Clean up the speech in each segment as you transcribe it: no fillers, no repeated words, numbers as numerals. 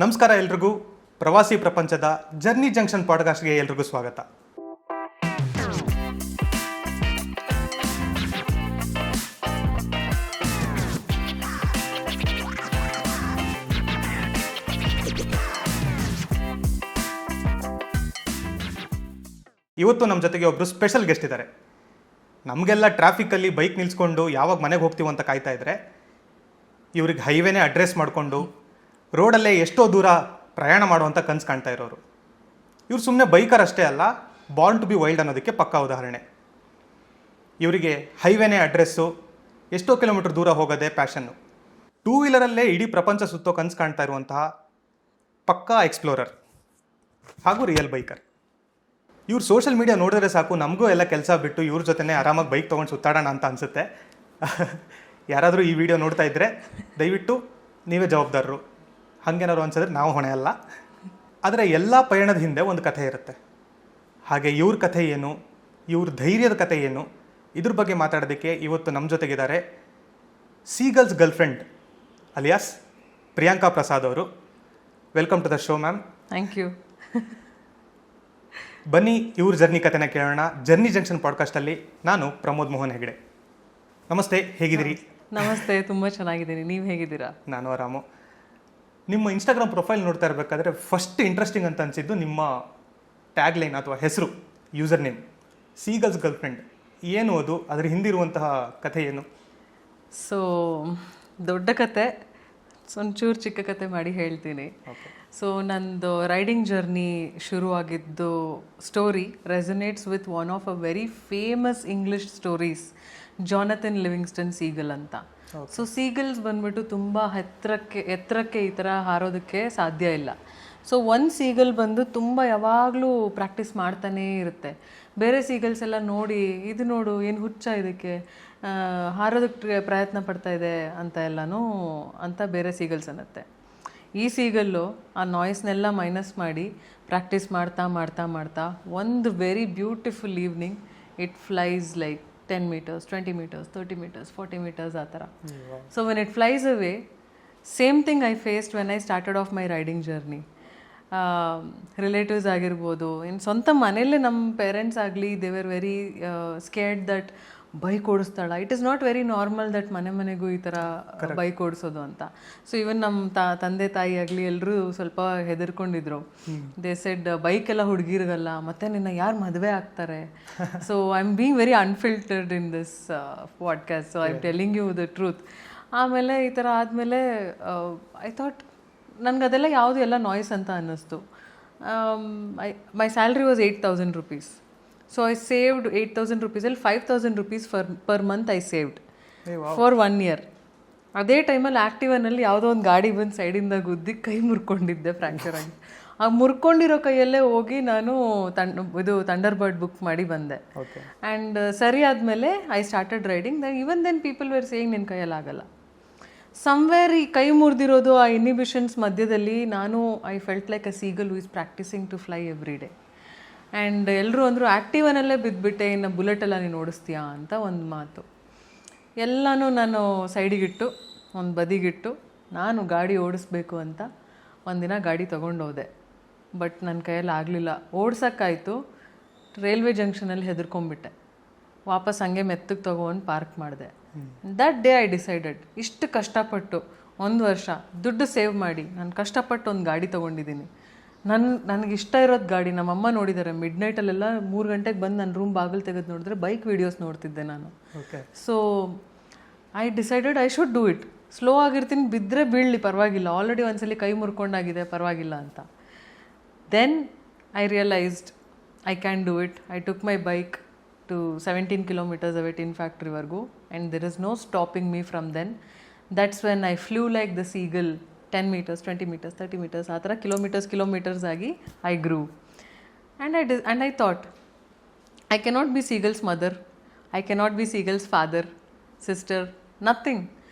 ನಮಸ್ಕಾರ ಎಲ್ರಿಗೂ. ಪ್ರವಾಸಿ ಪ್ರಪಂಚದ ಜರ್ನಿ ಜಂಕ್ಷನ್ ಪಾಡ್ಕಾಸ್ಟ್ಗೆ ಎಲ್ರಿಗೂ ಸ್ವಾಗತ. ಇವತ್ತು ನಮ್ಮ ಜೊತೆಗೆ ಒಬ್ಬರು ಸ್ಪೆಷಲ್ ಗೆಸ್ಟ್ ಇದ್ದಾರೆ. ನಮಗೆಲ್ಲ ಟ್ರಾಫಿಕ್ಕಲ್ಲಿ ಬೈಕ್ ನಿಲ್ಸ್ಕೊಂಡು ಯಾವಾಗ ಮನೆಗೆ ಹೋಗ್ತೀವಿ ಅಂತ ಕಾಯ್ತಾ ಇದ್ರೆ, ಇವ್ರಿಗೆ ಹೈವೇನೇ ಅಡ್ರೆಸ್ ಮಾಡಿಕೊಂಡು ರೋಡಲ್ಲೇ ಎಷ್ಟೋ ದೂರ ಪ್ರಯಾಣ ಮಾಡುವಂಥ ಕನಸು ಕಾಣ್ತಾ ಇರೋರು. ಇವ್ರು ಸುಮ್ಮನೆ ಬೈಕರ್ ಅಷ್ಟೇ ಅಲ್ಲ, ಬಾರ್ನ್ ಟು ಬಿ ವೈಲ್ಡ್ ಅನ್ನೋದಕ್ಕೆ ಪಕ್ಕಾ ಉದಾಹರಣೆ. ಇವರಿಗೆ ಹೈವೇನೇ ಅಡ್ರೆಸ್ಸು, ಎಷ್ಟೋ ಕಿಲೋಮೀಟರ್ ದೂರ ಹೋಗೋದೇ ಪ್ಯಾಷನ್ನು. ಟೂ ವೀಲರಲ್ಲೇ ಇಡೀ ಪ್ರಪಂಚ ಸುತ್ತೋ ಕನಸು ಕಾಣ್ತಾ ಇರುವಂತಹ ಪಕ್ಕಾ ಎಕ್ಸ್ಪ್ಲೋರರ್ ಹಾಗೂ ರಿಯಲ್ ಬೈಕರ್. ಇವ್ರು ಸೋಷಿಯಲ್ ಮೀಡಿಯಾ ನೋಡಿದ್ರೆ ಸಾಕು, ನಮಗೂ ಎಲ್ಲ ಕೆಲಸ ಬಿಟ್ಟು ಇವ್ರ ಜೊತೆನೇ ಆರಾಮಾಗಿ ಬೈಕ್ ತೊಗೊಂಡು ಸುತ್ತಾಡೋಣ ಅಂತ ಅನಿಸುತ್ತೆ. ಯಾರಾದರೂ ಈ ವಿಡಿಯೋ ನೋಡ್ತಾ ಇದ್ದರೆ ದಯವಿಟ್ಟು ನೀವೇ ಜವಾಬ್ದಾರರು. ಹಾಗೇನಾದ್ರು ಅನ್ಸಿದ್ರೆ ನಾವು ಹೊಣೆ ಅಲ್ಲ. ಆದರೆ ಎಲ್ಲ ಪಯಣದ ಹಿಂದೆ ಒಂದು ಕಥೆ ಇರುತ್ತೆ. ಹಾಗೆ ಇವ್ರ ಕಥೆ ಏನು, ಇವ್ರ ಧೈರ್ಯದ ಕಥೆ ಏನು, ಇದ್ರ ಬಗ್ಗೆ ಮಾತಾಡೋದಕ್ಕೆ ಇವತ್ತು ನಮ್ಮ ಜೊತೆಗಿದ್ದಾರೆ seagull's girlfriend alias Priyanka Prasad ಅವರು. Welcome to the show ma'am. Thank you. ಬನ್ನಿ ಇವ್ರ ಜರ್ನಿ ಕಥೆನ ಕೇಳೋಣ ಜರ್ನಿ ಜಂಕ್ಷನ್ ಪಾಡ್ಕಾಸ್ಟಲ್ಲಿ. ನಾನು ಪ್ರಮೋದ್ ಮೋಹನ್ ಹೆಗಡೆ. ನಮಸ್ತೆ, ಹೇಗಿದ್ದೀರಿ? ನಮಸ್ತೆ, ತುಂಬ ಚೆನ್ನಾಗಿದ್ದೀನಿ. ನೀವು ಹೇಗಿದ್ದೀರಾ? ನಾನು ಆರಾಮು. ನಿಮ್ಮ ಇನ್ಸ್ಟಾಗ್ರಾಮ್ ಪ್ರೊಫೈಲ್ ನೋಡ್ತಾ ಇರಬೇಕಾದ್ರೆ ಫಸ್ಟ್ ಇಂಟ್ರೆಸ್ಟಿಂಗ್ ಅಂತ ಅನಿಸಿದ್ದು ನಿಮ್ಮ ಟ್ಯಾಗ್ ಲೈನ್ ಅಥವಾ ಹೆಸರು, ಯೂಸರ್ ನೇಮ್ ಸೀಗಲ್ಸ್ ಗರ್ಲ್ಫ್ರೆಂಡ್. ಏನು ಅದು, ಅದರ ಹಿಂದಿರುವಂತಹ ಕಥೆ ಏನು? ಸೊ ದೊಡ್ಡ ಕತೆ ಒಂಚೂರು ಚಿಕ್ಕ ಕತೆ ಮಾಡಿ ಹೇಳ್ತೀನಿ. ಸೊ ನಂದು ರೈಡಿಂಗ್ ಜರ್ನಿ ಶುರುವಾಗಿದ್ದು story resonates with one of a very famous English stories, Jonathan Livingston Seagull ಅಂತ. ಸೊ ಸೀಗಲ್ಸ್ ಬಂದ್ಬಿಟ್ಟು ತುಂಬ ಎತ್ತರಕ್ಕೆ ಈ ಥರ ಹಾರೋದಕ್ಕೆ ಸಾಧ್ಯ ಇಲ್ಲ. ಸೊ ಒಂದು ಸೀಗಲ್ ಬಂದು ತುಂಬ ಯಾವಾಗಲೂ ಪ್ರಾಕ್ಟೀಸ್ ಮಾಡ್ತಾನೇ ಇರುತ್ತೆ. ಬೇರೆ ಸೀಗಲ್ಸ್ ಎಲ್ಲ ನೋಡಿ, ಇದು ನೋಡು ಏನು ಹುಚ್ಚ ಇದಕ್ಕೆ, ಹಾರೋದಕ್ಕೆ ಪ್ರಯತ್ನ ಪಡ್ತಾ ಇದೆ ಅಂತ ಎಲ್ಲನೂ ಅಂತ ಬೇರೆ ಸೀಗಲ್ಸ್ ಅನ್ನತ್ತೆ. ಈ ಸೀಗಲ್ಲು ಆ ನಾಯ್ಸ್ನೆಲ್ಲ ಮೈನಸ್ ಮಾಡಿ ಪ್ರಾಕ್ಟೀಸ್ ಮಾಡ್ತಾ ಮಾಡ್ತಾ ಮಾಡ್ತಾ ಒಂದು very beautiful evening it flies like 10 meters, 20 meters, 30 meters, 40 meters ಆ ಥರ. So when it flies away, same thing I faced when I started off my riding journey. Relatives ಆಗಿರ್ಬೋದು, ಇನ್ನು ಸ್ವಂತ ಮನೆಯಲ್ಲೇ ನಮ್ಮ ಪೇರೆಂಟ್ಸ್ ಆಗಲಿ, they were very scared that bike ಓಡಿಸ್ತಾಳ. It is not very normal that ಮನೆಗೂ ಈ ಥರ ಬೈಕ್ ಓಡಿಸೋದು ಅಂತ. ಸೊ ಇವನ್ ನಮ್ಮ ತಂದೆ ತಾಯಿ ಆಗಲಿ ಎಲ್ಲರೂ ಸ್ವಲ್ಪ ಹೆದರ್ಕೊಂಡಿದ್ರು. ದೇ ಸೆಡ್ ಬೈಕ್ ಎಲ್ಲ ಹುಡುಗಿರ್ಗಲ್ಲ, ಮತ್ತೆ ನಿನ್ನ ಯಾರು ಮದುವೆ ಆಗ್ತಾರೆ. So I am being very unfiltered in this podcast, so I am telling you the truth. ಆಮೇಲೆ ಈ ಥರ ಆದಮೇಲೆ ಐ ಥಾಟ್ ನನಗೆ ಅದೆಲ್ಲ ಯಾವುದು ಎಲ್ಲ ನಾಯ್ಸ್ ಅಂತ ಅನ್ನಿಸ್ತು. ಮೈ salary was 8,000 rupees. So I saved 8,000 rupees, 5,000 rupees per month I saved for 1 year. ಅದೇ ಟೈಮಲ್ಲಿ ಆ್ಯಕ್ಟಿವನಲ್ಲಿ ಯಾವುದೋ ಒಂದು ಗಾಡಿ ಬಂದು ಸೈಡಿಂದ ಗುದ್ದಿ ಕೈ ಮುರ್ಕೊಂಡಿದ್ದೆ, ಫ್ರ್ಯಾಕ್ಚರ್ ಆಗಿ. ಆ ಮುರ್ಕೊಂಡಿರೋ ಕೈಯಲ್ಲೇ ಹೋಗಿ ನಾನು ಇದು ಥಂಡರ್ ಬರ್ಡ್ ಬುಕ್ ಮಾಡಿ ಬಂದೆ. ಆ್ಯಂಡ್ ಸರಿ ಆದಮೇಲೆ I started riding. Even then people were saying ನಿನ್ನ ಕೈಯಲ್ಲಿ ಆಗಲ್ಲ. ಸಮ್ವೇರ್ ಈ ಕೈ ಮುರಿದಿರೋದು, ಆ ಇನ್ಹಿಬಿಷನ್ಸ್ ಮಧ್ಯದಲ್ಲಿ ನಾನು I felt like a seagull who is practising to fly every day. And ಎಲ್ಲರೂ ಅಂದರು ಆ್ಯಕ್ಟಿವನಲ್ಲೇ ಬಿದ್ದುಬಿಟ್ಟೆ, ಇನ್ನು ಬುಲೆಟೆಲ್ಲ ನೀನು ಓಡಿಸ್ತೀಯಾ ಅಂತ ಒಂದು ಮಾತು. ಎಲ್ಲನೂ ನಾನು ಸೈಡಿಗಿಟ್ಟು, ಒಂದು ಬದಿಗಿಟ್ಟು, ನಾನು ಗಾಡಿ ಓಡಿಸ್ಬೇಕು ಅಂತ ಒಂದಿನ ಗಾಡಿ ತೊಗೊಂಡೋದೆ. ಬಟ್ ನನ್ನ ಕೈಯಲ್ಲಿ ಆಗಲಿಲ್ಲ. ಓಡ್ಸೋಕ್ಕಾಯಿತು, ರೈಲ್ವೆ ಜಂಕ್ಷನಲ್ಲಿ ಹೆದರ್ಕೊಂಡ್ಬಿಟ್ಟೆ. ವಾಪಸ್ ಹಂಗೆ ಮೆತ್ತಗೆ ತೊಗೊಂಡು ಪಾರ್ಕ್ ಮಾಡಿದೆ. ದಟ್ ಡೇ ಐ ಡಿಸೈಡೆಡ್, ಇಷ್ಟು ಕಷ್ಟಪಟ್ಟು 1 ವರ್ಷ ದುಡ್ಡು ಸೇವ್ ಮಾಡಿ ನಾನು ಕಷ್ಟಪಟ್ಟು ಒಂದು ಗಾಡಿ ತೊಗೊಂಡಿದ್ದೀನಿ. ನನಗಿಷ್ಟ ಇರೋದು ಗಾಡಿ. ನಮ್ಮಮ್ಮ ನೋಡಿದ್ದಾರೆ, ಮಿಡ್ ನೈಟಲ್ಲೆಲ್ಲ 3 ಗಂಟೆಗೆ ಬಂದು ನನ್ನ ರೂಮ್ ಬಾಗಿಲು ತೆಗೆದು ನೋಡಿದ್ರೆ ಬೈಕ್ ವೀಡಿಯೋಸ್ ನೋಡ್ತಿದ್ದೆ ನಾನು. So I decided I should do it. Slow ಆಗಿರ್ತೀನಿ, ಬಿದ್ದರೆ ಬೀಳಲಿ ಪರವಾಗಿಲ್ಲ, ಆಲ್ರೆಡಿ ಒಂದ್ಸಲಿ ಕೈ ಮುರ್ಕೊಂಡಾಗಿದೆ, ಪರವಾಗಿಲ್ಲ ಅಂತ. Then I realised I can do it. I took my bike to 17 kilometers away Tin ಫ್ಯಾಕ್ಟ್ರಿವರೆಗೂ, and there is no stopping me from then. That's when I flew like the seagull. 10 meters, 20 meters, 30 meters, ಆ ಥರ kilometres ಆಗಿ I grew. And I thought I cannot be seagull's mother, I cannot be seagull's father, sister, nothing.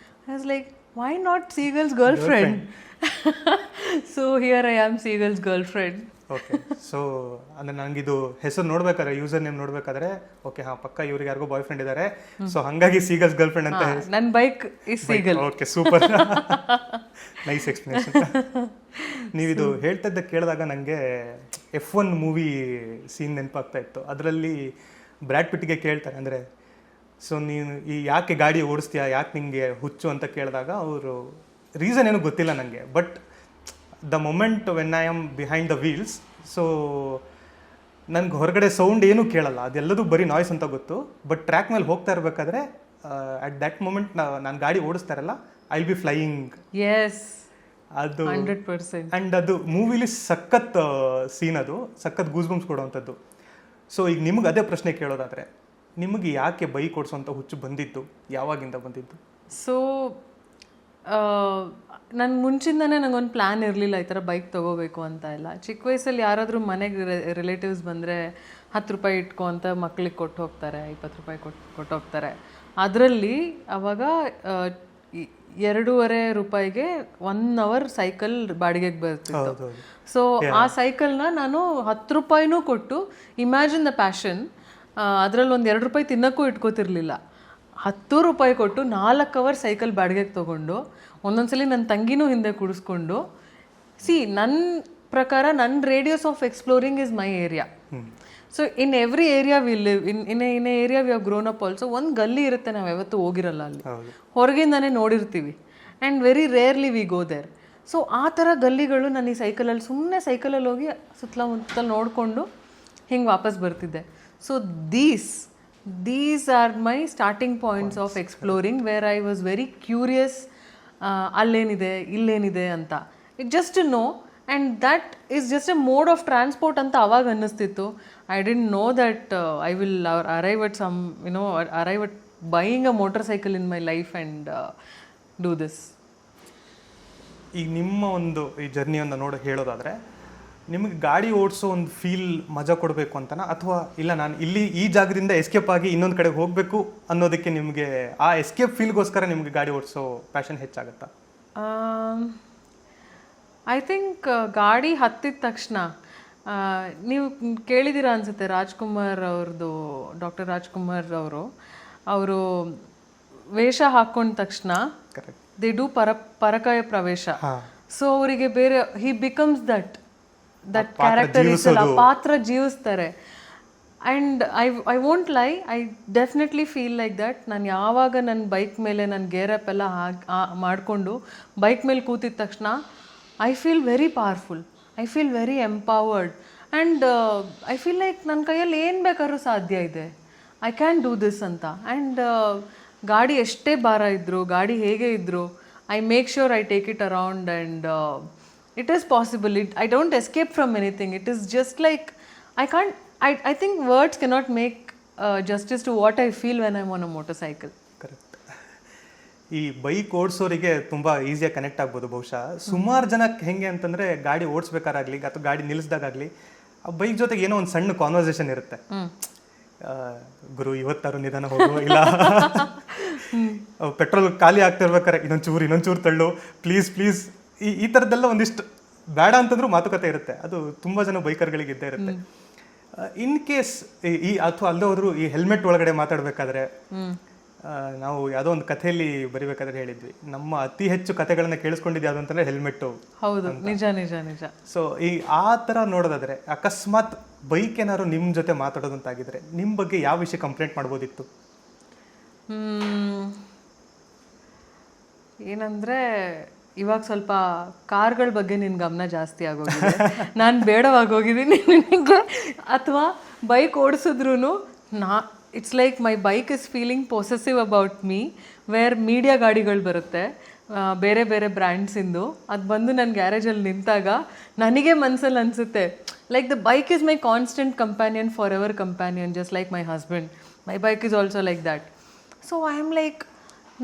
I was like, why not seagull's girlfriend? So here I am seagull's girlfriend. Okay. So ಅಂದರೆ ನನಗಿದು ಹೆಸರು ನೋಡ್ಬೇಕಾದ್ರೆ, user name ನೋಡ್ಬೇಕಾದ್ರೆ, okay ಹಾಂ ಪಕ್ಕ ಇವ್ರಿಗೆ ಯಾರಿಗೋ boy friend ಇದ್ದಾರೆ, ಸೊ ಹಾಗಾಗಿ ಸೀಗಲ್ಸ್ ಗರ್ಲ್ ಫ್ರೆಂಡ್ ಅಂತ. ನನ್ನ bike is seagull. Okay, super, nice explanation. ನೀವಿದು ಹೇಳ್ತಿದ್ದ ಕೇಳಿದಾಗ ನನಗೆ F1 ಮೂವಿ ಸೀನ್ ನೆನಪಾಗ್ತಾ ಇತ್ತು. ಅದರಲ್ಲಿ ಬ್ರ್ಯಾಡ್ ಪಿಟ್ಗೆ ಕೇಳ್ತಾರೆ, ಅಂದರೆ ಸೊ ನೀನು ಈ ಯಾಕೆ ಗಾಡಿ ಓಡಿಸ್ತೀಯಾ, ಯಾಕೆ ನಿಮಗೆ ಹುಚ್ಚು ಅಂತ ಕೇಳಿದಾಗ ಅವರು ರೀಸನ್ ಏನೂ ಗೊತ್ತಿಲ್ಲ ನನಗೆ, but the moment when I am behind the wheels, so ನನಗೆ ಹೊರಗಡೆ ಸೌಂಡ್ ಏನೂ ಕೇಳಲ್ಲ, ಅದೆಲ್ಲದೂ ಬರೀ ನಾಯ್ಸ್ ಅಂತ ಗೊತ್ತು. ಬಟ್ ಟ್ರ್ಯಾಕ್ ಮೇಲೆ ಹೋಗ್ತಾ ಇರಬೇಕಾದ್ರೆ ಅಟ್ ದಟ್ ಮೊಮೆಂಟ್ ನಾನು ಗಾಡಿ ಓಡಿಸ್ತಾರಲ್ಲ, I will be flying. Yes, ಅದು 100%. ಆ್ಯಂಡ್ ಅದು ಮೂವಿಲಿ ಸಖತ್ ಸೀನ್, ಅದು ಸಖತ್ ಗೂಸ್ಬಂಪ್ಸ್ ಕೊಡುವಂಥದ್ದು. ಸೊ ಈಗ ನಿಮ್ಗೆ ಅದೇ ಪ್ರಶ್ನೆ ಕೇಳೋದಾದರೆ, ನಿಮಗೆ ಯಾಕೆ ಬೈಕ್ ಓಡಿಸೋಂಥ ಹುಚ್ಚು ಬಂದಿತ್ತು, ಯಾವಾಗಿಂದ ಬಂದಿದ್ದು? ಸೊ ನನ್ನ ಮುಂಚಿಂದನೇ ನಂಗೊಂದು ಪ್ಲ್ಯಾನ್ ಇರಲಿಲ್ಲ ಈ ಥರ ಬೈಕ್ ತೊಗೋಬೇಕು ಅಂತ ಎಲ್ಲ. ಚಿಕ್ಕ ವಯಸ್ಸಲ್ಲಿ ಯಾರಾದರೂ ಮನೆಗೆ ರಿಲೇಟಿವ್ಸ್ ಬಂದರೆ 10 ರೂಪಾಯಿ ಇಟ್ಕೊ ಅಂತ ಮಕ್ಳಿಗೆ ಕೊಟ್ಟು ಹೋಗ್ತಾರೆ, 20 ರೂಪಾಯಿ ಕೊಟ್ಟು ಹೋಗ್ತಾರೆ. ಅದರಲ್ಲಿ ಅವಾಗ 2.5 ರೂಪಾಯಿಗೆ 1 ಅವರ್ ಸೈಕಲ್ ಬಾಡಿಗೆಗೆ ಬರ್ತಿತ್ತು. ಸೊ ಆ ಸೈಕಲ್ನ ನಾನು 10 ರೂಪಾಯಿನೂ ಕೊಟ್ಟು, ಇಮ್ಯಾಜಿನ್ ದ ಪ್ಯಾಷನ್, ಅದರಲ್ಲಿ ಒಂದು 2 ರೂಪಾಯಿ ತಿನ್ನೋಕ್ಕೂ ಇಟ್ಕೋತಿರ್ಲಿಲ್ಲ. 10 ರೂಪಾಯಿ ಕೊಟ್ಟು 4 ಅವರ್ ಸೈಕಲ್ ಬಾಡಿಗೆಗೆ ತೊಗೊಂಡು, ಒಂದೊಂದ್ಸಲಿ ನನ್ನ ತಂಗಿನೂ ಹಿಂದೆ ಕೂಡಿಸ್ಕೊಂಡು, ನನ್ನ ಪ್ರಕಾರ ನನ್ನ radius of exploring is my area. So in every area we live in area we have grown up also. ಒಂದು ಗಲ್ಲಿ ಇರುತ್ತೆ, ನಾವು ಯಾವತ್ತೂ ಹೋಗಿರಲ್ಲ ಅಲ್ಲಿ, ಹೊರಗಿಂದಾನೇ ನೋಡಿರ್ತೀವಿ, and very rarely we go there. So ಆ ಥರ ಗಲ್ಲಿಗಳು ನಾನು ಈ ಸೈಕಲಲ್ಲಿ ಸುಮ್ಮನೆ ಸೈಕಲಲ್ಲಿ ಹೋಗಿ ಸುತ್ತಲ ನೋಡಿಕೊಂಡು ಹಿಂಗೆ ವಾಪಸ್ ಬರ್ತಿದ್ದೆ. So these are my starting points of exploring, where I was very curious, ಅಲ್ಲೇನಿದೆ ಇಲ್ಲೇನಿದೆ ಅಂತ, just to know, and that is just a mode of transport ಅಂತ ಅವಾಗ ಅನ್ನಿಸ್ತಿತ್ತು. I didn't know that I will arrive at buying a motorcycle in my life and do this. ಈಗ ನಿಮ್ಮ ಒಂದು ಈ ಜರ್ನಿಯನ್ನು ಹೇಳೋದಾದರೆ, ನಿಮಗೆ ಗಾಡಿ ಓಡಿಸೋ ಒಂದು ಫೀಲ್ ಮಜಾ ಕೊಡಬೇಕು ಅಂತನಾ, ಅಥವಾ ಇಲ್ಲ ನಾನು ಈ ಜಾಗದಿಂದ ಎಸ್ಕೇಪ್ ಆಗಿ ಇನ್ನೊಂದು ಕಡೆಗೆ ಹೋಗಬೇಕು ಅನ್ನೋದಕ್ಕೆ ನಿಮಗೆ ಆ ಎಸ್ಕೇಪ್ ಫೀಲ್ಗೋಸ್ಕರ ನಿಮಗೆ ಗಾಡಿ ಓಡಿಸೋ ಪ್ಯಾಷನ್ ಹೆಚ್ಚಾಗುತ್ತಾ? ಐ ಥಿಂಕ್ ಗಾಡಿ ಹತ್ತಿದ ತಕ್ಷಣ ನೀವು ಕೇಳಿದ್ದೀರಾ ಅನ್ಸುತ್ತೆ, ಡಾಕ್ಟರ್ ರಾಜ್ಕುಮಾರ್ ಅವರು ವೇಷ ಹಾಕೊಂಡ ತಕ್ಷಣ ದೇ ಡೂ ಪರಕಾಯ ಪ್ರವೇಶ. ಸೊ ಅವರಿಗೆ ಬೇರೆ ಹಿ ಬಿಕಮ್ಸ್ ದಟ್ ಕ್ಯಾರೆಕ್ಟರ್ ಇತ್ತಲ್ಲ, ಪಾತ್ರ ಜೀವಿಸ್ತಾರೆ. ಆ್ಯಂಡ್ ಐ ವೋಂಟ್ ಲೈ, I definitely feel like that. ನಾನು ಯಾವಾಗ ನನ್ನ ಬೈಕ್ ಮೇಲೆ ನನ್ನ ಗೇರಪ್ ಎಲ್ಲ ಮಾಡಿಕೊಂಡು ಬೈಕ್ ಮೇಲೆ ಕೂತಿದ ತಕ್ಷಣ I feel very powerful, I feel very empowered, and I feel like ನನ್ನ ಕೈಯಲ್ಲಿ ಏನು ಬೇಕಾದ್ರೂ ಸಾಧ್ಯ ಇದೆ, ಐ ಕ್ಯಾನ್ ಡೂ ದಿಸ್ ಅಂತ. ಆ್ಯಂಡ್ ಗಾಡಿ ಎಷ್ಟೇ ಭಾರ ಇದ್ದರು, ಗಾಡಿ ಹೇಗೆ ಇದ್ದರು, I make sure I take it around, and it is possible. I don't escape from anything. It is just like I think words cannot make justice to what I feel when I'm on a motorcycle. Correct. ಈ bike ಓಡಿಸೋರಿಗೆ ತುಂಬ ಈಸಿಯಾಗಿ connect ಆಗ್ಬೋದು ಬಹುಶಃ. ಸುಮಾರು ಜನಕ್ಕೆ ಹೆಂಗೆ ಅಂತಂದರೆ, ಗಾಡಿ ಓಡಿಸ್ಬೇಕಾರಾಗಲಿ ಅಥವಾ ಗಾಡಿ ನಿಲ್ಲಿಸಿದಾಗಲಿ ಆ ಬೈಕ್ ಜೊತೆಗೆ ಏನೋ ಒಂದು ಸಣ್ಣ ಕಾನ್ವರ್ಸೇಷನ್ ಇರುತ್ತೆ. ಗುರು ಇವತ್ತಾರು ನಿಧಾನ ಹೋಗೋ, ಇಲ್ಲ ಪೆಟ್ರೋಲ್ ಖಾಲಿ ಆಗ್ತಿರ್ಬೇಕಾರೆ ಇನ್ನೊಂದು ಚೂರು ತಳ್ಳು ಪ್ಲೀಸ್, ಈ ಥರದ್ದೆಲ್ಲ ಒಂದಿಷ್ಟು ಬೇಡ ಅಂತಂದ್ರೂ ಮಾತುಕತೆ ಇರುತ್ತೆ. ಅದು ತುಂಬ ಜನ ಬೈಕರ್ಗಳಿಗೆ ಇದ್ದೇ ಇರುತ್ತೆ. ಇನ್ ಕೇಸ್ ಅಥವಾ ಅಲ್ಲದೆ ಹೋದ್ರು ಈ ಹೆಲ್ಮೆಟ್ ಒಳಗಡೆ ಮಾತಾಡಬೇಕಾದ್ರೆ, ನಾವು ಯಾವುದೋ ಒಂದು ಕಥೆಯಲ್ಲಿ ಬರಿಬೇಕಾದ್ರೆ ಹೇಳಿದ್ವಿ, ನಮ್ಮ ಅತಿ ಹೆಚ್ಚು ಕಥೆಗಳನ್ನ ಕೇಳಿಸ್ಕೊಂಡಿದ್ದು ಯಾವುದು ಅಂತಂದ್ರೆ ಹೆಲ್ಮೆಟ್ಟು. ಹೌದು, ನಿಜ. ಸೊ ಈ ಆ ಥರ ನೋಡೋದಾದ್ರೆ, ಅಕಸ್ಮಾತ್ ಬೈಕ್ ಏನಾದ್ರು ನಿಮ್ಮ ಜೊತೆ ಮಾತಾಡೋದಂತಾಗಿದ್ರೆ ನಿಮ್ಮ ಬಗ್ಗೆ ಯಾವ ವಿಷಯ ಕಂಪ್ಲೇಂಟ್ ಮಾಡ್ಬೋದಿತ್ತು? ಏನಂದರೆ, ಇವಾಗ ಸ್ವಲ್ಪ ಕಾರ್ಗಳ ಬಗ್ಗೆ ನಿನ್ನ ಗಮನ ಜಾಸ್ತಿ ಆಗೋಗಿದೆ, ನಾನು ಬೇಡವಾಗೋಗಿದ್ದೀನಿ ನಿನಗೆ. ಅಥವಾ ಬೈಕ್ ಓಡಿಸಿದ್ರು it's like my bike is feeling possessive about me, where media ಗಾಡಿಗಳು ಬರುತ್ತೆ ಬೇರೆ ಬೇರೆ ಬ್ರ್ಯಾಂಡ್ಸಿಂದು. ಅದು ಬಂದು ನನ್ನ ಗ್ಯಾರೇಜಲ್ಲಿ ನಿಂತಾಗ ನನಗೆ ಮನಸ್ಸಲ್ಲಿ ಅನಿಸುತ್ತೆ, like the bike is my constant companion, for ever companion, just like my husband. My bike is also like that. So I am like,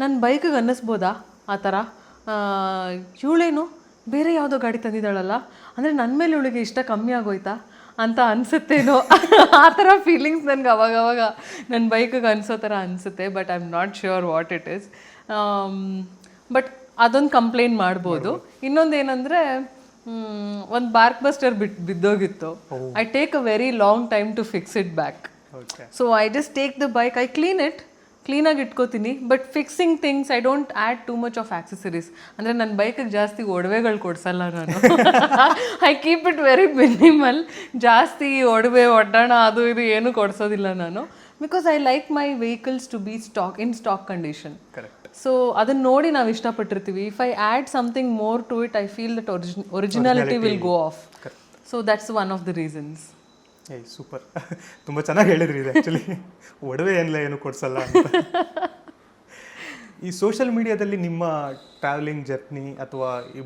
ನನ್ನ ಬೈಕಿಗೆ ಅನ್ನಿಸ್ಬೋದಾ ಆ ಥರ, ಇವಳೇನು ಬೇರೆ ಯಾವುದೋ ಗಾಡಿ ತಂದಿದ್ದಾಳಲ್ಲ, ಅಂದರೆ ನನ್ನ ಮೇಲೆ ಇವಳಿಗೆ ಇಷ್ಟ ಕಮ್ಮಿ ಆಗೋಯ್ತಾ ಅಂತ ಅನಿಸುತ್ತೇನೋ. ಆ ಥರ ಫೀಲಿಂಗ್ಸ್ ನನಗೆ ಅವಾಗವಾಗ ನನ್ನ ಬೈಕಿಗೆ ಅನಿಸೋ ಥರ ಅನಿಸುತ್ತೆ. But I am not sure what it is. But ಅದೊಂದು ಕಂಪ್ಲೇಂಟ್ ಮಾಡ್ಬೋದು. ಇನ್ನೊಂದು ಏನಂದರೆ, ಒಂದು ಬಾರ್ಕ್ ಬಸ್ಟರ್ ಬಿದ್ದೋಗಿತ್ತು. I take a very long time to fix it back. So I just take the bike, I clean ಕ್ಲೀನಾಗಿ ಇಟ್ಕೋತೀನಿ, but fixing things I don't add too much of accessories. ಅಂದರೆ ನನ್ನ ಬೈಕಿಗೆ ಜಾಸ್ತಿ ಒಡವೆಗಳು ಕೊಡ್ಸಲ್ಲ ನಾನು. I keep it very minimal. ಜಾಸ್ತಿ ಒಡವೆ ಒಡ್ಡಾಣ ಅದು ಇದು ಏನೂ ಕೊಡಿಸೋದಿಲ್ಲ ನಾನು, because I like my vehicles to be in stock condition. Correct. So ಅದನ್ನ ನೋಡಿ ನಾವು ಇಷ್ಟಪಟ್ಟಿರ್ತೀವಿ. If I add something more to it, I feel that originality will go off. So that's one of the reasons. ಏಯ್ super. ತುಂಬ ಚೆನ್ನಾಗಿ ಹೇಳಿದ್ರಿ ಇದು actually. ಒಡವೆ ಏನಿಲ್ಲ ಏನು ಕೊಡ್ಸಲ್ಲ ಅಂತ. ಈ ಸೋಷಿಯಲ್ ಮೀಡಿಯಾದಲ್ಲಿ ನಿಮ್ಮ ಟ್ರಾವೆಲಿಂಗ್ ಜರ್ನಿ ಅಥವಾ ಈ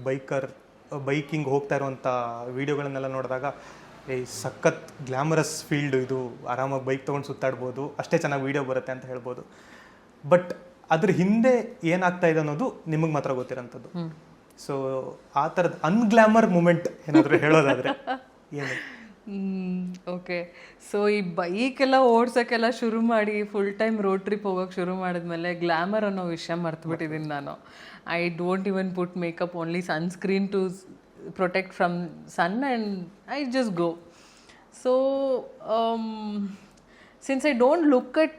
ಬೈಕಿಂಗ್ ಹೋಗ್ತಾ ಇರುವಂಥ ವೀಡಿಯೋಗಳನ್ನೆಲ್ಲ ನೋಡಿದಾಗ ಸಖತ್ ಗ್ಲಾಮರಸ್ ಫೀಲ್ಡ್ ಇದು, ಆರಾಮಾಗಿ ಬೈಕ್ ತೊಗೊಂಡು ಸುತ್ತಾಡ್ಬೋದು, ಅಷ್ಟೇ ಚೆನ್ನಾಗಿ ವೀಡಿಯೋ ಬರುತ್ತೆ ಅಂತ ಹೇಳ್ಬೋದು. ಬಟ್ ಅದ್ರ ಹಿಂದೆ ಏನಾಗ್ತಾ ಇದೆ ಅನ್ನೋದು ನಿಮಗೆ ಮಾತ್ರ ಗೊತ್ತಿರೋಂಥದ್ದು. ಸೊ ಆ ಥರದ ಅನ್ಗ್ಲಾಮರ್ ಮೂಮೆಂಟ್ ಏನಾದರೂ ಹೇಳೋದಾದರೆ ಏನು? ಓಕೆ. ಸೊ ಈ ಬೈಕೆಲ್ಲ ಓಡ್ಸೋಕ್ಕೆಲ್ಲ ಶುರು ಮಾಡಿ ಫುಲ್ ಟೈಮ್ ರೋಡ್ ಟ್ರಿಪ್ ಹೋಗೋಕೆ ಶುರು ಮಾಡಿದ್ಮೇಲೆ ಗ್ಲಾಮರ್ ಅನ್ನೋ ವಿಷಯ ಮರ್ತುಬಿಟ್ಟಿದ್ದೀನಿ ನಾನು. I don't even put makeup, only sunscreen to protect from sun and I just go. So since I don't look at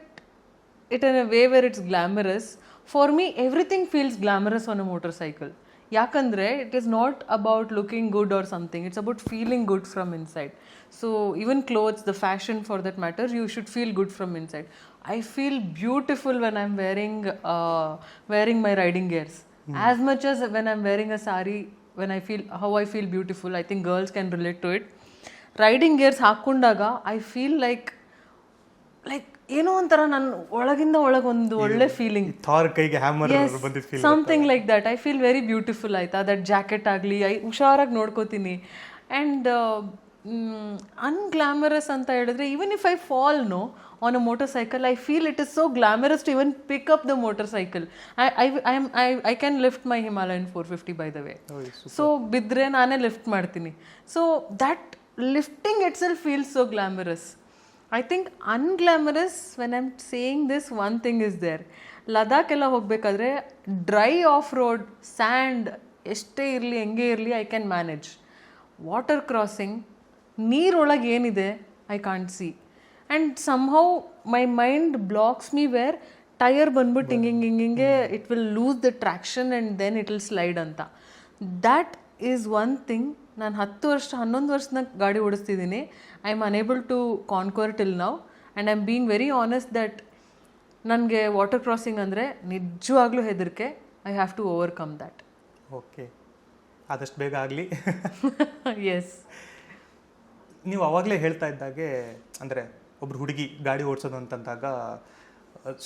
it in a way where it's glamorous, for me everything feels glamorous on a motorcycle. Yakandre it is not about looking good or something, it's about feeling good from inside. So even clothes, the fashion for that matter, you should feel good from inside. I feel beautiful when I'm wearing my riding gears, as much as when I'm wearing a sari. When I feel how I feel beautiful, I think girls can relate to it. Riding gears hakundaga I feel like ಏನೋ ಒಂಥರ ನನ್ನ ಒಳಗಿಂದ ಒಳಗೊಂದು ಒಳ್ಳೆ feeling, Thar ಕೈಗೆ hammer ಬಂದಿದ್ದ feel, something like that. I feel very beautiful. ಆಯ್ತಾ, that jacket ಆಗಲಿ ಹುಷಾರಾಗಿ ನೋಡ್ಕೋತೀನಿ. ಆ್ಯಂಡ್ ಅನ್ಗ್ಲಾಮರಸ್ ಅಂತ ಹೇಳಿದ್ರೆ, even if I fall on a motorcycle, I feel it is so glamorous to even pick up the motorcycle. I can lift my Himalayan 450 by the way. So ಬಿದ್ದರೆ ನಾನೇ lift ಮಾಡ್ತೀನಿ. So that lifting itself feels so glamorous. I think unglamorous, when I'm saying this, one thing is there. Ladakh ಎಲ್ಲ ಹೋಗಬೇಕಾದ್ರೆ dry of road, and ಎಷ್ಟೇ ಇರಲಿ ಹೆಂಗೆ ಇರಲಿ I can manage. Water crossing, ನೀರೊಳಗೆ ಏನಿದೆ I can't see. And somehow my mind blocks me where tyre ಬಂದ್ಬಿಟ್ಟು ಹಿಂಗೆ it will lose the traction and then it will slide ಅಂತ. That is one thing. ನಾನು 11 ವರ್ಷದ ಗಾಡಿ ಓಡಿಸ್ತಿದ್ದೀನಿ. I am unable to conquer till now and I am being very honest that ನನಗೆ water crossing ಅಂದರೆ ನಿಜವಾಗ್ಲೂ ಹೆದರಿಕೆ. I have to overcome that. Okay, ಆದಷ್ಟು ಬೇಗ ಆಗಲಿ. ಎಸ್. ನೀವು ಅವಾಗಲೇ ಹೇಳ್ತಾ ಇದ್ದಾಗೆ, ಅಂದರೆ ಒಬ್ರು ಹುಡುಗಿ ಗಾಡಿ ಓಡಿಸೋದು ಅಂತಂದಾಗ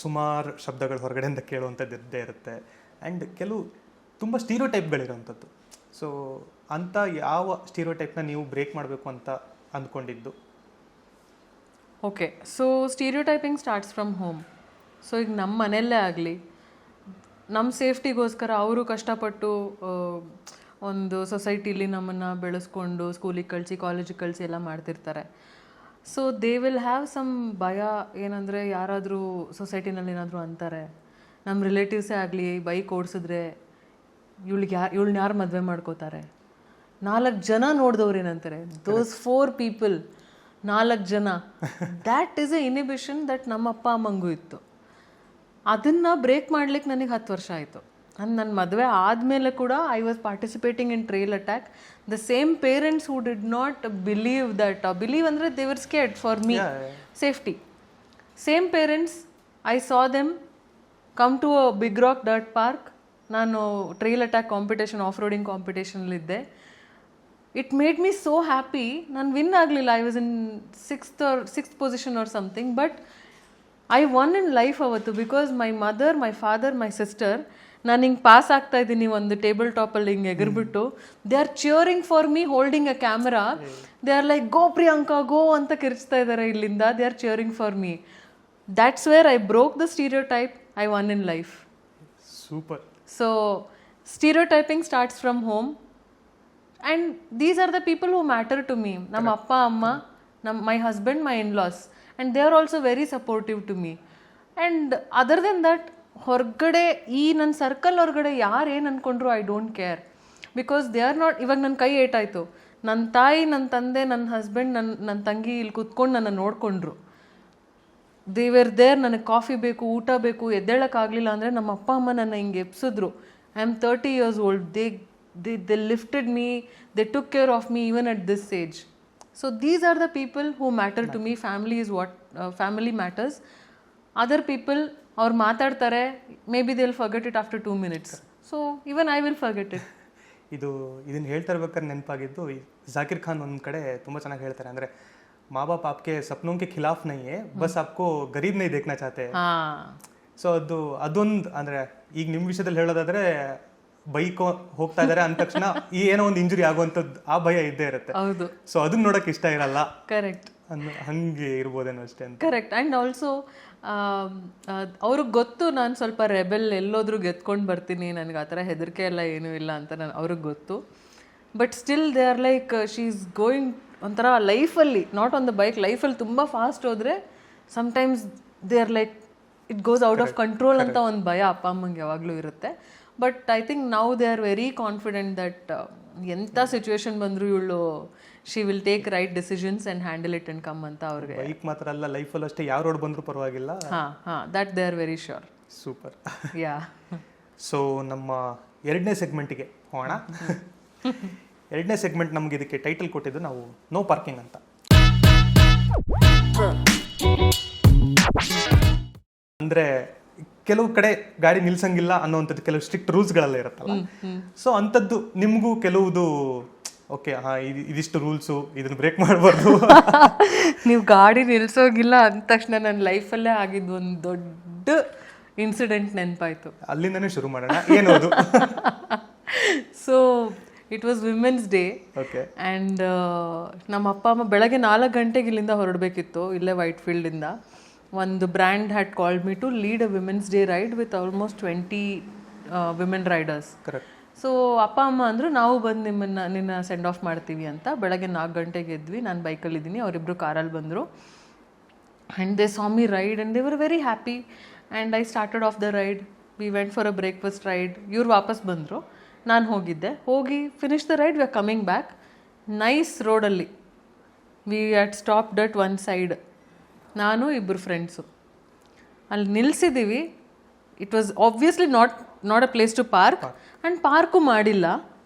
ಸುಮಾರು ಶಬ್ದಗಳು ಹೊರಗಡೆಯಿಂದ ಕೇಳುವಂಥದ್ದು ಇದ್ದೇ ಇರುತ್ತೆ. ಆ್ಯಂಡ್ ಕೆಲವು ತುಂಬ ಸ್ಟೀರಿಯೋಟೈಪ್ಗಳಿರೋವಂಥದ್ದು. ಸೊ ಅಂಥ ಯಾವ ಸ್ಟೀರಿಯೋಟೈಪ್ನ ನೀವು ಬ್ರೇಕ್ ಮಾಡಬೇಕು ಅಂತ ಅಂದ್ಕೊಂಡಿದ್ದು? Okay, so stereotyping starts from home. So ಈಗ ನಮ್ಮ ಮನೆಯಲ್ಲೇ ಆಗಲಿ, ನಮ್ಮ ಸೇಫ್ಟಿಗೋಸ್ಕರ ಅವರು ಕಷ್ಟಪಟ್ಟು ಒಂದು ಸೊಸೈಟಿಲಿ ನಮ್ಮನ್ನು ಬೆಳೆಸ್ಕೊಂಡು ಸ್ಕೂಲಿಗೆ ಕಳಿಸಿ ಕಾಲೇಜಿಗೆ ಕಳಿಸಿ ಎಲ್ಲ ಮಾಡ್ತಿರ್ತಾರೆ. So they will have some ಭಯ. ಏನಂದರೆ ಯಾರಾದರೂ ಸೊಸೈಟಿನಲ್ಲಿ ಏನಾದರೂ ಅಂತಾರೆ, ನಮ್ಮ ರಿಲೇಟಿವ್ಸೇ ಆಗಲಿ ಬೈಕ್ ಓಡಿಸಿದ್ರೆ ಇವಳನ್ನ ಯಾರು ಮದುವೆ ಮಾಡ್ಕೋತಾರೆ, 4 ಜನ ನೋಡಿದವ್ರು ಏನಂತಾರೆ, ದೋಸ್ 4 ಪೀಪಲ್, 4 ಜನ. ದ್ಯಾಟ್ ಈಸ್ ಎ ಇನಿಬಿಷನ್ ದಟ್ ನಮ್ಮ ಅಪ್ಪ ಅಮ್ಮಂಗೂ ಇತ್ತು. ಅದನ್ನು ಬ್ರೇಕ್ ಮಾಡ್ಲಿಕ್ಕೆ ನನಗೆ 10 ವರ್ಷ ಆಯಿತು. ನನ್ನ ಮದುವೆ ಆದಮೇಲೆ ಕೂಡ I was participating in trail attack. The same parents who did not believe ಅಂದರೆ they were scared for me safety. Same parents, I saw them come to a big rock dirt park. ನಾನು trail attack competition, off roading ಕಾಂಪಿಟೇಷನಲ್ಲಿದ್ದೆ. It made me so happy. ನಾನು win ಆಗಲಿಲ್ಲ, I was in 6th position or something, but I won in life ಅವತ್ತು. Because my mother, my father, my sister, ನಾನು ಹಿಂಗೆ pass ಆಗ್ತಾ ಇದ್ದೀನಿ ಒಂದು table ಟಾಪಲ್ಲಿ ಹಿಂಗೆ ಎಗರ್ಬಿಟ್ಟು, they are cheering for me holding a camera. They are like go Priyanka go ಅಂತ ಕಿರ್ಚ್ತಾ ಇದ್ದಾರೆ ಇಲ್ಲಿಂದ. They are cheering for me. That's where I broke the stereotype. I won in life. Super. So stereotyping starts from home, and these are the people who matter to me. Nam appa amma, my husband, my in-laws, and they are also very supportive to me. And other than that, ಹೊರಗಡೆ ಈ ನನ್ನ circle ಹೊರಗಡೆ ಯಾರು ಏನು ಅಂದ್ಕೊಂಡ್ರು I don't care. Because they are not. ಇವಾಗ ನನ್ನ ಕೈ ಏಟಾಯಿತು, ನನ್ನ ತಾಯಿ, ನನ್ನ ತಂದೆ, ನನ್ನ ಹಸ್ಬೆಂಡ್, ನನ್ನ ತಂಗಿ ಇಲ್ಲಿ ಕೂತ್ಕೊಂಡು ನನ್ನ ನೋಡಿಕೊಂಡ್ರು. ದೇ ವೇರ್ ದೇರ್, ನನಗೆ ಕಾಫಿ ಬೇಕು, ಊಟ ಬೇಕು, ಎದ್ದೇಳಕ್ಕಾಗಲಿಲ್ಲ ಅಂದರೆ ನಮ್ಮ ಅಪ್ಪ ಅಮ್ಮ ನನ್ನ ಹಿಂಗೆ ಎಪ್ಸಿದ್ರು. I am 30 years old. They lifted me, they took care of me even at this age. So these are the people who matter to me. Family is what, family matters. Other people, ಅವ್ರು ಮಾತಾಡ್ತಾರೆ, may be they will forget it after 2 minutes. So even I will forget it. ಇದನ್ನು ಹೇಳ್ತಾ ಇರ್ಬೇಕಾದ್ರೆ ನೆನಪಾಗಿದ್ದು, ಜಾಕಿರ್ ಖಾನ್ ಒಂದು ಕಡೆ ತುಂಬ ಚೆನ್ನಾಗಿ ಹೇಳ್ತಾರೆ, ಅಂದರೆ माँ बाप आपके सपनों के खिलाफ नहीं है, बस आपको गरीब नहीं देखना चाहते हैं. ಸೊ ಅದೊಂದು ಅಂದರೆ ಈಗ ನಿಮ್ಮ ವಿಷಯದಲ್ಲಿ ಹೇಳೋದಾದ್ರೆ, ಬೈಕ್ ಹೋಗ್ತಾ ಇದಾರೆ ಅಂದ ತಕ್ಷಣ ಈ ಏನೋ ಒಂದು ಇಂಜುರಿ ಆಗುವಂಥದ್ದು ಆ ಭಯ ಇದ್ದೇ ಇರುತ್ತೆ. ಹೌದು. ಸೊ ಅದನ್ನ ನೋಡಕ್ಕೆ ಇಷ್ಟ ಇರಲ್ಲ. ಕರೆಕ್ಟ್. ಹಂಗೆ ಇರ್ಬೋದೇನೋ ಅಷ್ಟೇ ಅಂತ. ಕರೆಕ್ಟ್. ಆ್ಯಂಡ್ ಆಲ್ಸೋ ಅವ್ರಿಗೆ ಗೊತ್ತು ನಾನು ಸ್ವಲ್ಪ ರೆಬೆಲ್, ಎಲ್ಲೋದ್ರೂ ಗೆದ್ಕೊಂಡು ಬರ್ತೀನಿ, ನನಗೆ ಆ ಥರ ಹೆದರಿಕೆ ಎಲ್ಲ ಏನೂ ಇಲ್ಲ ಅಂತ ಅವ್ರಿಗೆ ಗೊತ್ತು. But still they are like, she is going ಒಂಥರ ಲೈಫಲ್ಲಿ, ನಾಟ್ ಆನ್ ದ ಬೈಕ್, ಲೈಫಲ್ಲಿ ತುಂಬ ಫಾಸ್ಟ್ ಹೋದರೆ sometimes they are like it goes out of control ಅಂತ ಒಂದು ಭಯ ಅಪ್ಪ ಅಮ್ಮಂಗೆ ಯಾವಾಗಲೂ ಇರುತ್ತೆ. But I think now they are very confident that ಎಂಥ ಸಿಚುವೇಶನ್ ಬಂದರೂ ಇವಳು she will take right decisions and handle it and come ಅಂತ ಅವ್ರಿಗೆ. ಬೈಕ್ ಮಾತ್ರ ಅಲ್ಲ, ಲೈಫಲ್ಲಿ ಅಷ್ಟೇ ಯಾವ ರೋಡ್ ಬಂದರೂ ಪರವಾಗಿಲ್ಲ. That they are very sure. Super. Yeah. So ನಮ್ಮ ಎರಡನೇ ಸೆಗ್ಮೆಂಟಿಗೆ ಹೋಗೋಣ. ಎರಡನೇ ಸೆಗ್ಮೆಂಟ್ ನಮ್ಗೆ ಇದಕ್ಕೆ ಟೈಟಲ್ ಕೊಟ್ಟಿದ್ದು ನಾವು ನೋ ಪಾರ್ಕಿಂಗ್ ಅಂತ. ಅಂದರೆ ಕೆಲವು ಕಡೆ ಗಾಡಿ ನಿಲ್ಸಂಗಿಲ್ಲ ಅನ್ನೋವಂಥದ್ದು ಕೆಲವು ಸ್ಟ್ರಿಕ್ಟ್ ರೂಲ್ಸ್ಗಳೆಲ್ಲ ಇರುತ್ತಲ್ಲ. ಸೊ ಅಂಥದ್ದು ನಿಮಗೂ ಕೆಲವುದು ಓಕೆ, ಇದಿಷ್ಟು ರೂಲ್ಸು, ಇದನ್ನು ಬ್ರೇಕ್ ಮಾಡಬಾರ್ದು. ನೀವು ಗಾಡಿ ನಿಲ್ಸೋಗಿಲ್ಲ ಅಂದ ತಕ್ಷಣ ನನ್ನ ಲೈಫಲ್ಲೇ ಆಗಿದ್ದು ಒಂದು ದೊಡ್ಡ ಇನ್ಸಿಡೆಂಟ್ ನೆನಪಾಯಿತು. ಅಲ್ಲಿಂದನೇ ಶುರು ಮಾಡೋಣ. ಏನೋದು? So it was Women's Day. Okay. And ನಮ್ಮ ಅಪ್ಪ ಅಮ್ಮ ಬೆಳಗ್ಗೆ 4 ಗಂಟೆಗೆ ಇಲ್ಲಿಂದ ಹೊರಡಬೇಕಿತ್ತು, ಇಲ್ಲೇ ವೈಟ್ ಫೀಲ್ಡಿಂದ. ಒಂದು brand had called me to lead a women's day ride with almost 20 women riders. Correct. So ಅಪ್ಪ ಅಮ್ಮ ಅಂದರು, ನಾವು ಬಂದು ನಿನ್ನ ಸೆಂಡ್ ಆಫ್ ಮಾಡ್ತೀವಿ ಅಂತ. ಬೆಳಗ್ಗೆ 4 ಗಂಟೆಗೆ ಎದ್ವಿ, ನಾನು ಬೈಕಲ್ಲಿದ್ದೀನಿ, ಅವರಿಬ್ಬರು ಕಾರಲ್ಲಿ ಬಂದರು. And they saw me ride and they were very happy. And I started off the ride. We went for a breakfast ride. ಇವ್ರು ವಾಪಸ್ ಬಂದರು, ನಾನು ಹೋಗಿದ್ದೆ. ಹೋಗಿ finish the ride, we are coming back. NICE ರೋಡಲ್ಲಿ we had stopped at one side. ನಾನು ಇಬ್ಬರು friends ಅಲ್ಲಿ ನಿಲ್ಲಿಸಿದ್ದೀವಿ. It was obviously not a place to park, and park ಮಾಡಿಲ್ಲ.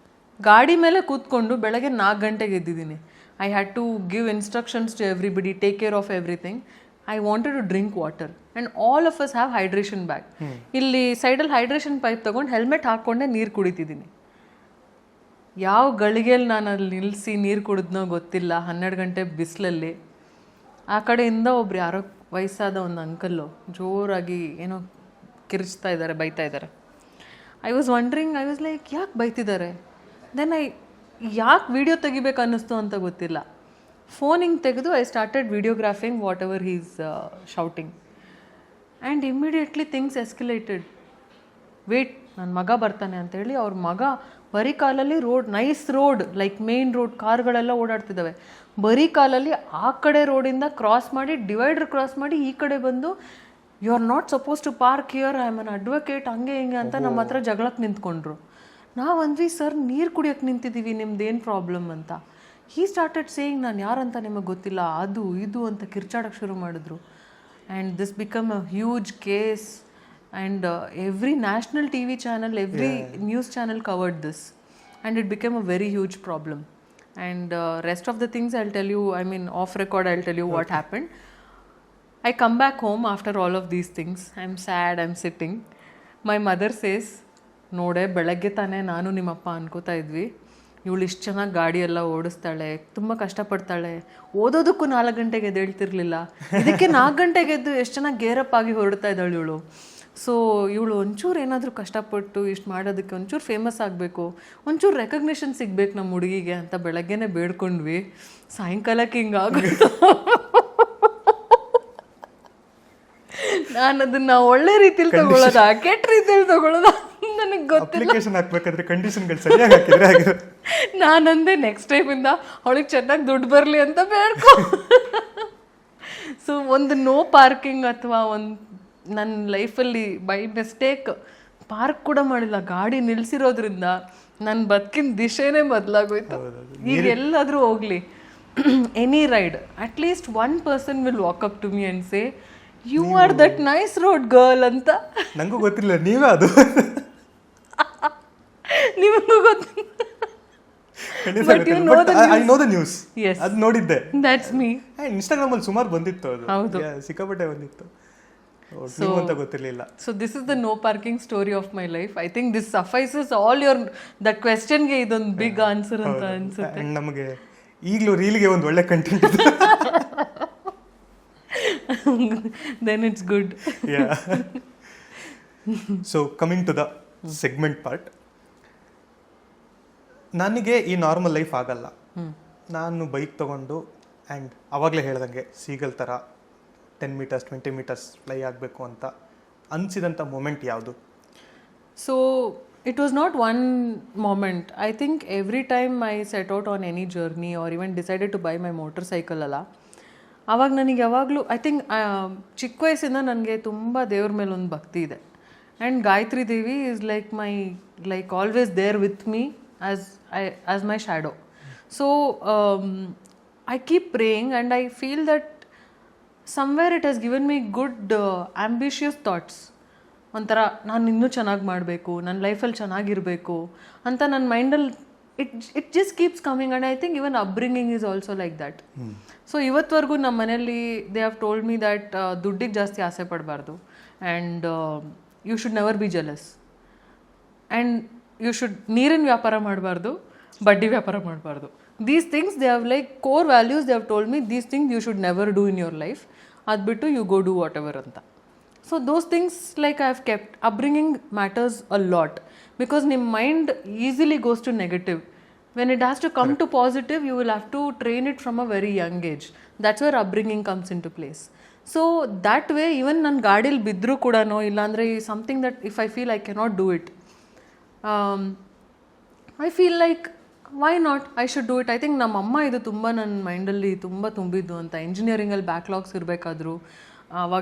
ಗಾಡಿ ಮೇಲೆ ಕೂತ್ಕೊಂಡು ಬೆಳಗ್ಗೆ 4 ಗಂಟೆಗೆ ಎದ್ದಿದ್ದೀನಿ. I had to give instructions to everybody, take care of everything. I wanted to drink water and all of us have hydration bag. ಇಲ್ಲಿ ಸೈಡಲ್ಲಿ hydration pipe ತೊಗೊಂಡು helmet ಹಾಕ್ಕೊಂಡೆ ನೀರು ಕುಡಿತಿದ್ದೀನಿ. ಯಾವ ಗಳಿಗೆಯಲ್ಲಿ ನಾನು ಅಲ್ಲಿ ನಿಲ್ಲಿಸಿ ನೀರು ಕುಡಿದ್ನೋ ಗೊತ್ತಿಲ್ಲ. 12 ಗಂಟೆ ಬಿಸಿಲಲ್ಲಿ. ಆ ಕಡೆಯಿಂದ ಒಬ್ರು ಯಾರೋ ವಯಸ್ಸಾದ ಒಂದು ಅಂಕಲ್ಲು ಜೋರಾಗಿ ಏನೋ ಕಿರಿಚ್ತಾ ಇದ್ದಾರೆ, ಬೈತಾ ಇದ್ದಾರೆ. I was wondering, I was like ಯಾಕೆ ಬೈತಿದ್ದಾರೆ? ದೆನ್ ಯಾಕೆ ವಿಡಿಯೋ ತೆಗಿಬೇಕು ಅನ್ನಿಸ್ತು ಅಂತ ಗೊತ್ತಿಲ್ಲ. ಫೋನ್ ಹಿಂಗೆ ತೆಗೆದು I started videographing whatever he is shouting. And immediately things escalated. Wait, ನನ್ನ ಮಗ ಬರ್ತಾನೆ ಅಂತೇಳಿ ಅವ್ರ ಮಗ ಬರೀ ಕಾಲಲ್ಲಿ road, NICE road, like main road, ಕಾರ್ಗಳೆಲ್ಲ ಓಡಾಡ್ತಿದ್ದಾವೆ, ಬರೀ ಕಾಲಲ್ಲಿ ಆ ಕಡೆ ರೋಡಿಂದ ಕ್ರಾಸ್ ಮಾಡಿ, ಡಿವೈಡರ್ ಕ್ರಾಸ್ ಮಾಡಿ ಈ ಕಡೆ ಬಂದು, you are not suppose to park here, I am an advocate, ಹಂಗೆ ಹಿಂಗೆ ಅಂತ ನಮ್ಮ ಹತ್ರ ಜಗಳಕ್ಕೆ ನಿಂತ್ಕೊಂಡ್ರು. ನಾವು ಅಂದ್ವಿ, ಸರ್ ನೀರು ಕುಡಿಯೋಕ್ಕೆ ನಿಂತಿದ್ದೀವಿ, ನಿಮ್ದೇನು ಪ್ರಾಬ್ಲಮ್ ಅಂತ. ಹೀ ಸ್ಟಾರ್ಟೆಡ್ ಸೇಯಿಂಗ್, ನಾನು ಯಾರಂತ ನಿಮಗೆ ಗೊತ್ತಿಲ್ಲ, ಅದು ಇದು ಅಂತ ಕಿರ್ಚಾಡೋಕ್ಕೆ ಶುರು ಮಾಡಿದ್ರು. And this become a huge case. And every national TV channel, every news channel covered this, and it became a very huge problem. And rest of the things I'll tell you, I mean off record I'll tell you what happened. I come back home after all of these things. I'm sad, I'm sitting. My mother says, ನೋಡೆ ಬೆಳಗ್ಗೆ ತಾನೇ ನಾನು ನಿಮ್ಮಪ್ಪ ಅನ್ಕೋತಾ ಇದ್ವಿ, ಇವಳು ಇಷ್ಟು ಚೆನ್ನಾಗಿ ಗಾಡಿ ಎಲ್ಲ ಓಡಿಸ್ತಾಳೆ, ತುಂಬ ಕಷ್ಟಪಡ್ತಾಳೆ, ಓದೋದಕ್ಕೂ 4 ಗಂಟೆಗೆ ಎದ್ದೇಳ್ತಿರ್ಲಿಲ್ಲ, ಇದಕ್ಕೆ 4 ಗಂಟೆಗೆ ಎದ್ದು ಎಷ್ಟು ಚೆನ್ನಾಗಿ ಗೇರಪ್ ಆಗಿ ಹೊರಡ್ತಾ ಇದ್ದಾಳೆ ಇವಳು. ಸೊ ಇವಳು ಒಂಚೂರು ಏನಾದರೂ ಕಷ್ಟಪಟ್ಟು ಇಷ್ಟು ಮಾಡೋದಕ್ಕೆ ಒಂಚೂರು ಫೇಮಸ್ ಆಗಬೇಕು, ಒಂಚೂರು ರೆಕಗ್ನಿಷನ್ ಸಿಗಬೇಕು ನಮ್ಮ ಹುಡುಗಿಗೆ ಅಂತ ಬೆಳಗ್ಗೆನೇ ಬೇಡ್ಕೊಂಡ್ವಿ. ಸಾಯಂಕಾಲಕ್ಕೆ ಹಿಂಗಾಗೋದು. ನಾನು ಅದನ್ನ ಒಳ್ಳೆ ರೀತಿಲಿ ತಗೊಳ್ಳೋದ, ಕೆಟ್ಟ ರೀತಿಯಲ್ಲಿ ತಗೊಳ್ಳೋದ ನನಗೆ ಗೊತ್ತಿಲ್ಲ. ನಾನಂದೆ ನೆಕ್ಸ್ಟ್ ಟೈಮಿಂದ ಅವಳಿಗೆ ಚೆನ್ನಾಗಿ ದುಡ್ಡು ಬರಲಿ ಅಂತ ಬೇಡ್ಕೊ. ಸೊ ಒಂದು ನೋ ಪಾರ್ಕಿಂಗ್ ಅಥವಾ ಒಂದು ನನ್ನ ಲೈಫಲ್ಲಿ ಬೈ ಮಿಸ್ಟೇಕ್ ಪಾರ್ಕ್ ಕೂಡ ಮಾಡಿಲ್ಲ, ಗಾಡಿ ನಿಲ್ಸಿರೋದ್ರಿಂದ ನನ್ನ ಬದುಕಿನ ದಿಶೆನೇ ಬದಲಾಗೋಯ್ತು. ಈಗ ಎಲ್ಲಾದರೂ ಹೋಗಲಿ, any ride, at least 1 person will walk up to me and say, you are that nice road girl ಅಂತ. ನಂಗೂ ಗೊತ್ತಿಲ್ಲ, ನೀವೇ ಅದು. ನಿಮಗೂ ಗೊತ್ತು. I know the news. Yes. ಅದು ನೋಡಿದ್ದೆ. That's me. ಇನ್ಸ್ಟಾಗ್ರಾಮ್ ಅಲ್ಲಿ ಸುಮಾರು ಬಂದಿತ್ತು ಅದು. ಹೌದು. ಸಿಕ್ಕಾಪಟ್ಟೆ ಬಂದಿತ್ತು. ನೀವು ಅಂತ ಗೊತ್ತಿರಲಿಲ್ಲ. So this is the no parking story of my life. I think this suffices all your that question ಗೆ ಇದೊಂದು ಬಿಗ್ ಆನ್ಸರ್ ಅಂತ ಅನ್ಸುತ್ತೆ. ಅಂಡ್ ನಮಗೆ ಈಗಲೂ ರೀಲ್ಗೆ ಒಂದು ಒಳ್ಳೆ ಕಂಟೆಂಟ್ ಇದೆ. Then it's good. Yeah. So coming to the segment part. ನನಗೆ ಈ ನಾರ್ಮಲ್ ಲೈಫ್ ಆಗಲ್ಲ. ನಾನು ಬೈಕ್ ತಗೊಂಡು ಆ್ಯಂಡ್ ಅವಾಗಲೇ ಹೇಳ್ದಂಗೆ ಸೀಗಲ್ ಥರ 10 meters 20 meters ಫ್ಲೈ ಆಗಬೇಕು ಅಂತ ಅನಿಸಿದಂಥ ಮೂಮೆಂಟ್ ಯಾವುದು? So it was not one moment. I think every time I set out on any journey or even decided to buy my motorcycle ಅಲ್ಲ, ಆವಾಗ ನನಗೆ ಯಾವಾಗಲೂ ಐ ಥಿಂಕ್ ಚಿಕ್ಕ ವಯಸ್ಸಿಂದ ನನಗೆ ತುಂಬ ದೇವ್ರ ಮೇಲೆ ಒಂದು ಭಕ್ತಿ ಇದೆ. And Gayatri Devi is like always there with me as my shadow. So I keep praying and I feel that somewhere it has given me good ambitious thoughts. ಒಂಥರ ನಾನು ಇನ್ನೂ ಚೆನ್ನಾಗಿ ಮಾಡಬೇಕು, ನನ್ನ ಲೈಫಲ್ಲಿ ಚೆನ್ನಾಗಿರಬೇಕು ಅಂತ ನನ್ನ ಮೈಂಡಲ್ಲಿ it just keeps coming. And I think even upbringing is also like that. So ಇವತ್ತವರೆಗೂ ನಮ್ಮ ಮನೇಲಿ they have told me that ದುಡ್ಡಿಗೆ ಜಾಸ್ತಿ ಆಸೆ ಪಡಬಾರ್ದು and you should never be jealous and you should ನೀರಿನ ವ್ಯಾಪಾರ ಮಾಡಬಾರ್ದು, ಬಡ್ಡಿ ವ್ಯಾಪಾರ ಮಾಡಬಾರ್ದು. These things they have like core values they have told me these things you should never do in your life. ಅದು ಬಿಟ್ಟು you go do what ever ಅಂತ. So those things like I have kept. Upbringing matters a lot because ನಿಮ್ಮ mind easily goes to negative. When it has to come to positive you will have to train it from a very young age. That's where upbringing comes into place. So that way even ನನ್ನ ಗಾಡೀಲಿ ಬಿದ್ದರೂ ಕೂಡ ಇಲ್ಲಾಂದರೆ something that if I feel I cannot do it, I feel like why not, I should do it. I think ನಮ್ಮ ಅಮ್ಮ ಇದು ತುಂಬ ನನ್ನ ಮೈಂಡಲ್ಲಿ ತುಂಬ ತುಂಬಿದ್ದು ಅಂತ. ಇಂಜಿನಿಯರಿಂಗಲ್ಲಿ ಬ್ಯಾಕ್ಲಾಗ್ಸ್ ಇರಬೇಕಾದ್ರು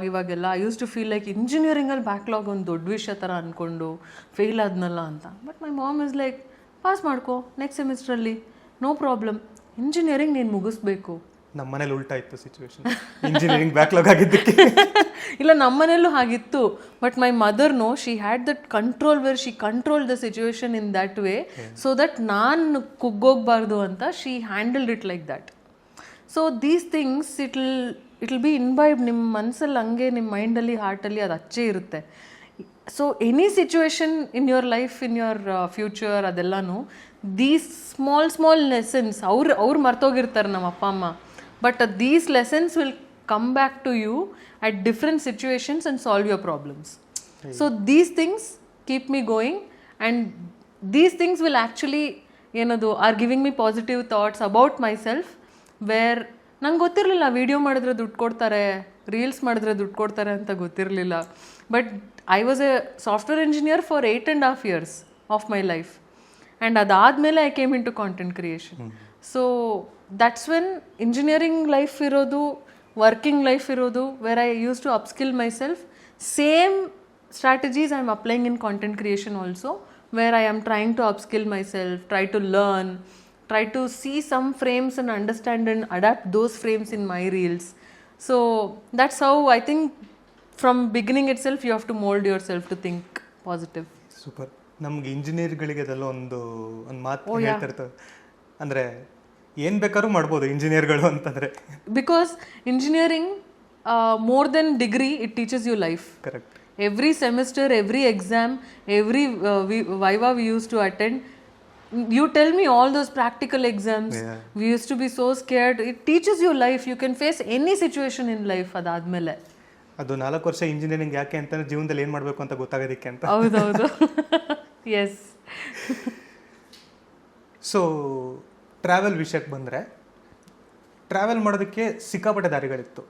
ಇವಾಗೆಲ್ಲ I use to feel like ಇಂಜಿನಿಯರಿಂಗಲ್ಲಿ ಬ್ಯಾಕ್ಲಾಗ್ ಒಂದು ದೊಡ್ಡ ವಿಷಯ ಥರ ಅಂದ್ಕೊಂಡು ಫೇಲ್ ಆದ್ನಲ್ಲ ಅಂತ. But my mom is like pass ಮಾಡ್ಕೋ ನೆಕ್ಸ್ಟ್ ಸೆಮಿಸ್ಟ್ರಲ್ಲಿ, ನೋ ಪ್ರಾಬ್ಲಮ್, ಇಂಜಿನಿಯರಿಂಗ್ ನೀನು ಮುಗಿಸ್ಬೇಕು. ನಮ್ಮ ಮನೇಲಿ ಉಲ್ಟಾ ಇತ್ತು ಸಿಚುವೇಶನ್, ಇಂಜಿನಿಯರಿಂಗ್ ಬ್ಯಾಕ್ಲಾಗ್ ಆಗಿದ್ದಕ್ಕೆ. ಇಲ್ಲ, ನಮ್ಮ ಮನೇಲೂ ಹಾಗಿತ್ತು. But my mother no, she had that control where she control the situation in that way so that ನಾನು ಕುಗ್ಗೋಗ್ಬಾರ್ದು ಅಂತ she handled it like that. So these things it will be inbuilt ನಿಮ್ಮ ಮನಸ್ಸಲ್ಲಿ, ಹಂಗೆ ನಿಮ್ಮ ಮೈಂಡಲ್ಲಿ ಹಾರ್ಟಲ್ಲಿ ಅದು ಅಚ್ಚೇ ಇರುತ್ತೆ. So any situation in your life, in your future, ಅದೆಲ್ಲನೂ ದೀಸ್ ಸ್ಮಾಲ್ ಲೆಸನ್ಸ್ ಅವ್ರು ಮರ್ತೋಗಿರ್ತಾರೆ ನಮ್ಮ ಅಪ್ಪ ಅಮ್ಮ. But these lessons will come back to you at different situations and solve your problems. So these things keep me going, and these things will actually, are giving me positive thoughts about myself, where ನಂಗೆ ಗೊತ್ತಿರಲಿಲ್ಲ video ಮಾಡಿದ್ರೆ ದುಡ್ಡು ಕೊಡ್ತಾರೆ, reels ಮಾಡಿದ್ರೆ ದುಡ್ಡು ಕೊಡ್ತಾರೆ ಅಂತ ಗೊತ್ತಿರಲಿಲ್ಲ. But I was a software engineer for 8.5 years of my life. And ಅದಾದಮೇಲೆ I came into content creation. So that's when engineering life irodu, working life irodu, where I used to upskill myself. Same strategies I am applying in content creation also, where I am trying to upskill myself, try to learn, try to see some frames and understand and adapt those frames in my reels. So that's how I think from beginning itself you have to mold yourself to think positive. Super. ನಮ್ಗೆ ಇಂಜಿನಿಯರ್ಗಳಿಗೆ ಅದೆಲ್ಲ ಒಂದು ಮಾತು ಹೇಳ್ತಿರ್ತದೆ, ಅಂದರೆ ಏನು ಬೇಕಾದ್ರೂ ಮಾಡ್ಬೋದು ಇಂಜಿನಿಯರ್ಗಳು ಅಂತಂದರೆ. Because engineering more than degree, it teaches you life. Correct. Every semester, every exam, every viva we use to attend. You tell me all those practical exams. Yeah. We used to be so scared. It teaches you life. You can face any situation in life. ಅದಾದ್ಮೇಲೆ ಅದು 4 ವರ್ಷ engineering ಯಾಕೆ ಅಂತಂದ್ರೆ ಜೀವನದಲ್ಲಿ ಏನು ಮಾಡಬೇಕು ಅಂತ ಗೊತ್ತಾಗೋದಕ್ಕೆ ಅಂತ. ಹೌದೌದು. ಎಸ್. ಸೊ ಟ್ರಾವೆಲ್ ವಿಷಯಕ್ಕೆ ಬಂದರೆ, ಟ್ರಾವೆಲ್ ಮಾಡೋದಕ್ಕೆ ಸಿಕ್ಕಾಪಟ್ಟೆ ದಾರಿಗಳಿತ್ತು.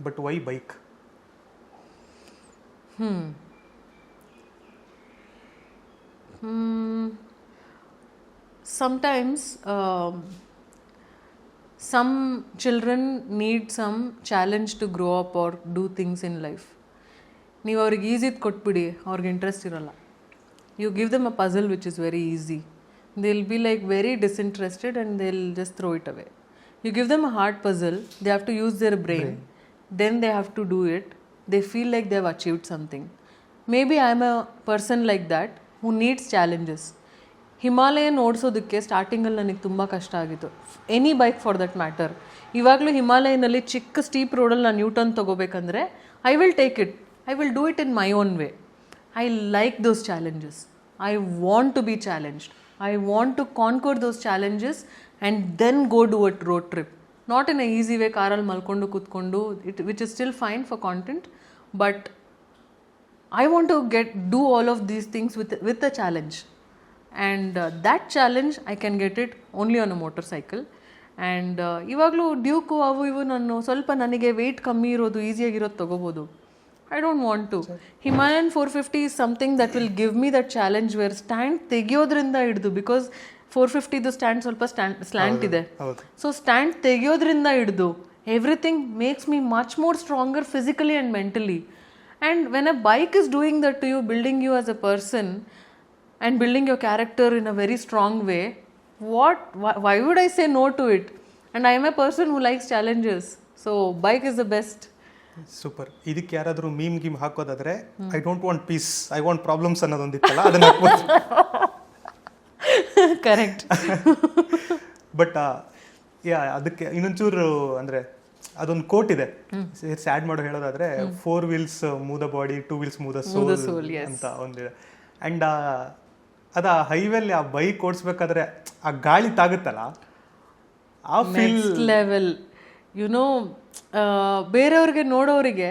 But why bike? Sometimes some children need some challenge to grow up or do things in life. ನೀವು ಅವ್ರಿಗೆ ಈಸಿದು ಕೊಟ್ಬಿಡಿ, ಅವ್ರಿಗೆ ಇಂಟ್ರೆಸ್ಟ್ ಇರೋಲ್ಲ. You give them a puzzle which is very easy, they'll be like very disinterested and they'll just throw it away. You give them a hard puzzle, they have to use their brain. Then they have to do it, they feel like they have achieved something. Maybe I am a person like that who needs challenges. Himalayan ಓಡಿಸೋದಕ್ಕೆ ಸ್ಟಾರ್ಟಿಂಗಲ್ಲಿ ನನಗೆ ತುಂಬ ಕಷ್ಟ ಆಗಿತ್ತು, any bike for that matter. ಇವಾಗಲೂ ಹಿಮಾಲಯನಲ್ಲಿ ಚಿಕ್ಕ steep ರೋಡಲ್ಲಿ ನಾನು ನ್ಯೂಟನ್ ತೊಗೋಬೇಕಂದ್ರೆ I will take it, I will do it in my own way. I like those challenges. I want to be challenged. I want to conquer those challenges and then go do a road trip. Not in a easy way, ಕಾರಲ್ಲಿ ಮಲ್ಕೊಂಡು ಕೂತ್ಕೊಂಡು, which is still fine for content, but I want to do all of these things with a challenge. And that challenge, I can get it only on a motorcycle. And ಇವಾಗಲೂ Duke ಅವು ಇವು ನಾನು ಸ್ವಲ್ಪ ನನಗೆ weight ಕಮ್ಮಿ ಇರೋದು, ಈಸಿಯಾಗಿರೋದು ತೊಗೋಬೋದು. I don't want to. Himalayan 450 is something that will give me that challenge where stand ತೆಗಿಯೋದ್ರಿಂದ ಹಿಡಿದು, ಬಿಕಾಸ್ 450 ಸ್ಟ್ಯಾಂಡ್ ಸ್ವಲ್ಪ ಸ್ಲ್ಯಾಂಟ್ ಇದೆ. ಸೊ ಸ್ಟ್ಯಾಂಡ್ ತೆಗಿಯೋದ್ರಿಂದ ಹಿಡಿದು everything makes me much more stronger physically and mentally. And when a bike is doing that to you, building you as a person and building your character in a very strong way, why would I say no to it? And I am a person who likes challenges. So bike is the best. Super. ಇದಕ್ಕೆ ಯಾರಾದರೂ meme ಗೀಮ್ ಹಾಕೋದಾದ್ರೆ, I don't want peace, I want problems ಅನ್ನೋದೊಂದಿತ್ತಲ್ಲ, ಅದನ್ನ ಹಾಕ್ಬೋದು. Correct. But ಅದಕ್ಕೆ ಇನ್ನೊಂಚೂರು ಅಂದರೆ ಅದೊಂದು ಕೋಟ್ ಇದೆ, ಸ್ಯಾಡ್ ಮಾಡೋ ಹೇಳೋದಾದ್ರೆ, 4 wheels move the body, 2 wheels move the soul ಅಂತ ಒಂದಿದೆ. ಆ್ಯಂಡ್ ಅದ ಹೈವೇಲಿ ಆ ಬೈಕ್ ಓಡಿಸ್ಬೇಕಾದ್ರೆ ಆ ಗಾಳಿ ತಾಗುತ್ತಲ್ಲ, ಆ ಫೀಲ್ ಲೆವೆಲ್, ನೋ ಬೇರೆಯವ್ರಿಗೆ ನೋಡೋರಿಗೆ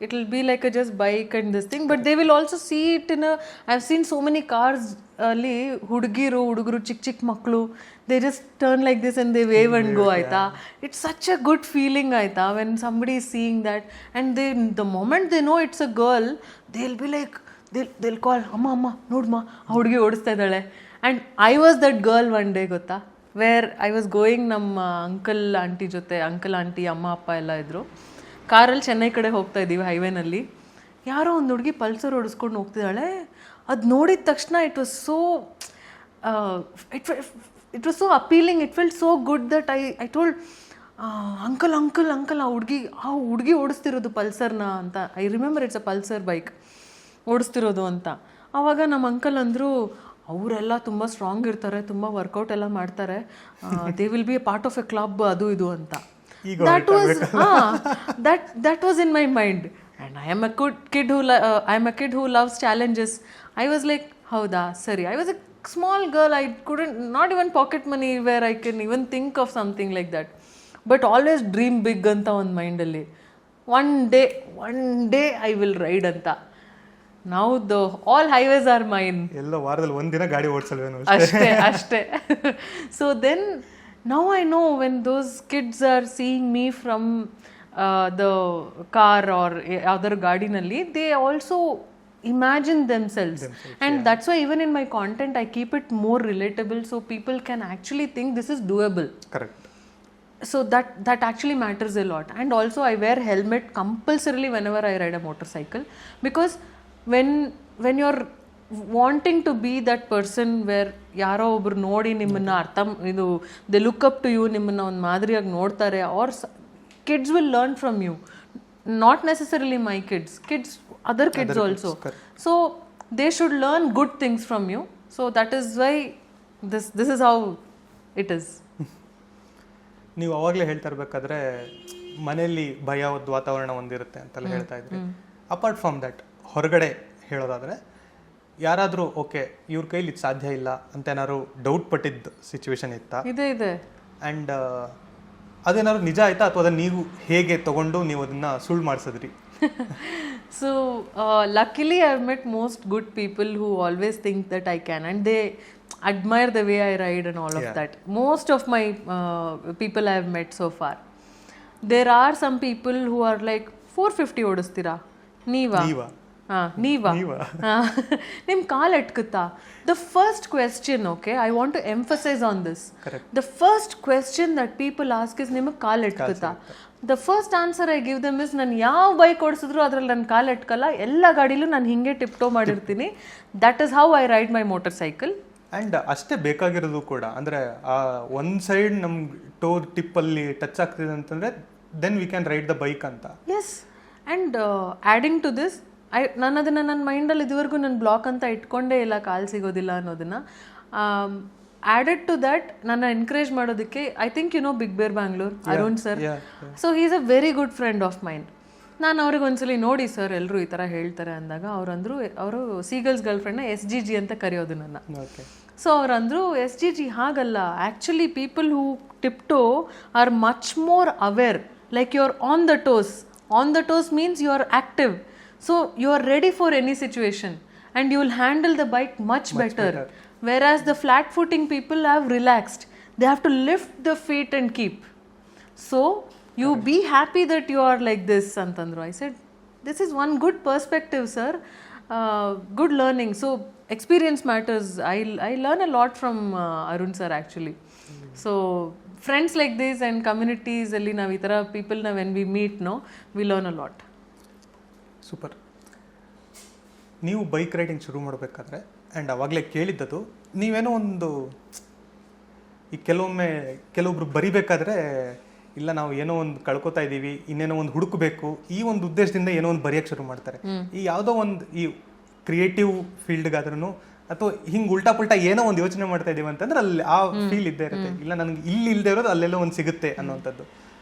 it will be like a just bike and this thing, but they will also see it in I have seen so many cars ಅಲ್ಲಿ ಹುಡುಗರು ಚಿಕ್ಕ ಮಕ್ಕಳು, they just turn like this and they wave and go, ಆಯ್ತಾ. It's such a good feeling, ಆಯ್ತಾ, when somebody is seeing that. And the moment they know it's a girl, they will be like they'll call, ಅಮ್ಮ ನೋಡ್ಮ ಆ ಹುಡುಗಿ ಓಡಿಸ್ತಾ ಇದ್ದಾಳೆ. And I was that girl one day, ಗೊತ್ತಾ, where I was going ನಮ್ಮ uncle aunty ಜೊತೆ, uncle aunty ಅಮ್ಮ ಅಪ್ಪ ಎಲ್ಲ ಇದ್ದರು, ಕಾರಲ್ಲಿ ಚೆನ್ನೈ ಕಡೆ ಹೋಗ್ತಾ ಇದ್ದೀವಿ ಹೈವೇನಲ್ಲಿ. ಯಾರೋ ಒಂದು ಹುಡುಗಿ ಪಲ್ಸರ್ ಓಡಿಸ್ಕೊಂಡು ಹೋಗ್ತಿದ್ದಾಳೆ. ಅದು ನೋಡಿದ ತಕ್ಷಣ it was so appealing, it felt so good that I told uncle ಆ ಹುಡುಗಿ ಓಡಿಸ್ತಿರೋದು ಪಲ್ಸರ್ನ ಅಂತ. I remember it's a Pulsar bike ಓಡಿಸ್ತಿರೋದು ಅಂತ. ಆವಾಗ ನಮ್ಮ ಅಂಕಲ್ ಅಂದರು, ಅವರೆಲ್ಲ ತುಂಬ ಸ್ಟ್ರಾಂಗ್ ಇರ್ತಾರೆ, ತುಂಬ ವರ್ಕೌಟ್ ಎಲ್ಲ ಮಾಡ್ತಾರೆ, they will be a part of a club, ಅದು ಇದು ಅಂತ. That was in my mind. And I am a kid who loves challenges. I was like, ಹೌದಾ, ಸರಿ. I was a small girl, I couldn't not even pocket money where I can even think of something like that, but always dream big ಅಂತ ಒಂದು ಮೈಂಡಲ್ಲಿ, one day I will ride ಅಂತ. Now all highways are mine. ಎಲ್ಲ ವಾರದಲ್ಲಿ ಒಂದಿನ ಗಾಡಿ ಓಡಿಸಲ್ವೇನೋ, ಅಷ್ಟೇ. So then now I know when those kids are seeing me from the car or other ಗಾಡಿನಲ್ಲಿ, they also imagine themselves. And that's why even in my content I keep it more relatable, so people can actually think this is doable. Correct. So that actually matters a lot. And also I wear helmet compulsorily whenever I ride a motorcycle, because when you're wanting to be that person where ಯಾರೋ ಒಬ್ರು ನೋಡಿ ನಿಮ್ಮನ್ನ ಇದು they look up to you, ನಿಮ್ಮನ್ನ ಒಂದು ಮಾದರಿಯಾಗಿ ನೋಡ್ತಾರೆ, our kids will learn from you, not necessarily my kids other kids also. So they should learn good things from you. So that is why this is how it is. ನೀವು ಅವಾಗಲೇ ಹೇಳ್ತಾ ಇರ್ಬೇಕಾದ್ರೆ ಮನೆಯಲ್ಲಿ ಭಯದ ವಾತಾವರಣ ಒಂದಿರುತ್ತೆ ಅಂತೆಲ್ಲ ಹೇಳ್ತಾ ಇದ್ರಿ. ಅಪಾರ್ಟ್ ಫ್ರಮ್ ದಟ್, ಹೊರಗಡೆ ಹೇಳೋದಾದರೆ ಯಾರಾದರೂ ಓಕೆ ಇವ್ರ ಕೈಲಿ ಇದು ಸಾಧ್ಯ ಇಲ್ಲ ಅಂತ ಏನಾದ್ರು ಡೌಟ್ ಪಟ್ಟಿದ್ದ ಸಿಚುವೇಶನ್ ಇತ್ತಾ? ಇದೆ. ಆ್ಯಂಡ್ ಅದೇನಾದ್ರು ನಿಜ ಆಯ್ತಾ, ಅಥವಾ ಅದನ್ನು ನೀವು ಹೇಗೆ ತಗೊಂಡು ನೀವು ಅದನ್ನು ಸುಳ್ಳು ಮಾಡಿಸಿದ್ರಿ? So luckily I've met most good people who always think that I can, and they admire the way I ride and all of that. Most of my people I have met so far. There are some people who are like 450 ಓಡಿಸ್ತೀರಾ ನೀವಾ ನಿಮ್ ಕಾಲ್ ಎಟ್ಕುತ್ತಾ? The first question, okay, I want to emphasize on this. Correct. The first question that people ask is ನಿಮಗೆ ಕಾಲ್ ಎಟ್ಕುತ್ತಾ? The first answer I give them is, ನಾನು ಯಾವ bike ಓಡಿಸಿದ್ರು ಅದ್ರಲ್ಲಿ ನನ್ನ ಕಾಲ್ ಎಟ್ಕಲ್ಲ, ಎಲ್ಲ ಗಾಡಿಲೂ ನಾನು ಹಿಂಗೆ ಟಿಪ್ಟೋ ಮಾಡಿರ್ತೀನಿ. That is how I ride my motorcycle. And ಅಷ್ಟೇ ಬೇಕಾಗಿರೋದು ಕೂಡ. ಅಂದರೆ ಒಂದು ಸೈಡ್ ನಮ್ಮ ಟೋರ್ ಟಿಪ್ಪಲ್ಲಿ ಟಚ್ ಆಗ್ತಿದೆ ಅಂತಂದರೆ then we can ride the bike ಅಂತ. Yes, and adding to this ನಾನು ಅದನ್ನು ನನ್ನ ಮೈಂಡಲ್ಲಿ ಇದುವರೆಗೂ ನಾನು ಬ್ಲಾಕ್ ಅಂತ ಇಟ್ಕೊಂಡೇ ಇಲ್ಲ, ಕಾಲು ಸಿಗೋದಿಲ್ಲ ಅನ್ನೋದನ್ನು. ಆ್ಯಡೆಡ್ ಟು ದ್ಯಾಟ್ ನನ್ನ ಎನ್ಕರೇಜ್ ಮಾಡೋದಕ್ಕೆ ಐ ಥಿಂಕ್ ಬಿಗ್ ಬೇರ್ Bangalore Arun sir. So he is a very good friend of mind. ನಾನು ಅವ್ರಿಗೆ ಒಂದ್ಸಲಿ ನೋಡಿ ಸರ್ ಎಲ್ಲರೂ ಈ ಥರ ಹೇಳ್ತಾರೆ ಅಂದಾಗ ಅವರು ಸೀಗಲ್ಸ್ ಗರ್ಲ್ ಫ್ರೆಂಡ್ನ SGG ಅಂತ ಕರೆಯೋದು ನನ್ನ. ಸೊ ಅವರಂದರು SGG ಹಾಗಲ್ಲ, actually people who tiptoe are much more aware, like you are on the toes. On the toes means you are active, so you are ready for any situation and you will handle the bike much better. Whereas the flat footing people have relaxed, they have to lift the feet and keep. So you be happy that you are like this antandru. I said this is one good perspective sir, good learning. So experience matters. I learn a lot from Arun sir actually. So friends like this and communities alli navu itara people na when we meet we learn a lot. Super. ನೀವು bike riding ಶುರು ಮಾಡಬೇಕಾದ್ರೆ and ಅವಾಗಲೇ ಕೇಳಿದ್ದದು, ನೀವೇನೋ ಒಂದು ಈ ಕೆಲವೊಬ್ರು ಬರಿಬೇಕಾದ್ರೆ ಇಲ್ಲ ನಾವು ಏನೋ ಒಂದು ಕಳ್ಕೊತಾ ಇದ್ದೀವಿ, ಇನ್ನೇನೋ ಒಂದು ಹುಡುಕಬೇಕು, ಈ ಒಂದು ಉದ್ದೇಶದಿಂದ ಏನೋ ಒಂದು ಬರೆಯೋಕ್ಕೆ ಶುರು ಮಾಡ್ತಾರೆ. ಈ ಯಾವುದೋ ಒಂದು ಈ ಕ್ರಿಯೇಟಿವ್ ಫೀಲ್ಡ್ಗಾದ್ರೂ ಅಥವಾ ಹಿಂಗೆ ಉಲ್ಟಾ ಪುಲ್ಟಾ ಏನೋ ಒಂದು ಯೋಚನೆ ಮಾಡ್ತಾ ಇದ್ದೀವಿ ಅಂತಂದ್ರೆ ಅಲ್ಲಿ ಆ ಫೀಲ್ ಇದ್ದೇ ಇರುತ್ತೆ. ಇಲ್ಲ ನನಗೆ ಇಲ್ಲಿ ಇಲ್ಲದೆ ಇರೋದು ಅಲ್ಲೆಲ್ಲೋ ಒಂದು ಸಿಗುತ್ತೆ ಅನ್ನೋವಂಥದ್ದು.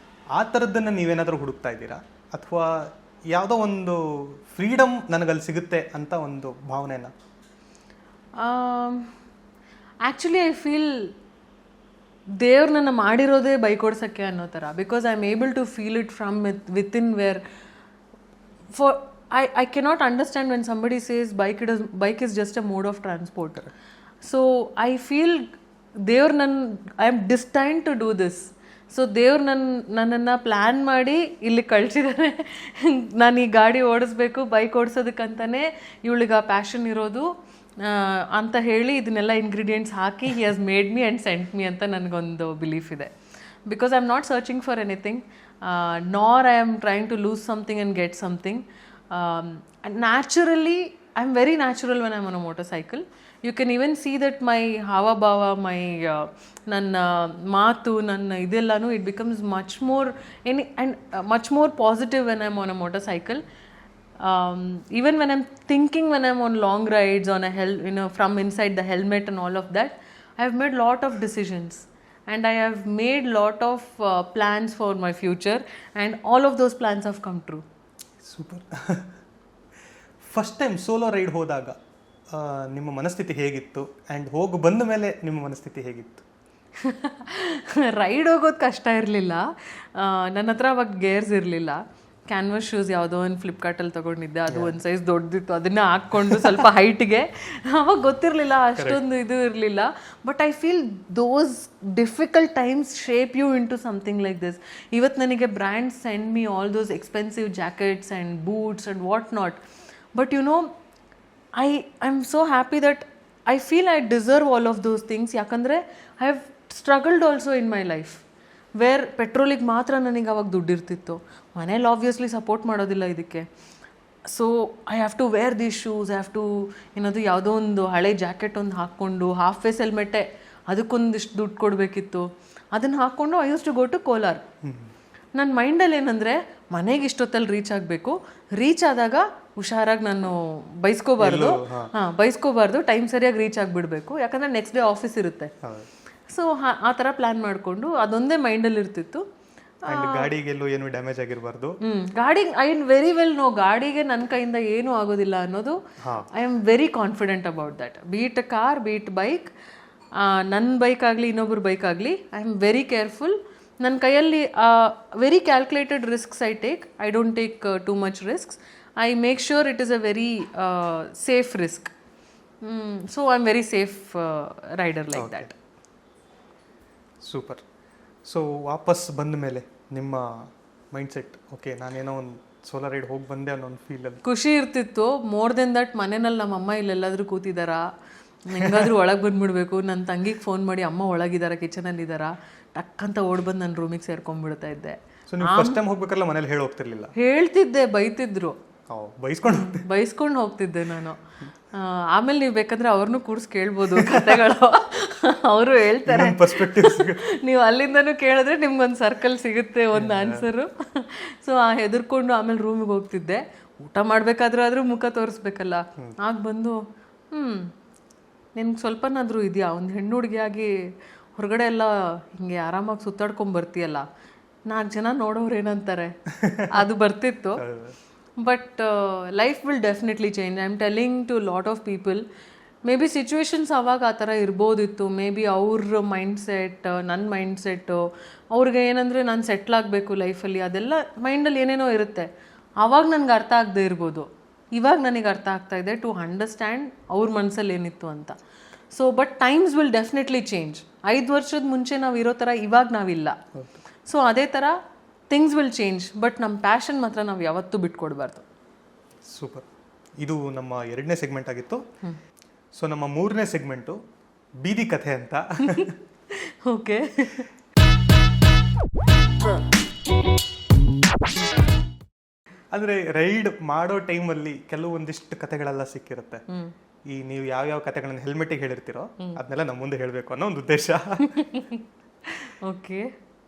ಆ ಥರದ್ದನ್ನು ನೀವೇನಾದರೂ ಹುಡುಕ್ತಾ ಇದ್ದೀರಾ, ಅಥವಾ ಯಾವುದೋ ಒಂದು ಫ್ರೀಡಮ್ ನನಗಲ್ಲಿ ಸಿಗುತ್ತೆ ಅಂತ ಒಂದು ಭಾವನೆನ? ಆ್ಯಕ್ಚುಲಿ ಐ ಫೀಲ್ ದೇವ್ರು ನನ್ನ ಮಾಡಿರೋದೇ ಬೈಕ್ ಓಡ್ಸೋಕ್ಕೆ ಅನ್ನೋ ಥರ, because I am able to feel it from within where for I cannot understand when somebody says bike is just a mode of transport. So I feel I am destined to do this. So ದೇವ್ರು ನನ್ನನ್ನು plan ಮಾಡಿ ಇಲ್ಲಿ ಕಳಿಸಿದ್ದಾನೆ. ನಾನು ಈ ಗಾಡಿ ಓಡಿಸ್ಬೇಕು, bike ಓಡಿಸೋದಕ್ಕಂತಲೇ ಇವಳಿಗೆ ಆ passion ಇರೋದು ಅಂತ ಹೇಳಿ ಇದನ್ನೆಲ್ಲ ಇಂಗ್ರೀಡಿಯೆಂಟ್ಸ್ ಹಾಕಿ he has made me and sent me ಅಂತ ನನಗೊಂದು ಬಿಲೀಫ್ ಇದೆ. Because I am not searching for anything, nor I am trying to lose something and get something. Naturally, I'm very natural when I'm on a motorcycle. You can even see that my hava bhava, my ನನ್ನ ಮಾತು, ನನ್ನ ಇದೆಲ್ಲನೂ it becomes much more much more positive when I'm on a motorcycle. Even when I'm thinking, when I'm on long rides on a from inside the helmet and all of that, I have made lot of decisions and I have made lot of plans for my future, and all of those plans have come true. Super. First time solo ride ಹೋದಾಗ ನಿಮ್ಮ ಮನಸ್ಥಿತಿ ಹೇಗಿತ್ತು, and ಹೋಗಿ ಬಂದ ಮೇಲೆ ನಿಮ್ಮ ಮನಸ್ಥಿತಿ ಹೇಗಿತ್ತು? ರೈಡ್ ಹೋಗೋದು ಕಷ್ಟ ಇರಲಿಲ್ಲ. ನನ್ನ ಹತ್ರ ಅವಾಗ ಗೇರ್ಸ್ ಇರಲಿಲ್ಲ. ಕ್ಯಾನ್ವಸ್ ಶೂಸ್ ಯಾವುದೋ ಒಂದು ಫ್ಲಿಪ್ಕಾರ್ಟಲ್ಲಿ ತೊಗೊಂಡಿದ್ದೆ, ಅದು ಒಂದು ಸೈಜ್ ದೊಡ್ಡದಿತ್ತು, ಅದನ್ನು ಹಾಕ್ಕೊಂಡು ಸ್ವಲ್ಪ ಹೈಟ್ಗೆ. ಅವಾಗ ಗೊತ್ತಿರಲಿಲ್ಲ, ಅಷ್ಟೊಂದು ಇದು ಇರಲಿಲ್ಲ. But I feel those difficult times shape you into something like this. ಇವತ್ತು ನನಗೆ brands send me all those expensive jackets and boots and what not. But I am so happy that I feel I deserve all of those things. ಯಾಕಂದರೆ I have struggled also in my life, where ಪೆಟ್ರೋಲಿಗೆ ಮಾತ್ರ ನನಗೆ ಅವಾಗ ದುಡ್ಡಿರ್ತಿತ್ತು. ಮನೇಲಿ obviously support ಮಾಡೋದಿಲ್ಲ ಇದಕ್ಕೆ. So I have to wear these shoes, I have to ಯಾವುದೋ ಒಂದು ಹಳೆ ಜಾಕೆಟ್ ಒಂದು ಹಾಕ್ಕೊಂಡು, ಹಾಫ್ ಫೇಸ್ ಹೆಲ್ಮೆಟ್ಟೆ, ಅದಕ್ಕೊಂದಿಷ್ಟು ದುಡ್ಡು ಕೊಡಬೇಕಿತ್ತು. ಅದನ್ನು ಹಾಕ್ಕೊಂಡು I use to go to Kolar. ನನ್ನ ಮೈಂಡಲ್ಲಿ ಏನಂದರೆ ಮನೆಗೆ ಇಷ್ಟೊತ್ತಲ್ಲಿ ರೀಚ್ ಆಗಬೇಕು, ರೀಚ್ ಆದಾಗ ಹುಷಾರಾಗಿ ನಾನು ಬೈಸ್ಕೋಬಾರ್ದು, ಟೈಮ್ ಸರಿಯಾಗಿ ರೀಚ್ ಆಗಿಬಿಡ್ಬೇಕು, ಯಾಕಂದರೆ ನೆಕ್ಸ್ಟ್ ಡೇ ಆಫೀಸ್ ಇರುತ್ತೆ. ಸೊ ಆ ಥರ ಪ್ಲ್ಯಾನ್ ಮಾಡಿಕೊಂಡು ಅದೊಂದೇ ಮೈಂಡಲ್ಲಿ ಇರ್ತಿತ್ತು. ಗಾಡಿಗೆಲ್ಲೂ ಏನು ಡ್ಯಾಮೇಜ್ ಆಗಿರಬಾರ್ದು. ಗಾಡಿ ಐ ವೆರಿ ವೆಲ್ ನೋ, ಗಾಡಿಗೆ ನನ್ನ ಕೈಯಿಂದ ಏನೂ ಆಗೋದಿಲ್ಲ ಅನ್ನೋದು I am very confident about that. Be it car, be it bike, ನನ್ನ ಬೈಕ್ ಆಗಲಿ ಇನ್ನೊಬ್ರ ಬೈಕ್ ಆಗಲಿ, ಐ ಆಮ್ ವೆರಿ ಕೇರ್ಫುಲ್. ನನ್ನ ಕೈಯಲ್ಲಿ very calculated risks I take. I don't take too much risks. I make sure it is a very safe risk. So I am very safe rider like that. Super. So ವಾಪಸ್ ಬಂದ ಮೇಲೆ ನಿಮ್ಮ mindset, okay ನಾನೇನೋ ಒಂದು solo ride ಹೋಗಿ ಬಂದೆ ಅನ್ನೋ ಒಂದು ಫೀಲಲ್ಲಿ ಖುಷಿ ಇರ್ತಿತ್ತು. ಮೋರ್ ದೆನ್ ದಟ್, ಮನೆಯಲ್ಲಿ ನಮ್ಮಮ್ಮ ಇಲ್ಲೆಲ್ಲಾದರೂ ಕೂತಿದ್ದಾರಾ, ಹೆಂಗಾದ್ರೂ ಒಳಗೆ ಬಂದ್ಬಿಡ್ಬೇಕು. ನನ್ನ ತಂಗಿಗೆ ಫೋನ್ ಮಾಡಿ ಅಮ್ಮ ಒಳಗಿದ್ದಾರಾ, ಕಿಚನಲ್ಲಿ ಇದ್ದಾರಾ, ಟಕ್ಕಂತ ಓಡ್ಬಂದು ನನ್ನ ರೂಮಿಗೆ ಸೇರ್ಕೊಂಡ್ಬಿಡ್ತಾ ಇದ್ದೆ. ಸೊ ನೀವು ಫಸ್ಟ್ ಟೈಮ್ ಹೋಗ್ಬೇಕಲ್ಲ ಮನೇಲಿ ಹೇಳಿ ಹೋಗ್ತಿರ್ಲಿಲ್ಲ? ಹೇಳ್ತಿದ್ದೆ, ಬೈತಿದ್ರು. ಬೈಸ್ಕೊಂಡು ಬೈಸ್ಕೊಂಡು ಹೋಗ್ತಿದ್ದೆ ನಾನು. ಆಮೇಲೆ ನೀವು ಬೇಕಂದ್ರೆ ಅವ್ರನ್ನೂ ಕೂರ್ಸಿ ಕೇಳ್ಬೋದು ಕತೆಗಳು, ಅವರು ಹೇಳ್ತಾರೆ. ಪರ್ಸ್ಪೆಕ್ಟಿವ್ ನೀವು ಅಲ್ಲಿಂದನೂ ಕೇಳಿದ್ರೆ ನಿಮ್ಗೊಂದು ಸರ್ಕಲ್ ಸಿಗುತ್ತೆ, ಒಂದು ಆನ್ಸರು. ಸೊ ಹೆದರ್ಕೊಂಡು ಆಮೇಲೆ ರೂಮಿಗೆ ಹೋಗ್ತಿದ್ದೆ. ಊಟ ಮಾಡಬೇಕಾದ್ರೂ ಆದರೂ ಮುಖ ತೋರಿಸ್ಬೇಕಲ್ಲ. ಆಗ ಬಂದು ನಿನ್ಗೆ ಸ್ವಲ್ಪನಾದರೂ ಇದೆಯಾ, ಒಂದು ಹೆಣ್ಣು ಹುಡುಗಿಯಾಗಿ ಹೊರಗಡೆ ಎಲ್ಲ ಹಿಂಗೆ ಆರಾಮಾಗಿ ಸುತ್ತಾಡ್ಕೊಂಡು ಬರ್ತೀಯಲ್ಲ, 4 ಜನ ನೋಡೋರು ಏನಂತಾರೆ, ಅದು ಬರ್ತಿತ್ತು. But life will definitely change. I am telling to lot of people. Maybe situations ಅವಾಗ ಆ ಥರ ಇರ್ಬೋದಿತ್ತು. ಮೇ ಬಿ ಅವ್ರ ಮೈಂಡ್ಸೆಟ್, ನನ್ನ ಮೈಂಡ್ಸೆಟ್ಟು, ಅವ್ರಿಗೆ ಏನಂದರೆ ನಾನು ಸೆಟ್ಲ್ ಆಗಬೇಕು ಲೈಫಲ್ಲಿ, ಅದೆಲ್ಲ ಮೈಂಡಲ್ಲಿ ಏನೇನೋ ಇರುತ್ತೆ. ಆವಾಗ ನನಗೆ ಅರ್ಥ ಆಗದೆ ಇರ್ಬೋದು. ಇವಾಗ ನನಗೆ ಅರ್ಥ ಆಗ್ತಾ ಇದೆ ಟು ಅಂಡರ್ಸ್ಟ್ಯಾಂಡ್ ಅವ್ರ ಮನಸ್ಸಲ್ಲಿ ಏನಿತ್ತು ಅಂತ. So but times will definitely change. 5 ವರ್ಷದ ಮುಂಚೆ ನಾವು ಇರೋ ಥರ ಇವಾಗ ನಾವಿಲ್ಲ. ಸೊ ಅದೇ ಥರ ಥಿಂಗ್ಸ್ ವಿಲ್ ಚೇಂಜ್. ಬಟ್ ನಮ್ಮ ಪ್ಯಾಷನ್ ಮಾತ್ರ ನಾವು ಯಾವತ್ತೂ ಬಿಟ್ಕೊಡ್ಬಾರ್ದು. ಸೂಪರ್. ಇದು ನಮ್ಮ 2ನೇ ಸೆಗ್ಮೆಂಟ್ ಆಗಿತ್ತು. ಸೊ ನಮ್ಮ 3ನೇ ಸೆಗ್ಮೆಂಟು ಬೀದಿ ಕಥೆ ಅಂತ. ಓಕೆ. ಅಂದರೆ ರೈಡ್ ಮಾಡೋ ಟೈಮಲ್ಲಿ ಕೆಲವೊಂದಿಷ್ಟು ಕಥೆಗಳೆಲ್ಲ ಸಿಕ್ಕಿರುತ್ತೆ. ಈ ನೀವು ಯಾವ್ಯಾವ ಕಥೆಗಳನ್ನ ಹೆಲ್ಮೆಟಿಗೆ ಹೇಳಿರ್ತೀರೋ ಅದನ್ನೆಲ್ಲ ನಮ್ಮ ಮುಂದೆ ಹೇಳಬೇಕು ಅನ್ನೋ ಒಂದು ಉದ್ದೇಶ. ಓಕೆ.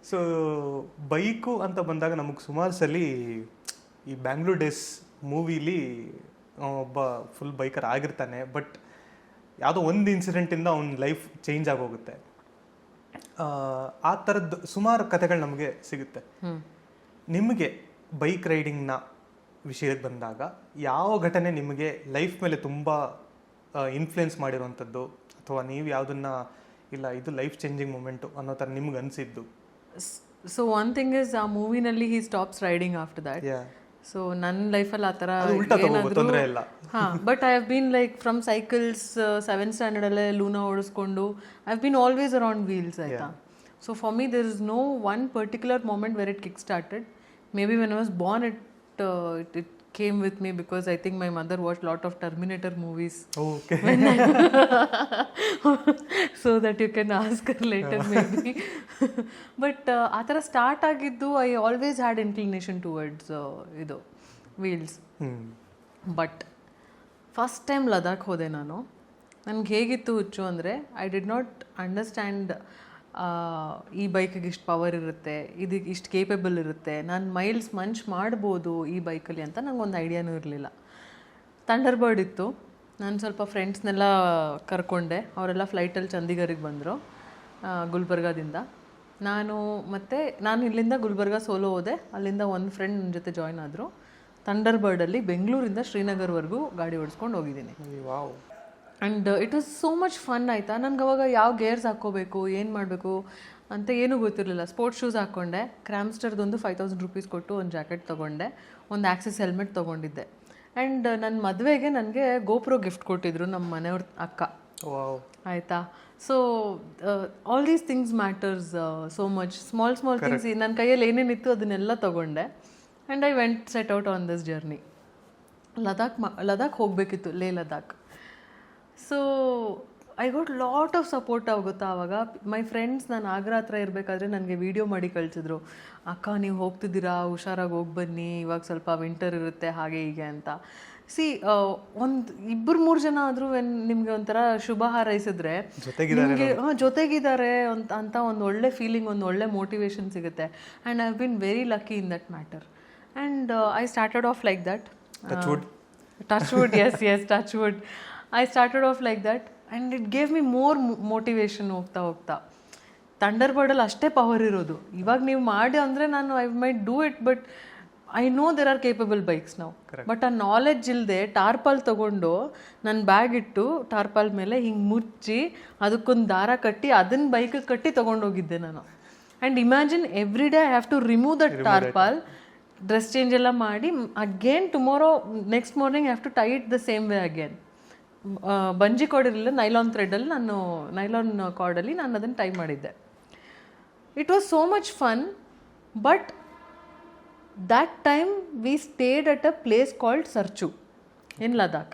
ಸೊ ಬೈಕು ಅಂತ ಬಂದಾಗ ನಮಗೆ ಸುಮಾರು ಸಲ ಈ ಬ್ಯಾಂಗ್ಳೂರ್ ಡೇಸ್ ಮೂವಿಲಿ ಒಬ್ಬ ಫುಲ್ ಬೈಕರ್ ಆಗಿರ್ತಾನೆ, ಬಟ್ ಯಾವುದೋ ಒಂದು ಇನ್ಸಿಡೆಂಟಿಂದ ಅವ್ನ ಲೈಫ್ ಚೇಂಜ್ ಆಗೋಗುತ್ತೆ. ಆ ಥರದ್ದು ಸುಮಾರು ಕಥೆಗಳು ನಮಗೆ ಸಿಗುತ್ತೆ. ನಿಮಗೆ ಬೈಕ್ ರೈಡಿಂಗ್ನ ವಿಷಯಕ್ಕೆ ಬಂದಾಗ ಯಾವ ಘಟನೆ ನಿಮಗೆ ಲೈಫ್ ಮೇಲೆ ತುಂಬ ಇನ್ಫ್ಲುಯೆನ್ಸ್ ಮಾಡಿರುವಂಥದ್ದು, ಅಥವಾ ನೀವು ಯಾವುದನ್ನ ಇಲ್ಲ ಇದು ಲೈಫ್ ಚೇಂಜಿಂಗ್ ಮೂಮೆಂಟು ಅನ್ನೋ ಥರ ನಿಮ್ಗೆ ಅನಿಸಿದ್ದು? ಸೊ ಒನ್ ಥಿಂಗ್ ಇಸ್, ಆ ಮೂವಿನಲ್ಲಿ he stops riding after that. So ನನ್ನ ಲೈಫಲ್ಲಿ ಆ ಥರ ಏನಾದರೂ but I have been like from cycles 7th ಸ್ಟ್ಯಾಂಡರ್ಡಲ್ಲೇ ಲೂನಾ ಓಡಿಸ್ಕೊಂಡು I have been always around wheels, ಆಯಿತಾ. So for me there is no one particular moment where it kick started. Maybe when I was born, it came with me because I think my mother watched lot of Terminator movies. Okay. So that you can ask her later maybe. But ಆ ಥರ start ಆಗಿದ್ದು, I always had inclination towards ಇದು wheels. But first time Ladakh ಹೋದೆ ನಾನು. ನನಗೆ ಹೇಗಿತ್ತು ಹುಚ್ಚು ಅಂದರೆ, ಐ ಡಿಡ್ ನಾಟ್ ಅಂಡರ್ಸ್ಟ್ಯಾಂಡ್ ಈ ಬೈಕಿಗೆ ಇಷ್ಟು ಪವರ್ ಇರುತ್ತೆ, ಇದಕ್ಕೆ ಇಷ್ಟು ಕೇಪಬಲ್ ಇರುತ್ತೆ, ನಾನು ಮೈಲ್ಸ್ ಮಂಚ್ ಮಾಡ್ಬೋದು ಈ ಬೈಕಲ್ಲಿ ಅಂತ ನನಗೊಂದು ಐಡಿಯಾನೂ ಇರಲಿಲ್ಲ. ಥಂಡರ್ಬರ್ಡ್ ಇತ್ತು. ನಾನು ಸ್ವಲ್ಪ ಫ್ರೆಂಡ್ಸ್ನೆಲ್ಲ ಕರ್ಕೊಂಡೆ. ಅವರೆಲ್ಲ ಫ್ಲೈಟಲ್ಲಿ ಚಂಡೀಗಢಿಗೆ ಬಂದರು ಗುಲ್ಬರ್ಗಾದಿಂದ. ನಾನು ಇಲ್ಲಿಂದ ಗುಲ್ಬರ್ಗ ಸೋಲೋ ಹೋದೆ. ಅಲ್ಲಿಂದ ಒಂದು ಫ್ರೆಂಡ್ ನನ್ನ ಜೊತೆ ಜಾಯ್ನ್ ಆದರು. ಥಂಡರ್ಬರ್ಡಲ್ಲಿ ಬೆಂಗಳೂರಿಂದ ಶ್ರೀನಗರ್ವರೆಗೂ ಗಾಡಿ ಓಡಿಸ್ಕೊಂಡು ಹೋಗಿದ್ದೀನಿ. Wow. And it was so much fun, ಆಯಿತಾ. ನನಗೆ ಅವಾಗ ಯಾವ ಗೇರ್ಸ್ ಹಾಕ್ಕೋಬೇಕು, ಏನು ಮಾಡಬೇಕು ಅಂತ ಏನೂ ಗೊತ್ತಿರಲಿಲ್ಲ. ಸ್ಪೋರ್ಟ್ಸ್ ಶೂಸ್ ಹಾಕ್ಕೊಂಡೆ. ಕ್ರಾಮ್ಸ್ಟರ್ದೊಂದು 5000 ರೂಪೀಸ್ ಕೊಟ್ಟು ಒಂದು ಜಾಕೆಟ್ ತೊಗೊಂಡೆ, ಒಂದು ಆಕ್ಸಿಸ್ ಹೆಲ್ಮೆಟ್ ತೊಗೊಂಡಿದ್ದೆ. ಆ್ಯಂಡ್ ನನ್ನ ಮದುವೆಗೆ ನನಗೆ ಗೋಪ್ರೋ ಗಿಫ್ಟ್ ಕೊಟ್ಟಿದ್ರು ನಮ್ಮ ಮನೆಯವ್ರ ಅಕ್ಕ, ಆಯಿತಾ. So all these things matters so much. Small things ನನ್ನ ಕೈಯಲ್ಲಿ ಏನೇನಿತ್ತು ಅದನ್ನೆಲ್ಲ ತೊಗೊಂಡೆ. And I went set out on this journey. Ladakh ಹೋಗಬೇಕಿತ್ತು, ಲೇ Ladakh. So I got lot of support ಆಗುತ್ತಾ ಆವಾಗ. ಮೈ ಫ್ರೆಂಡ್ಸ್, ನಾನು ಆಗ್ರಾ ಹತ್ರ ಇರಬೇಕಾದ್ರೆ ನನಗೆ ವೀಡಿಯೋ ಮಾಡಿ ಕಳಿಸಿದ್ರು, ಅಕ್ಕ ನೀವು ಹೋಗ್ತಿದ್ದೀರಾ, ಹುಷಾರಾಗಿ ಹೋಗಿ ಬನ್ನಿ, ಇವಾಗ ಸ್ವಲ್ಪ ವಿಂಟರ್ ಇರುತ್ತೆ ಹಾಗೆ ಹೀಗೆ ಅಂತ. ಸಿ ಒಂದು 2-3 ಜನ ಆದರೂ ನಿಮಗೆ ಒಂಥರ ಶುಭ ಹಾರೈಸಿದ್ರೆ ನಿಮಗೆ ಜೊತೆಗಿದ್ದಾರೆ ಅಂತ ಒಂದು ಒಳ್ಳೆ ಫೀಲಿಂಗ್, ಒಂದು ಒಳ್ಳೆ ಮೋಟಿವೇಶನ್ ಸಿಗುತ್ತೆ. And I have been very lucky in that matter. And I started off like that. Touch wood, yes touch wood. I started off like that and it gave me more motivation ಹೋಗ್ತಾ. ಥಂಡರ್ಬರ್ಡಲ್ಲಿ ಅಷ್ಟೇ power ಇರೋದು. ಇವಾಗ ನೀವು ಮಾಡಿ ಅಂದರೆ ನಾನು I might do it, but I know there are capable bikes ನಾವು. But ಆ ನಾಲೆಡ್ಜ್ ಇಲ್ಲದೆ ಟಾರ್ಪಾಲ್ ತೊಗೊಂಡು ನನ್ನ ಬ್ಯಾಗ್ ಇಟ್ಟು ಟಾರ್ಪಾಲ್ ಮೇಲೆ ಹಿಂಗೆ ಮುಚ್ಚಿ ಅದಕ್ಕೊಂದು ದಾರ ಕಟ್ಟಿ ಅದನ್ನ ಬೈಕಿಗೆ ಕಟ್ಟಿ ತೊಗೊಂಡೋಗಿದ್ದೆ ನಾನು. And imagine every day I have to remove that tarpaulin, dress change ಎಲ್ಲ ಮಾಡಿ again tomorrow next morning I have to tie it the same way again. Bungee cord ಇರಲಿಲ್ಲ, ನೈಲಾನ್ ಥ್ರೆಡಲ್ಲಿ ನೈಲಾನ್ ಕಾರ್ಡಲ್ಲಿ ನಾನು ಅದನ್ನು ಟೈ ಮಾಡಿದ್ದೆ. It was so much fun. But that time we stayed at a place called Sarchu in Ladakh.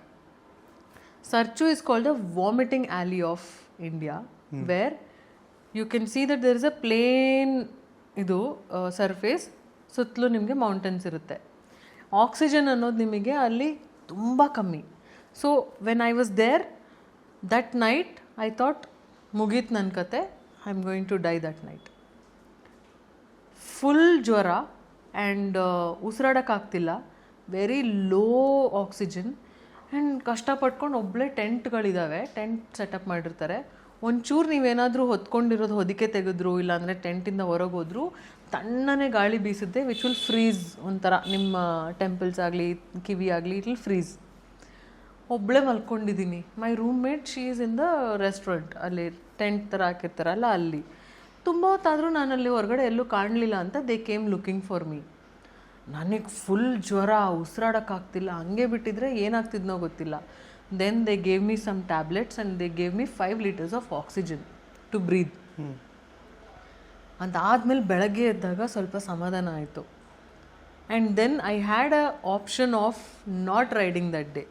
Sarchu is called the vomiting alley of India, where you can see that there is a plain ಇದು surface, ಸುತ್ತಲೂ ನಿಮಗೆ mountains ಇರುತ್ತೆ. Oxygen ಅನ್ನೋದು ನಿಮಗೆ ಅಲ್ಲಿ ತುಂಬ ಕಮ್ಮಿ. So when I was there that night I thought ಮುಗೀತು ನನ್ನ ಕತೆ, I am going to die that night. Full ಜ್ವರ ಆ್ಯಂಡ್ ಉಸಿರಾಡೋಕ್ಕಾಗ್ತಿಲ್ಲ, ವೆರಿ ಲೋ ಆಕ್ಸಿಜನ್ ಆ್ಯಂಡ್ ಕಷ್ಟಪಟ್ಕೊಂಡು ಒಬ್ಬಳೇ ಟೆಂಟ್ಗಳಿದ್ದಾವೆ, ಟೆಂಟ್ ಸೆಟಪ್ ಮಾಡಿರ್ತಾರೆ. ಒಂಚೂರು ನೀವೇನಾದರೂ ಹೊತ್ಕೊಂಡಿರೋದು ಹೊದಿಕೆ ತೆಗೆದ್ರು ಇಲ್ಲಾಂದರೆ ಟೆಂಟಿಂದ ಹೊರಗೆ ಹೋದ್ರು ತಣ್ಣನೆ ಗಾಳಿ ಬೀಸುತ್ತೆ, ವಿಚ್ ವಿಲ್ ಫ್ರೀಸ್. ಒಂಥರ ನಿಮ್ಮ ಟೆಂಪಲ್ಸ್ ಆಗಲಿ ಕಿವಿ ಆಗಲಿ ಇಟ್ ವಿಲ್ ಫ್ರೀಸ್. ಒಬ್ಬಳೇ ಮಲ್ಕೊಂಡಿದ್ದೀನಿ. My roommate she is in the restaurant, ಅಲ್ಲಿ ಟೆಂಟ್ ಥರ ಹಾಕಿರ್ತಾರಲ್ಲ ಅಲ್ಲಿ. ತುಂಬ ಹೊತ್ತಾದರೂ ನಾನು ಅಲ್ಲಿ ಹೊರಗಡೆ ಎಲ್ಲೂ ಕಾಣಲಿಲ್ಲ ಅಂತ they came looking for me. ನನಗೆ ಫುಲ್ ಜ್ವರ, ಉಸಿರಾಡೋಕ್ಕಾಗ್ತಿಲ್ಲ, ಹಂಗೆ ಬಿಟ್ಟಿದ್ರೆ ಏನಾಗ್ತಿದ್ನೋ ಗೊತ್ತಿಲ್ಲ. Then they gave me some tablets and they gave me 5 liters of oxygen to breathe. ಅದಾದಮೇಲೆ ಬೆಳಗ್ಗೆ ಎದ್ದಾಗ ಸ್ವಲ್ಪ ಸಮಾಧಾನ ಆಯಿತು. And then I had a option of not riding that day.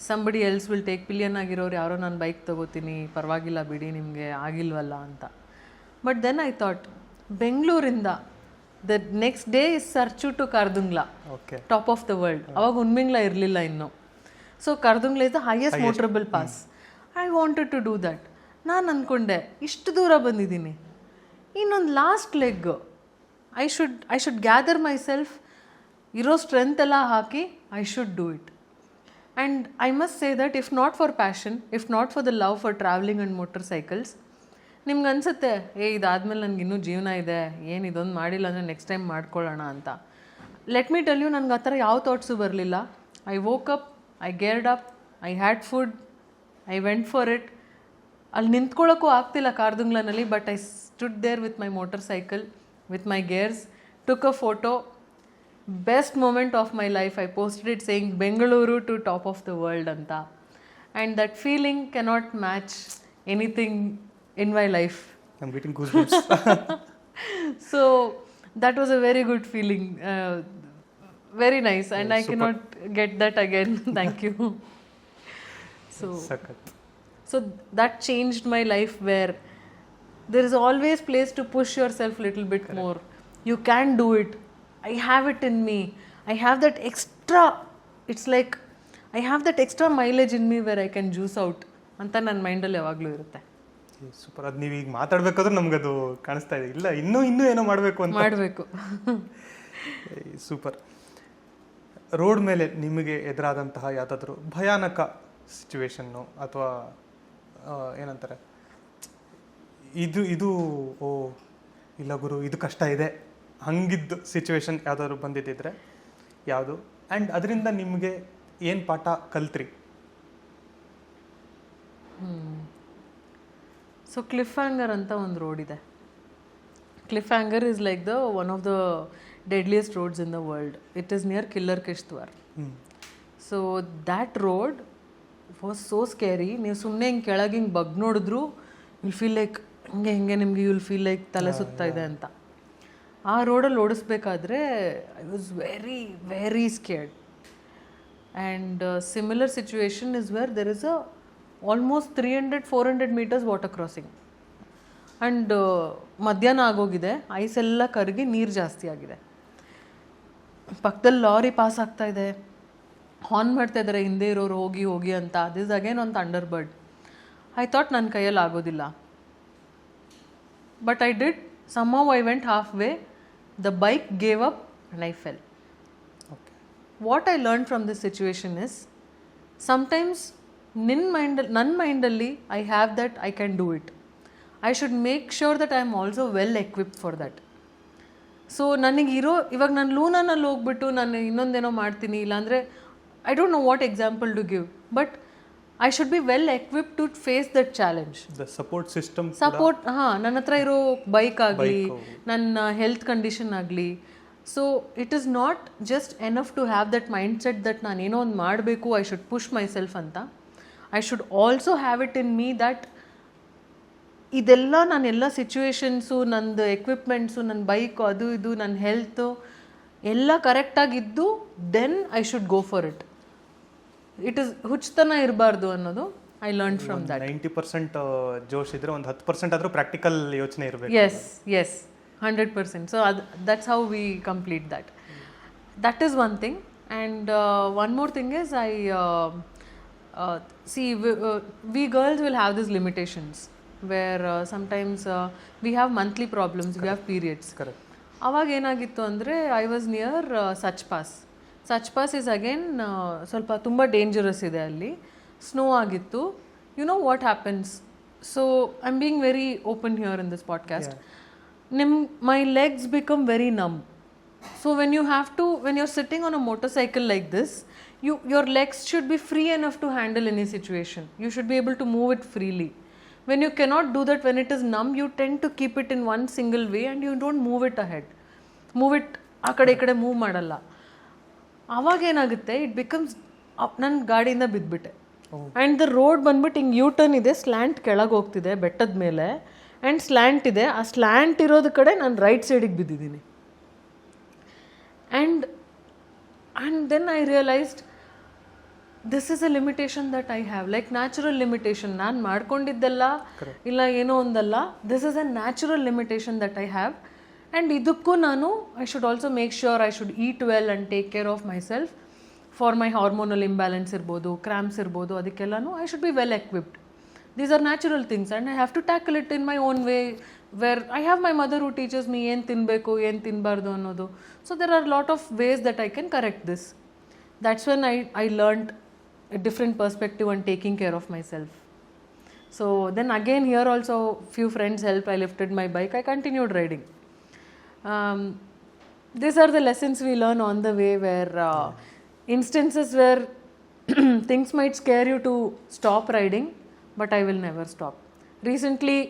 Somebody else will take, pillion ಆಗಿರೋರು ಯಾರೋ ನಾನು bike ತೊಗೋತೀನಿ, ಪರವಾಗಿಲ್ಲ ಬಿಡಿ ನಿಮಗೆ ಆಗಿಲ್ವಲ್ಲ ಅಂತ. ಬಟ್ ದೆನ್ ಐ ಥಾಟ್ ಬೆಂಗಳೂರಿಂದ the next day is Sarchu to Khardungla, top of the world. ಅವಾಗ ಉನ್ಮಿಂಗ್ಲಾ ಇರಲಿಲ್ಲ ಇನ್ನು. So Khardungla is the highest motorable pass. I wanted to do that. ನಾನು ಅಂದ್ಕೊಂಡೆ ಇಷ್ಟು ದೂರ ಬಂದಿದ್ದೀನಿ, ಇನ್ನೊಂದು last leg I should gather myself, ಇರೋ ಸ್ಟ್ರೆಂತ್ ಎಲ್ಲ ಹಾಕಿ I should do it. And I must say that if not for passion, if not for the love for travelling and motor cycles, ನಿಮ್ಗೆ ಅನಿಸುತ್ತೆ ಇದಾದಮೇಲೆ ನನಗೆ ಇನ್ನೂ ಜೀವನ ಇದೆ, ಏನು ಇದೊಂದು ಮಾಡಿಲ್ಲ ಅಂದರೆ ನೆಕ್ಸ್ಟ್ ಟೈಮ್ ಮಾಡ್ಕೊಳ್ಳೋಣ ಅಂತ. ಲೆಟ್ ಮೀ ಟೆಲ್ ಯು, ನನಗೆ ಆ ಥರ ಯಾವ ಥಾಟ್ಸು ಬರಲಿಲ್ಲ. I woke up, I geared up, I had food, I went for it. ಅಲ್ಲಿ ನಿಂತ್ಕೊಳ್ಳೋಕ್ಕೂ ಆಗ್ತಿಲ್ಲ ಕಾರ್ದುಂಗ್ಲಾನಲ್ಲಿ, but I stood there with my motorcycle, with my gears, took a photo. Best moment of my life. I posted it saying Bengaluru to top of the world ಅಂತ. And that feeling cannot match anything in my life. I'm getting goosebumps. So that was a very good feeling, very nice, and I cannot get that again. Thank you. So that changed my life, where there is always place to push yourself a little bit more. You can do it. I have it in me. I have that extra, it's like I have that extra mileage in me where I can juice out ಅಂತ ನನ್ನ ಮೈಂಡಲ್ಲಿ ಯಾವಾಗಲೂ ಇರುತ್ತೆ. Super. ಅದು ನೀವು ಈಗ ಮಾತಾಡ್ಬೇಕಾದ್ರೂ ನಮ್ಗದು ಕಾಣಿಸ್ತಾ ಇದೆ, ಇಲ್ಲ ಇನ್ನೂ ಏನೋ ಮಾಡಬೇಕು ಅಂತ. ಮಾಡಬೇಕು. ಸೂಪರ್. ರೋಡ್ ಮೇಲೆ ನಿಮಗೆ ಎದುರಾದಂತಹ ಯಾವುದಾದ್ರೂ ಭಯಾನಕ ಸಿಚುವೇಶನ್ನು ಅಥವಾ ಏನಂತಾರೆ ಇದು ಓ ಇಲ್ಲ ಗುರು ಇದು ಕಷ್ಟ ಇದೆ ಹಂಗಿದ್ದು ಸಿಚುವೇಶನ್ ಯಾವುದಾದ್ರು ಬಂದಿದ್ದಿದ್ರೆ ಯಾವುದು, ಆ್ಯಂಡ್ ಅದರಿಂದ ನಿಮಗೆ ಏನು ಪಾಠ ಕಲ್ತ್ರಿ? ಸೊ ಕ್ಲಿಫ್ ಹ್ಯಾಂಗರ್ ಅಂತ ಒಂದು ರೋಡ್ ಇದೆ. Cliffhanger is like the one of the deadliest roads in the world. It is near Killar Kishtwar. So that road was so scary. ನೀವು ಸುಮ್ಮನೆ ಹಿಂಗೆ ಕೆಳಗೆ ಹಿಂಗೆ ಬಗ್ ನೋಡಿದ್ರು ವಿಲ್ ಫೀಲ್ ಲೈಕ್ ಹಿಂಗೆ ನಿಮಗೆ ವಿಲ್ ಫೀಲ್ ಲೈಕ್ ತಲೆ ಸುತ್ತಾ ಇದೆ ಅಂತ. ಆ ರೋಡಲ್ಲಿ ಓಡಿಸ್ಬೇಕಾದ್ರೆ I was very very scared. And similar situation is where there is a almost 300-400 meters water crossing. And ಮಧ್ಯಾಹ್ನ ಆಗೋಗಿದೆ, ಐಸ್ ಎಲ್ಲ ಕರಗಿ ನೀರು ಜಾಸ್ತಿ ಆಗಿದೆ. ಪಕ್ಕದಲ್ಲಿ ಲಾರಿ ಪಾಸ್ ಆಗ್ತಾ ಇದೆ, ಹಾರ್ನ್ ಮಾಡ್ತಾ ಇದ್ದಾರೆ ಹಿಂದೆ ಇರೋರು ಹೋಗಿ ಹೋಗಿ ಅಂತ. ದಿಸ್ ಅಗೇನ್ ಒಂದು ಥಂಡರ್ ಬರ್ಡ್. ಐ ಥಾಟ್ ನನ್ನ ಕೈಯಲ್ಲಿ ಆಗೋದಿಲ್ಲ, but I did. somehow I went halfway, the bike gave up and I fell. What I learned from this situation is sometimes ನನ್ನ ಮೈಂಡಲ್ಲಿ I have that I can do it. I should make sure that I am also well equipped for that. So ನನಗಿರೋ ಇವಾಗ ನಾನು ಲೂನಾನಲ್ಲಿ ಹೋಗ್ಬಿಟ್ಟು ನಾನು ಇನ್ನೊಂದೇನೋ ಮಾಡ್ತೀನಿ, ಇಲ್ಲಾಂದರೆ I don't know what example to give, but I should be well equipped to face that challenge. Support ನನ್ನ ಹತ್ರ ಇರೋ ಬೈಕ್ ಆಗಲಿ, ನನ್ನ ಹೆಲ್ತ್ ಕಂಡೀಷನ್ ಆಗಲಿ. So it is not just enough to have that mind set that ನಾನು ಏನೋ ಒಂದು ಮಾಡಬೇಕು, I should push myself ಅಂತ. I should also have it in me that ಇದೆಲ್ಲ ನಾನೆಲ್ಲ ಸಿಚುವೇಶನ್ಸು, ನಂದು ಎಕ್ವಿಪ್ಮೆಂಟ್ಸು, ನನ್ನ ಬೈಕು, ಅದು ಇದು, ನನ್ನ ಹೆಲ್ತು ಎಲ್ಲ ಕರೆಕ್ಟಾಗಿದ್ದು then I should go for it. It is ಹುಚ್ಚತನ ಇರಬಾರ್ದು ಅನ್ನೋದು ಐ ಲರ್ನ್ ಫ್ರಮ್ ದಟ್. 90% ಜೋಶ್ ಇದ್ರೆ ಒಂದು 10% ಆದರೂ ಪ್ರಾಕ್ಟಿಕಲ್ ಯೋಚನೆ ಇರಬೇಕು. Yes 100%. So that's how we complete that. that is one thing. And one more thing is see, we girls will have these limitations where sometimes we have monthly problems, we have periods. Correct. ಅವಾಗ ಏನಾಗಿತ್ತು ಅಂದರೆ I was near such pass is again ಸ್ವಲ್ಪ ತುಂಬ dangerous ಇದೆ ಅಲ್ಲಿ, snow ಆಗಿತ್ತು. You know what happens, so I am being very open here in this podcast. My legs become very numb. So when you're sitting on a motorcycle like this, your legs should be free enough to handle any situation. You should be able to move it freely. When you cannot do that, when it is numb, you tend to keep it in one single way and you don't move it ahead. Move it ಆ ಕಡೆ ಈ ಕಡೆ move ಮಾಡಲ್ಲ. ಆವಾಗ ಏನಾಗುತ್ತೆ, it becomes ನನ್ನ ಗಾಡಿಯಿಂದ ಬಿದ್ದುಬಿಟ್ಟೆ. And the road ಬಂದ್ಬಿಟ್ಟು ಹಿಂಗೆ ಯೂ ಟರ್ನ್ ಇದೆ, ಸ್ಲ್ಯಾಂಟ್ ಕೆಳಗೆ ಹೋಗ್ತಿದೆ ಬೆಟ್ಟದ ಮೇಲೆ, ಆ್ಯಂಡ್ ಸ್ಲ್ಯಾಂಟ್ ಇದೆ. ಆ ಸ್ಲ್ಯಾಂಟ್ ಇರೋದು ಕಡೆ ನಾನು ರೈಟ್ ಸೈಡಿಗೆ ಬಿದ್ದಿದ್ದೀನಿ. And then I realized this is a limitation that I have, like natural limitation. ನಾನು ಮಾಡ್ಕೊಂಡಿದ್ದಲ್ಲ ಇಲ್ಲ ಏನೋ ಒಂದಲ್ಲ, this is a natural limitation that I have. And ಇದಕ್ಕೂ ನಾನು I should also make sure I should eat well and take care of myself for my hormonal imbalance ಇರ್ಬೋದು, cramps ಇರ್ಬೋದು, ಅದಕ್ಕೆಲ್ಲನೂ I should be well equipped. These are natural things and I have to tackle it in my own way, where I have my mother who teaches me ಏನು ತಿನ್ನಬೇಕು ಏನು ತಿನ್ನಬಾರ್ದು ಅನ್ನೋದು. So there are a lot of ways that I can correct this. That's when I learned a different perspective on taking care of myself. So then again here also few friends helped. I lifted my bike, I continued riding. These are the lessons we learn on the way, where instances where things might scare you to stop riding, but I will never stop. Recently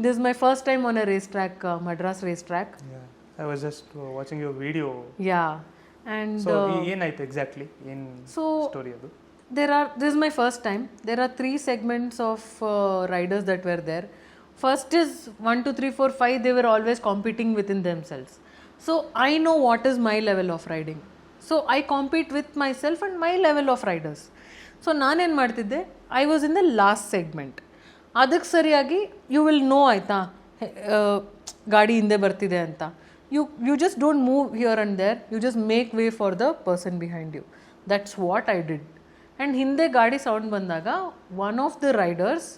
this is my first time on a racetrack, Madras racetrack. Yeah, I was just watching your video. Yeah, and So ಏನಾಯ್ತು exactly, ಏನು story ಅದು? this is my first time. There are 3 segments of riders that were there. First is 1, 2, 3, 4, 5. They were always competing within themselves. So I know what is my level of riding. So I compete with myself and my level of riders. So ನಾನೇನು ಮಾಡ್ತಿದ್ದೆ, I was in the last segment. ಅದಕ್ಕೆ ಸರಿಯಾಗಿ you will no ಆಯಿತಾ ಗಾಡಿ ಹಿಂದೆ ಬರ್ತಿದೆ ಅಂತ. You just don't move here and there, you just make way for the person behind you. That's what I did. And ಹಿಂದೆ ಗಾಡಿ ಸೌಂಡ್ ಬಂದಾಗ one of the riders,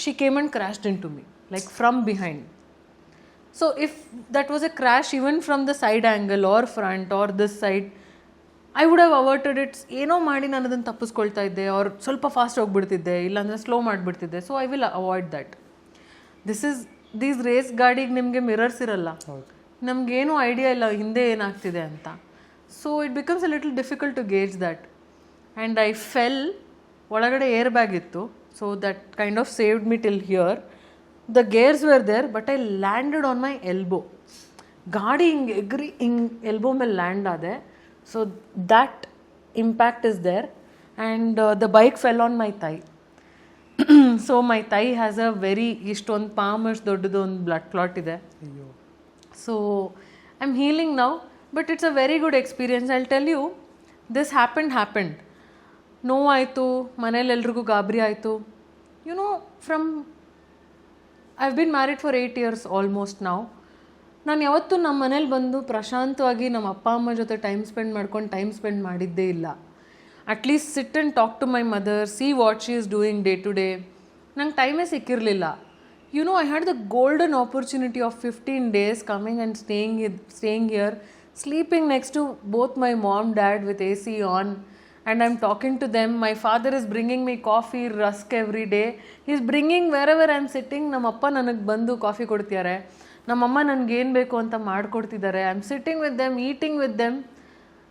she came and crashed into me like from behind. So if that was a crash even from the side angle or front or this side, I would have averted its. ಏನೋ ಮಾಡಿ ನಾನು ಅದನ್ನು ತಪ್ಪಿಸ್ಕೊಳ್ತಾ ಇದ್ದೆ, ಅವ್ರು ಸ್ವಲ್ಪ fast ಹೋಗ್ಬಿಡ್ತಿದ್ದೆ, ಇಲ್ಲಾಂದರೆ slow ಮಾಡಿಬಿಡ್ತಿದ್ದೆ. So I will avoid that. These race ಗಾಡಿಗೆ ನಿಮಗೆ ಮಿರರ್ಸ್ ಇರಲ್ಲ, ನಮಗೇನು ಐಡಿಯಾ ಇಲ್ಲ ಹಿಂದೆ ಏನಾಗ್ತಿದೆ ಅಂತ. So it becomes a little difficult to gauge that. And I fell. ಒಳಗಡೆ ಏರ್ ಬ್ಯಾಗ್ ಇತ್ತು, so that kind of saved me till here. The gears were there, but I landed on my elbow. ಗಾಡಿ ಹಿಂಗೆ ಎಗ್ರಿ ಹಿಂಗೆ elbow ಮೇಲೆ land ಆದೆ. So that impact is there, and the bike fell on my thigh. So my thigh has a very ishtond palm ಅಷ್ಟು ದೊಡ್ಡದು ಒಂದು blood clot ಇದೆ. So I'm healing now, but it's a very good experience. I'll tell you, this happened. ನೋವಾಯಿತು, ಮನೇಲಿ ಎಲ್ರಿಗೂ ಗಾಬರಿ ಆಯಿತು. You know, I've been married for 8 years almost now. ನಾನು ಯಾವತ್ತೂ ನಮ್ಮ ಮನೇಲಿ ಬಂದು ಪ್ರಶಾಂತವಾಗಿ ನಮ್ಮ ಅಪ್ಪ ಅಮ್ಮ ಜೊತೆ ಟೈಮ್ ಸ್ಪೆಂಡ್ ಮಾಡಿದ್ದೇ ಇಲ್ಲ. At least sit and talk to my mother, see what she is doing day to day. ನಂಗೆ ಟೈಮೇ ಸಿಕ್ಕಿರಲಿಲ್ಲ. You know, I had the golden opportunity of 15 days coming and staying here, sleeping next to both my mom dad with AC on, and I'm talking to them. My father is bringing me coffee, rusk every day. He's bringing wherever I'm sitting. ನಮ್ಮ ಅಪ್ಪ ನನಗೆ ಬಂದು coffee ಕೊಡ್ತಿದ್ದಾರೆ, ನಮ್ಮಮ್ಮ ನನಗೇನು ಬೇಕು ಅಂತ ಮಾಡಿಕೊಡ್ತಿದ್ದಾರೆ. I am sitting with them, eating with them,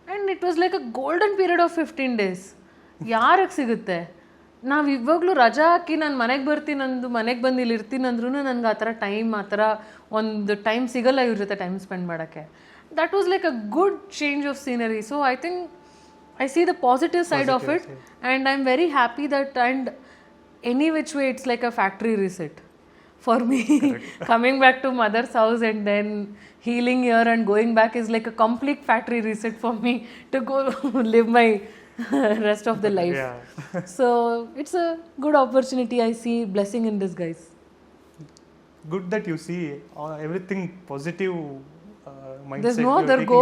and it was like a golden period of 15 days. ಯಾರಿಗೆ ಸಿಗುತ್ತೆ? ನಾವು ಇವಾಗಲೂ ರಜಾ ಹಾಕಿ ನಾನು ಮನೆಗೆ ಬರ್ತೀನಿ, ನಂದು ಮನೆಗೆ ಬಂದು ಇಲ್ಲಿ ಇರ್ತೀನಿ ಅಂದ್ರೂ ನನಗೆ ಆ ಥರ ಒಂದು ಟೈಮ್ ಸಿಗಲ್ಲ ಇವ್ರ ಜೊತೆ ಟೈಮ್ ಸ್ಪೆಂಡ್ ಮಾಡೋಕ್ಕೆ. That was like a good change of scenery. So I think I see the positive side of it, and I'm very happy that, and any which way it's like a factory reset for me. Coming back to mother's house and then healing here and going back is like a complete factory reset for me to go live my rest of the life. So it's a good opportunity. I see blessing in disguise. Good that you see everything positive there's no other go.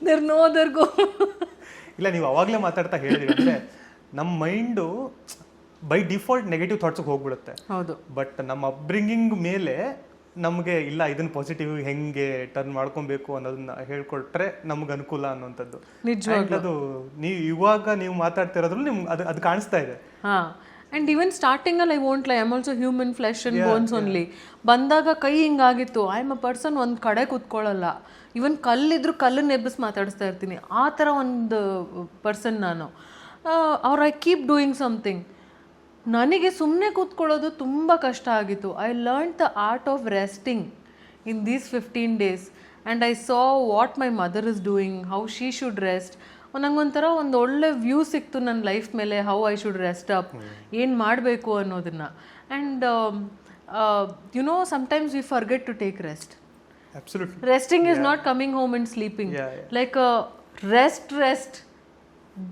There's no other go. ಇಲ್ಲ, ನೀವು ಅವಾಗಲೇ ಮಾತಾಡ್ತಾ ಹೇಳಿದ್ರಿ ಅಂದರೆ ನಮ್ಮ mind by default negative ಥಾಟ್ಸ್ಗೆ ಹೋಗ್ಬಿಡುತ್ತೆ. ಹೌದು. But ನಮ್ಮ ಅಪ್ಬ್ರಿಂಗಿಂಗ್ ಮೇಲೆ ನಮಗೆ ಇಲ್ಲ ಇದನ್ನ ಪಾಸಿಟಿವ್ ಹೆಂಗೆ ಟರ್ನ್ ಮಾಡ್ಕೊಬೇಕು ಅನ್ನೋದನ್ನ ಹೇಳ್ಕೊಟ್ರೆ ನಮ್ಗೆ ಅನುಕೂಲ ಅನ್ನೋಂಥದ್ದು. ಅದು ನೀವು ಮಾತಾಡ್ತಿರೋದ್ರಲ್ಲಿ ನಿಮ್ಗೆ ಅದು ಕಾಣಿಸ್ತಾ ಇದೆ. ಆ್ಯಂಡ್ ಈವನ್ ಸ್ಟಾರ್ಟಿಂಗಲ್ಲಿ I won't I am also human flesh and bones only. ಬಂದಾಗ ಕೈ ಹಿಂಗಾಗಿತ್ತು, ಐ ಆಮ್ ಅ ಪರ್ಸನ್ ಒಂದು ಕಡೆ ಕೂತ್ಕೊಳ್ಳಲ್ಲ. ಈವನ್ ಕಲ್ಲಿದ್ರು ಕಲ್ಲನ್ನು ಎಬ್ಬಿಸಿ ಮಾತಾಡಿಸ್ತಾ ಇರ್ತೀನಿ, ಆ ಥರ ಒಂದು ಪರ್ಸನ್ ನಾನು. ಅವ್ರು ಐ ಕೀಪ್ ಡೂಯಿಂಗ್ ಸಮಥಿಂಗ್. ನನಗೆ ಸುಮ್ಮನೆ ಕೂತ್ಕೊಳ್ಳೋದು ತುಂಬ ಕಷ್ಟ ಆಗಿತ್ತು. I learn the art of resting in these 15 days and I saw what my mother is doing, how she should rest. ನಂಗೊಂಥರ ಒಂದು ಒಳ್ಳೆ ವ್ಯೂ ಸಿಕ್ತು ನನ್ನ ಲೈಫ್ ಮೇಲೆ, how I should rest up, ಏನು ಮಾಡಬೇಕು ಅನ್ನೋದನ್ನು. And you know sometimes we forget to take rest. Resting is not coming home and sleeping. Like a rest.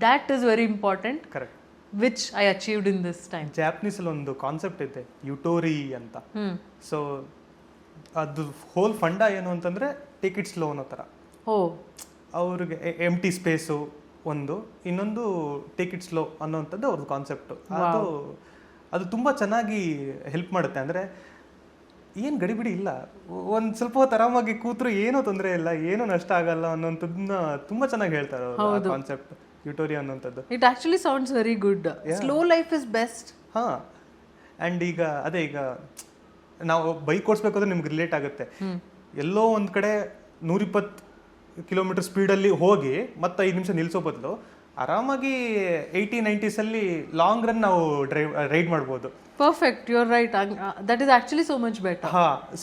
That is very important. Correct. Which I achieved in this time. Japanese ಅಲ್ಲಿ ಒಂದು concept ಇದೆ, ಯುಟೋರಿ ಅಂತ. So ಅದು hole fund ಏನು ಅಂತಂದ್ರೆ take it slow ಅನ್ನೋ ಥರ. ಅವ್ರಿಗೆ ಎಂಟಿ ಸ್ಪೇಸು ಒಂದು, ಇನ್ನೊಂದು ಟೇಕ್ ಇಟ್ ಸ್ಲೋ ಅನ್ನೋವಂಥದ್ದು ಅವ್ರದ್ದು ಕಾನ್ಸೆಪ್ಟು. ಅದು ತುಂಬ ಚೆನ್ನಾಗಿ ಹೆಲ್ಪ್ ಮಾಡುತ್ತೆ. ಅಂದರೆ ಏನು ಗಡಿಬಿಡಿ ಇಲ್ಲ, ಒಂದು ಸ್ವಲ್ಪ ಹೊತ್ತು ಆರಾಮಾಗಿ ಕೂತ್ರು ಏನೋ ತೊಂದರೆ ಇಲ್ಲ, ಏನೋ ನಷ್ಟ ಆಗಲ್ಲ ಅನ್ನೋಂಥದ್ದನ್ನ ತುಂಬ ಚೆನ್ನಾಗಿ ಹೇಳ್ತಾರೆ ಕಾನ್ಸೆಪ್ಟ್ ಯುಟೋರಿ ಅನ್ನೋಂಥದ್ದು. It actually sounds very good. Slow life is best. And ಈಗ ನಾವು ಬೈಕ್ ಓಡಿಸ್ಬೇಕಾದ್ರೆ ನಿಮ್ಗೆ ರಿಲೇಟ್ ಆಗುತ್ತೆ. ಎಲ್ಲೋ ಒಂದು ಕಡೆ 120 ಕಿಲೋಮೀಟರ್ ಸ್ಪೀಡಲ್ಲಿ ಹೋಗಿ ಮತ್ತೆ 5 ನಿಮಿಷ ನಿಲ್ಲಿಸೋ ಬದಲು ಆರಾಮಾಗಿ 80-90s ಲಾಂಗ್ ರನ್ ನಾವು ರೈಡ್ ಮಾಡ್ಬೋದು. Perfect, you are right. That is actually so much better.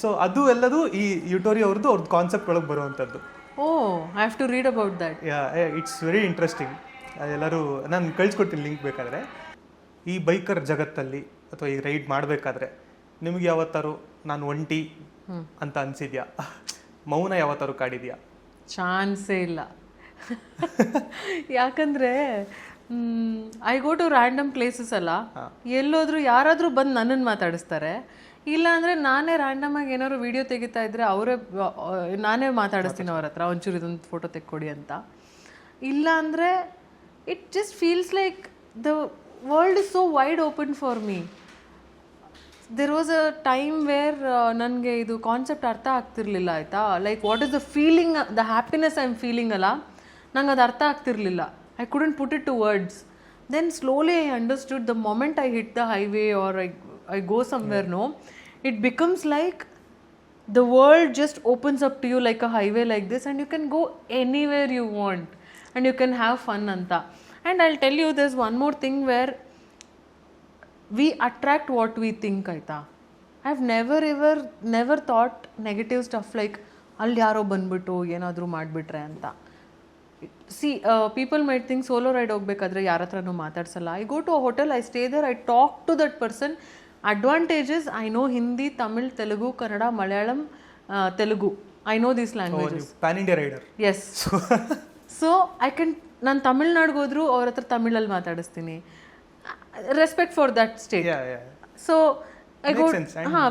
So ಅದು ಎಲ್ಲದು ಈ ಯುಟೋರಿ ಅವ್ರದ್ದು ಕಾನ್ಸೆಪ್ಟ್ ಒಳಗೆ ಬರುವಂಥದ್ದು. I have to read about that. It's very interesting. ಎಲ್ಲರೂ ನಾನು ಕಳಿಸ್ಕೊಡ್ತೀನಿ ಲಿಂಕ್ ಬೇಕಾದರೆ. ಈ ಬೈಕರ್ ಜಗತ್ತಲ್ಲಿ ಅಥವಾ ಈ ರೈಡ್ ಮಾಡಬೇಕಾದ್ರೆ ನಿಮ್ಗೆ ಯಾವತ್ತಾರು ನಾನು ಒಂಟಿ ಅಂತ ಅನ್ಸಿದ್ಯಾ? ಮೌನ ಯಾವತ್ತಾರು ಕಾಡಿದ್ಯಾ? ಚಾನ್ಸೇ ಇಲ್ಲ. ಯಾಕಂದರೆ I go to random places ಅಲ್ಲ, ಎಲ್ಲೋದ್ರೂ ಯಾರಾದರೂ ಬಂದು ನನ್ನನ್ನು ಮಾತಾಡಿಸ್ತಾರೆ. ಇಲ್ಲ ಅಂದರೆ ನಾನೇ ರ್ಯಾಂಡಮ್ ಆಗಿ ಏನಾದ್ರು ವಿಡಿಯೋ ತೆಗಿತಾ ಇದ್ರೆ ನಾನೇ ಮಾತಾಡಿಸ್ತೀನಿ ಅವ್ರ ಹತ್ರ, ಒಂಚೂರು ಇದೊಂದು ಫೋಟೋ ತೆಕ್ಕೊಡಿ ಅಂತ. ಇಲ್ಲ ಅಂದರೆ it just feels like the world is so wide open for me. There was a time where ನನಗೆ ಇದು ಕಾನ್ಸೆಪ್ಟ್ ಅರ್ಥ ಆಗ್ತಿರ್ಲಿಲ್ಲ, ಆಯಿತಾ. Like what is the feeling, the happiness I am feeling ಅಲ್ಲ, ನಂಗೆ ಅದು ಅರ್ಥ ಆಗ್ತಿರ್ಲಿಲ್ಲ. I couldn't put it to words. Then slowly I understood the moment I hit the highway or I go somewhere, it becomes like the world just opens up to you like a highway like this, and you can go anywhere you want and you can have fun anta. And I'll tell you, there's one more thing where we attract what we think, aita. I've never thought negative stuff like ಅಲ್ಲಿ ಯಾರೋ ಬಂದ್ಬಿಟ್ಟು ಏನಾದರೂ ಮಾಡಿಬಿಟ್ರೆ ಅಂತ. See people might think solo ride ಹೋಗ್ಬೇಕಾದ್ರೆ ಯಾರ ಹತ್ರನೂ ಮಾತಾಡ್ಸಲ್ಲ. I go to a hotel, I stay there, I talk to that person. Advantages, I know Hindi, Tamil, Telugu, Kannada, Malayalam, Telugu. I know these languages. Pan India rider. Yes. So I can, ನಾನು ತಮಿಳ್ನಾಡಿಗೆ ಹೋದ್ರು ಅವ್ರ ಹತ್ರ ತಮಿಳಲ್ಲಿ ಮಾತಾಡಿಸ್ತೀನಿ. Respect for that state. So I go,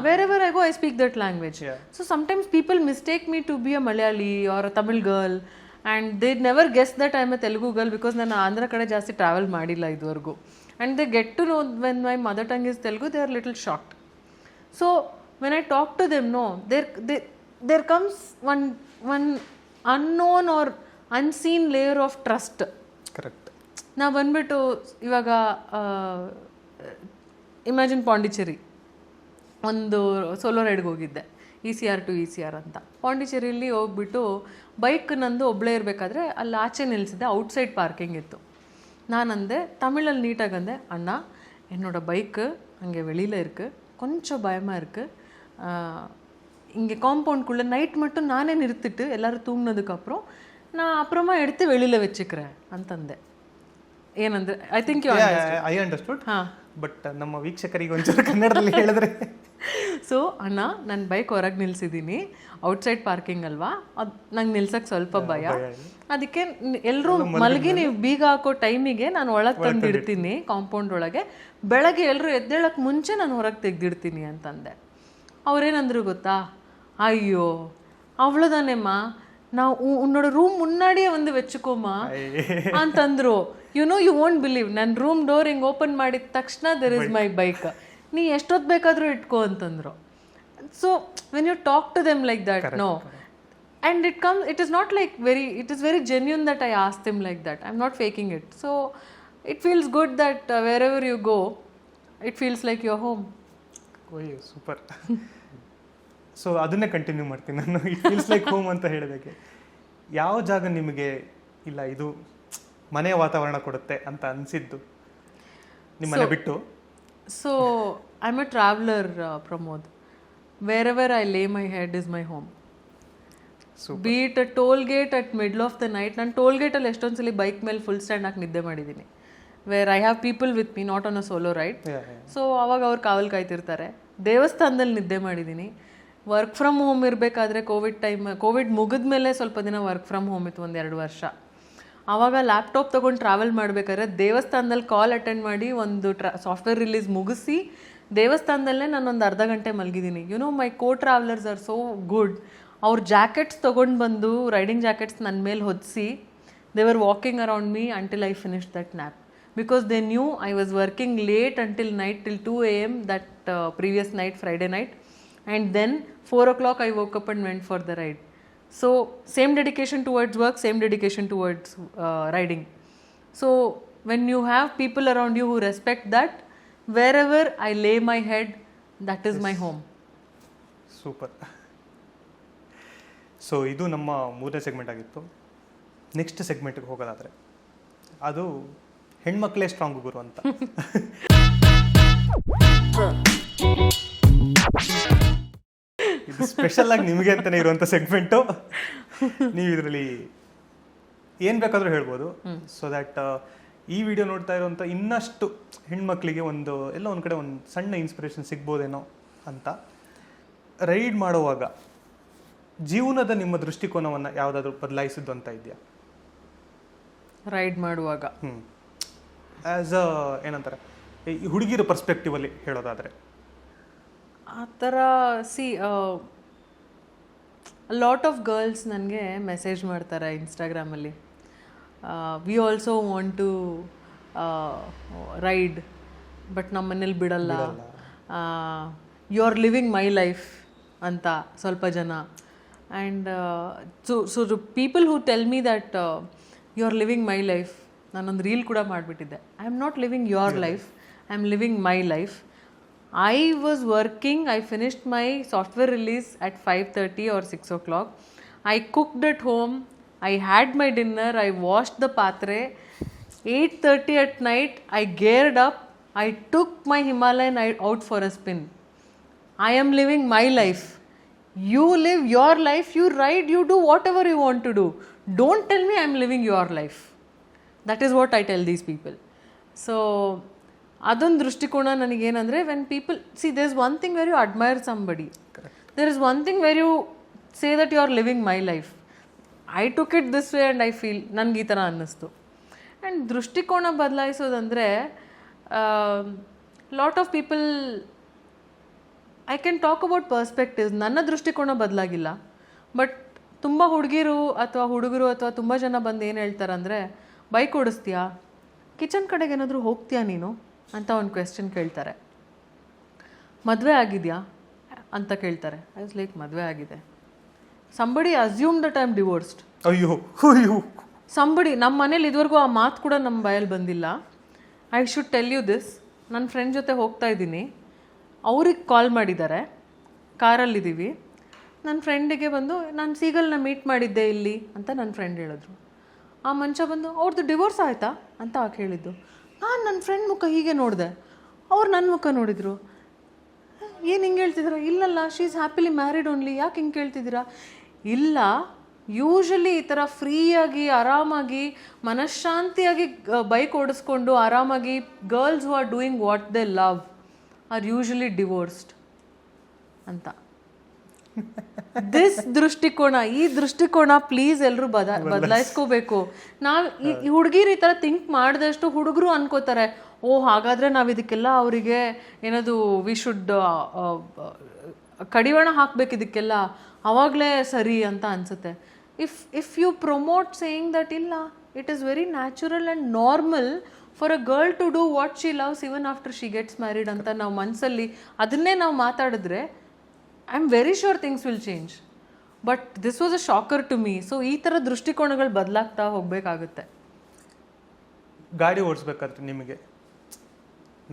wherever I go, I speak that language. So sometimes people mistake me to be a Malayali or a Tamil girl, and they never guess that I'm a Telugu girl because ನಾನು ಆಂಧ್ರ ಕಡೆ ಜಾಸ್ತಿ travel ಮಾಡಿಲ್ಲ ಇದುವರೆಗೂ. And they get to know when my mother tongue is Telugu, they are little shocked. So when I talk to them, there comes one unknown or unseen layer of trust. Correct. ನಾ ಬಂದ್ಬಿಟ್ಟು ಇವಾಗ imagine Pondicherry ಒಂದು solo ರೈಡ್ಗೆ ಹೋಗಿದ್ದೆ, ECR to ECR ಅಂತ. ಪಾಂಡಿಚೇರಿಯಲ್ಲಿ ಹೋಗ್ಬಿಟ್ಟು bike ನಂದು ಒಬ್ಬಳೇ ಇರಬೇಕಾದ್ರೆ ಅಲ್ಲಿ ಆಚೆ ನಿಲ್ಲಿಸಿದ್ದೆ, ಔಟ್ಸೈಡ್ ಪಾರ್ಕಿಂಗ್ ಇತ್ತು. ನಾನಂದೆ ತಮಿಳಲ್ಲಿ ನೀಟಾಗಿ ಅಂದೆ, ಅಣ್ಣ என்னோட பைக்கு அங்கே வெளியில் இருக்குது, கொஞ்சம் பயமாக இருக்குது, இங்கே காம்பவுண்ட்குள்ளே நைட் மட்டும் நானே நிறுத்திட்டு எல்லோரும் தூங்கினதுக்கப்புறம் நான் அப்புறமா எடுத்து வெளியில் வச்சுக்கிறேன் ಅಂತಂದೆ. ಏನಂದ್ರೆ I think you understood. But ನಮ್ಮ ವೀಕ್ಷಕರಿಗೆ ಒಂಚೂರು ಕನ್ನಡದಲ್ಲಿ ಹೇಳಿದ್ರೆ. ಸೊ ಅಣ್ಣ, ನನ್ನ ಬೈಕ್ ಹೊರಗೆ ನಿಲ್ಸಿದ್ದೀನಿ, ಔಟ್ಸೈಡ್ ಪಾರ್ಕಿಂಗ್ ಅಲ್ವಾ, ಅದು ನಂಗೆ ನಿಲ್ಸಕ್ಕೆ ಸ್ವಲ್ಪ ಭಯ, ಅದಕ್ಕೆ ಎಲ್ಲರೂ ಮಲಗಿ ನೀವು ಬೀಗ ಹಾಕೋ ಟೈಮಿಗೆ ನಾನು ಒಳಗೆ ತಂದಿಡ್ತೀನಿ ಕಾಂಪೌಂಡ್ ಒಳಗೆ, ಬೆಳಗ್ಗೆ ಎಲ್ಲರೂ ಎದ್ದೇಳಕ್ಕೆ ಮುಂಚೆ ನಾನು ಹೊರಗೆ ತೆಗೆದಿಡ್ತೀನಿ ಅಂತಂದೆ. ಅವ್ರೇನಂದ್ರು ಗೊತ್ತಾ, ಅಯ್ಯೋ அவ்வளோதானேம்மா, நான் உன்னோட ரூம் முன்னாடியே வந்து வச்சுக்கோமா ಅಂತಂದ್ರು. ಯು ವೋಂಟ್ ಬಿಲೀವ್, ನನ್ನ ರೂಮ್ ಡೋರ್ ಹಿಂಗೆ ಓಪನ್ ಮಾಡಿದ ತಕ್ಷಣ ದೆರ್ ಇಸ್ ಮೈ ಬೈಕ್, ನೀ ಎಷ್ಟೊತ್ತು ಬೇಕಾದರೂ ಇಟ್ಕೋ ಅಂತಂದ್ರು. So when you talk to them like that, no, and it is not like it is very genuine that I asked him like that. I'm not faking it. So it feels good that wherever you go, it feels like your home. ಓಯ್ super. So ಅದನ್ನೇ continue ಮಾಡ್ತೀನಿ ನಾನು, it feels like home ಅಂತ ಹೇಳಿದಾಗೆ. ಯಾವ ಜಾಗ ನಿಮಗೆ ಇಲ್ಲ ಇದು ಮನೆಯ ವಾತಾವರಣ ಕೊಡುತ್ತೆ ಅಂತ ಅನಿಸಿದ್ದು ನಿಮ್ಮನೆ ಬಿಟ್ಟು? So I'm a traveler, Pramod. Wherever I lay my head is my home. Be it a toll gate at middle of the night. ನಾನು ಟೋಲ್ ಗೇಟಲ್ಲಿ ಎಷ್ಟೊಂದ್ಸಲಿ ಬೈಕ್ ಮೇಲೆ ಫುಲ್ ಸ್ಟ್ಯಾಂಡ್ ಹಾಕಿ ನಿದ್ದೆ ಮಾಡಿದ್ದೀನಿ, where I have people with me, not on a solo ride. So ಅವಾಗ ಅವ್ರು ಕಾವಲು ಕಾಯ್ತಿರ್ತಾರೆ. ದೇವಸ್ಥಾನದಲ್ಲಿ ನಿದ್ದೆ ಮಾಡಿದ್ದೀನಿ. ವರ್ಕ್ ಫ್ರಮ್ ಹೋಮ್ ಇರಬೇಕಾದ್ರೆ ಕೋವಿಡ್ ಮುಗಿದ ಮೇಲೆ ಸ್ವಲ್ಪ ದಿನ ವರ್ಕ್ ಫ್ರಮ್ ಹೋಮ್ ಇತ್ತು, 1-2 ವರ್ಷ. ಆವಾಗ ಲ್ಯಾಪ್ಟಾಪ್ ತೊಗೊಂಡು ಟ್ರಾವೆಲ್ ಮಾಡಬೇಕಾದ್ರೆ ದೇವಸ್ಥಾನದಲ್ಲಿ ಕಾಲ್ ಅಟೆಂಡ್ ಮಾಡಿ ಒಂದು ಸಾಫ್ಟ್ವೇರ್ ರಿಲೀಸ್ ಮುಗಿಸಿ ದೇವಸ್ಥಾನದಲ್ಲೇ ನಾನೊಂದು ಅರ್ಧ ಗಂಟೆ ಮಲಗಿದ್ದೀನಿ. You know, my co travellers are so good. ಅವ್ರ ಜಾಕೆಟ್ಸ್ ತೊಗೊಂಡು ಬಂದು, ರೈಡಿಂಗ್ ಜಾಕೆಟ್ಸ್ ನನ್ನ ಮೇಲೆ ಹೊದಿಸಿ, they were walking around me until I finish that nap, because they knew I was working late until night till 2 AM that previous night, Friday night, and then 4 o'clock I woke up and went for the ride. So same dedication towards work, same dedication towards riding. So when you have people around you who respect that, wherever I lay my head, that is my home. Super. So ಇದು ನಮ್ಮ 3ನೇ segment ಆಗಿತ್ತು. Next ಸೆಗ್ಮೆಂಟ್ಗೆ ಹೋಗೋದಾದರೆ ಅದು ಹೆಣ್ಮಕ್ಳೇ strong ಗುರು ಅಂತ. ಇದು special ಆಗಿ ನಿಮಗೆ ಅಂತಲೇ ಇರುವಂಥ ಸೆಗ್ಮೆಂಟು. ನೀವು ಇದರಲ್ಲಿ ಏನು ಬೇಕಾದರೂ ಹೇಳ್ಬೋದು. ಸೊ ದ್ಯಾಟ್ ಈ ವಿಡಿಯೋ ನೋಡ್ತಾ ಇರುವಂಥ ಇನ್ನಷ್ಟು ಹೆಣ್ಮಕ್ಳಿಗೆ ಎಲ್ಲ ಒಂದು ಕಡೆ ಒಂದು ಸಣ್ಣ ಇನ್ಸ್ಪಿರೇಷನ್ ಸಿಗ್ಬೋದೇನೋ ಅಂತ. ರೈಡ್ ಮಾಡುವಾಗ ಜೀವನದ ನಿಮ್ಮ ದೃಷ್ಟಿಕೋನವನ್ನು ಯಾವುದಾದ್ರೂ ಬದಲಾಯಿಸಿದ್ದು ಅಂತ ಇದೆಯಾ? ರೈಡ್ ಮಾಡುವಾಗ ಆ್ಯಸ್ ಅ ಏನಂತಾರೆ, ಈ ಹುಡುಗಿರ ಪರ್ಸ್ಪೆಕ್ಟಿವಲ್ಲಿ ಹೇಳೋದಾದರೆ ಆ ಥರ ಲಾಟ್ ಆಫ್ ಗರ್ಲ್ಸ್ ನನಗೆ ಮೆಸೇಜ್ ಮಾಡ್ತಾರೆ ಇನ್ಸ್ಟಾಗ್ರಾಮಲ್ಲಿ, we also want to ride but ನಮ್ಮ ಮನೇಲಿ ಬಿಡಲ್ಲ, you are living my life ಅಂತ ಸ್ವಲ್ಪ ಜನ. And so people who tell me that you are living my life, ನಾನೊಂದು ರೀಲ್ ಕೂಡ ಮಾಡಿಬಿಟ್ಟಿದ್ದೆ. I am not living your life, I am living my life. I was working, I finished my software release at 5:30 or 6 o'clock. I cooked at home, I had my dinner, I washed the patre. 8:30 at night, I geared up, I took my Himalayan out for a spin. I am living my life. You live your life, you ride, you do whatever you want to do. Don't tell me I am living your life. That is what I tell these people. So ಅದೊಂದು ದೃಷ್ಟಿಕೋನ ನನಗೇನಂದರೆ, when people there is one thing where you admire somebody, there is one thing where you say that you are living my life. I took it this way and I feel ನನಗೆ ಈ ಥರ ಅನ್ನಿಸ್ತು. ಆ್ಯಂಡ್ ದೃಷ್ಟಿಕೋನ ಬದಲಾಯಿಸೋದಂದರೆ, lot of people, I can talk about perspectives. ನನ್ನ ದೃಷ್ಟಿಕೋನ ಬದಲಾಗಿಲ್ಲ, but ತುಂಬ ಹುಡುಗಿರು ಅಥವಾ ಹುಡುಗರು ಅಥವಾ ತುಂಬ ಜನ ಬಂದು ಏನು ಹೇಳ್ತಾರಂದರೆ, ಬೈಕ್ ಓಡಿಸ್ತೀಯಾ, ಕಿಚನ್ ಕಡೆಗೆ ಏನಾದರೂ ಹೋಗ್ತೀಯಾ ನೀನು ಅಂತ ಒಂದು ಕ್ವೆಶ್ಚನ್ ಕೇಳ್ತಾರೆ. ಮದುವೆ ಆಗಿದೆಯಾ ಅಂತ ಕೇಳ್ತಾರೆ. ಐ ವಾಸ್ ಲೈಕ್, ಮದುವೆ ಆಗಿದೆ. Somebody assume that I am divorced. ಅಯ್ಯೋ ಅಯ್ಯೋ, ಸಂಬಡಿ ನಮ್ಮ ಮನೇಲಿ ಇದುವರೆಗೂ ಆ ಮಾತು ಕೂಡ ನಮ್ಮ ಬಾಯಲ್ಲಿ ಬಂದಿಲ್ಲ. I should tell you this, ನನ್ನ ಫ್ರೆಂಡ್ ಜೊತೆ ಹೋಗ್ತಾ ಇದ್ದೀನಿ, ಅವ್ರಿಗೆ ಕಾಲ್ ಮಾಡಿದ್ದಾರೆ, ಕಾರಲ್ಲಿದ್ದೀವಿ. ನನ್ನ ಫ್ರೆಂಡಿಗೆ ಬಂದು, ನಾನು ಸೀಗಲ್ನ ಮೀಟ್ ಮಾಡಿದ್ದೆ ಇಲ್ಲಿ ಅಂತ ನನ್ನ ಫ್ರೆಂಡ್ ಹೇಳಿದ್ರು. ಆ ಮನುಷ್ಯ ಬಂದು, ಅವ್ರದ್ದು ಡಿವೋರ್ಸ್ ಆಯಿತಾ ಅಂತ ಕೇಳಿದ್ದು. ನಾನು ನನ್ನ ಫ್ರೆಂಡ್ ಮುಖ ಹೀಗೆ ನೋಡಿದೆ, ಅವ್ರು ನನ್ನ ಮುಖ ನೋಡಿದರು. ಏನು ಹಿಂಗೆ ಹೇಳ್ತಿದ್ದೀರಾ? ಇಲ್ಲಲ್ಲ, she is happily married only. ಯಾಕೆ ಹಿಂಗೆ ಕೇಳ್ತಿದ್ದೀರಾ? ಇಲ್ಲ, ಯೂಶಲಿ ಈ ಥರ ಫ್ರೀಯಾಗಿ ಆರಾಮಾಗಿ ಮನಃಶಾಂತಿಯಾಗಿ ಬೈಕ್ ಓಡಿಸ್ಕೊಂಡು ಆರಾಮಾಗಿ girls who are doing what they love are usually divorced ಅಂತ. ದಿಸ್ ದೃಷ್ಟಿಕೋನ, ಈ ದೃಷ್ಟಿಕೋನ ಪ್ಲೀಸ್ ಎಲ್ಲರೂ ಬದಲಾಯಿಸ್ಕೋಬೇಕು. ನಾವು ಈ ಹುಡುಗಿರು ಈ ಥರ ಥಿಂಕ್ ಮಾಡಿದಷ್ಟು ಹುಡುಗರು ಅನ್ಕೋತಾರೆ, ಓ ಹಾಗಾದರೆ ನಾವು ಇದಕ್ಕೆಲ್ಲ ಅವರಿಗೆ ಏನದು ವಿ ಶುಡ್ ಕಡಿವಾಣ ಹಾಕ್ಬೇಕು ಇದಕ್ಕೆಲ್ಲ, ಅವಾಗಲೇ ಸರಿ ಅಂತ ಅನಿಸುತ್ತೆ. If you promote saying that ಇಲ್ಲ, it is very natural and normal for a girl to do what she loves even after she gets married ಅಂತ ನಾವು ಮನಸ್ಸಲ್ಲಿ ಅದನ್ನೇ ನಾವು ಮಾತಾಡಿದ್ರೆ I am very sure things will change. But this was a shocker to me. So ಈ ಥರ ದೃಷ್ಟಿಕೋನಗಳು ಬದಲಾಗ್ತಾ ಹೋಗಬೇಕಾಗುತ್ತೆ. ಗಾಡಿ ಓಡಿಸ್ಬೇಕಾದ್ರೆ ನಿಮಗೆ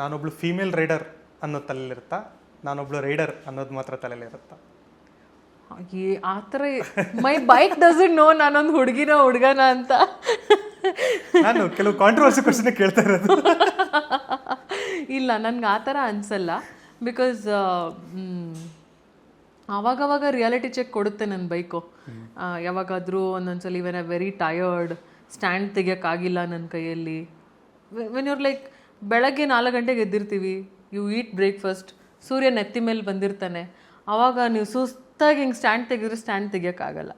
ನಾನೊಬ್ಳು ಫೀಮೇಲ್ ರೈಡರ್ ಅನ್ನೋದು ತಲೆಯಲ್ಲಿರುತ್ತಾ, ನಾನೊಬ್ಳು ರೈಡರ್ ಅನ್ನೋದು ಮಾತ್ರ ತಲೆಯಲ್ಲಿರುತ್ತಾ? ಆ ಥರ ಮೈ ಬೈಕ್ ಡಸಂಟ್ ನೋ ನಾನೊಂದು ಹುಡುಗನ ಅಂತ. ನಾನು ಕೆಲವು ಕಾಂಟ್ರವರ್ಸಿ ಕ್ವಶನ್ ಕೇಳ್ತಾ ಇರೋದು. ಇಲ್ಲ, ನನ್ಗೆ ಆ ಥರ ಅನಿಸಲ್ಲ. ಬಿಕಾಸ್ ಆವಾಗವಾಗ ರಿಯಾಲಿಟಿ ಚೆಕ್ ಕೊಡುತ್ತೆ ನನ್ನ ಬೈಕು. ಯಾವಾಗಾದರೂ ಒಂದೊಂದ್ಸಲಿ when I very tired, stand ತೆಗಿಯೋಕ್ಕಾಗಿಲ್ಲ ನನ್ನ ಕೈಯಲ್ಲಿ. ವೆನ್ ಯುವರ್ ಲೈಕ್ ಬೆಳಗ್ಗೆ 4 ಗಂಟೆಗೆ ಎದ್ದಿರ್ತೀವಿ, ಯು ಈಟ್ ಬ್ರೇಕ್ಫಾಸ್ಟ್, ಸೂರ್ಯ ನೆತ್ತಿ ಮೇಲೆ ಬಂದಿರ್ತಾನೆ, ಆವಾಗ ನೀವು ಸುಸ್ತಾಗಿ ಹಿಂಗೆ ಸ್ಟ್ಯಾಂಡ್ ತೆಗೆದ್ರೆ ಸ್ಟ್ಯಾಂಡ್ ತೆಗಿಯೋಕ್ಕಾಗಲ್ಲ.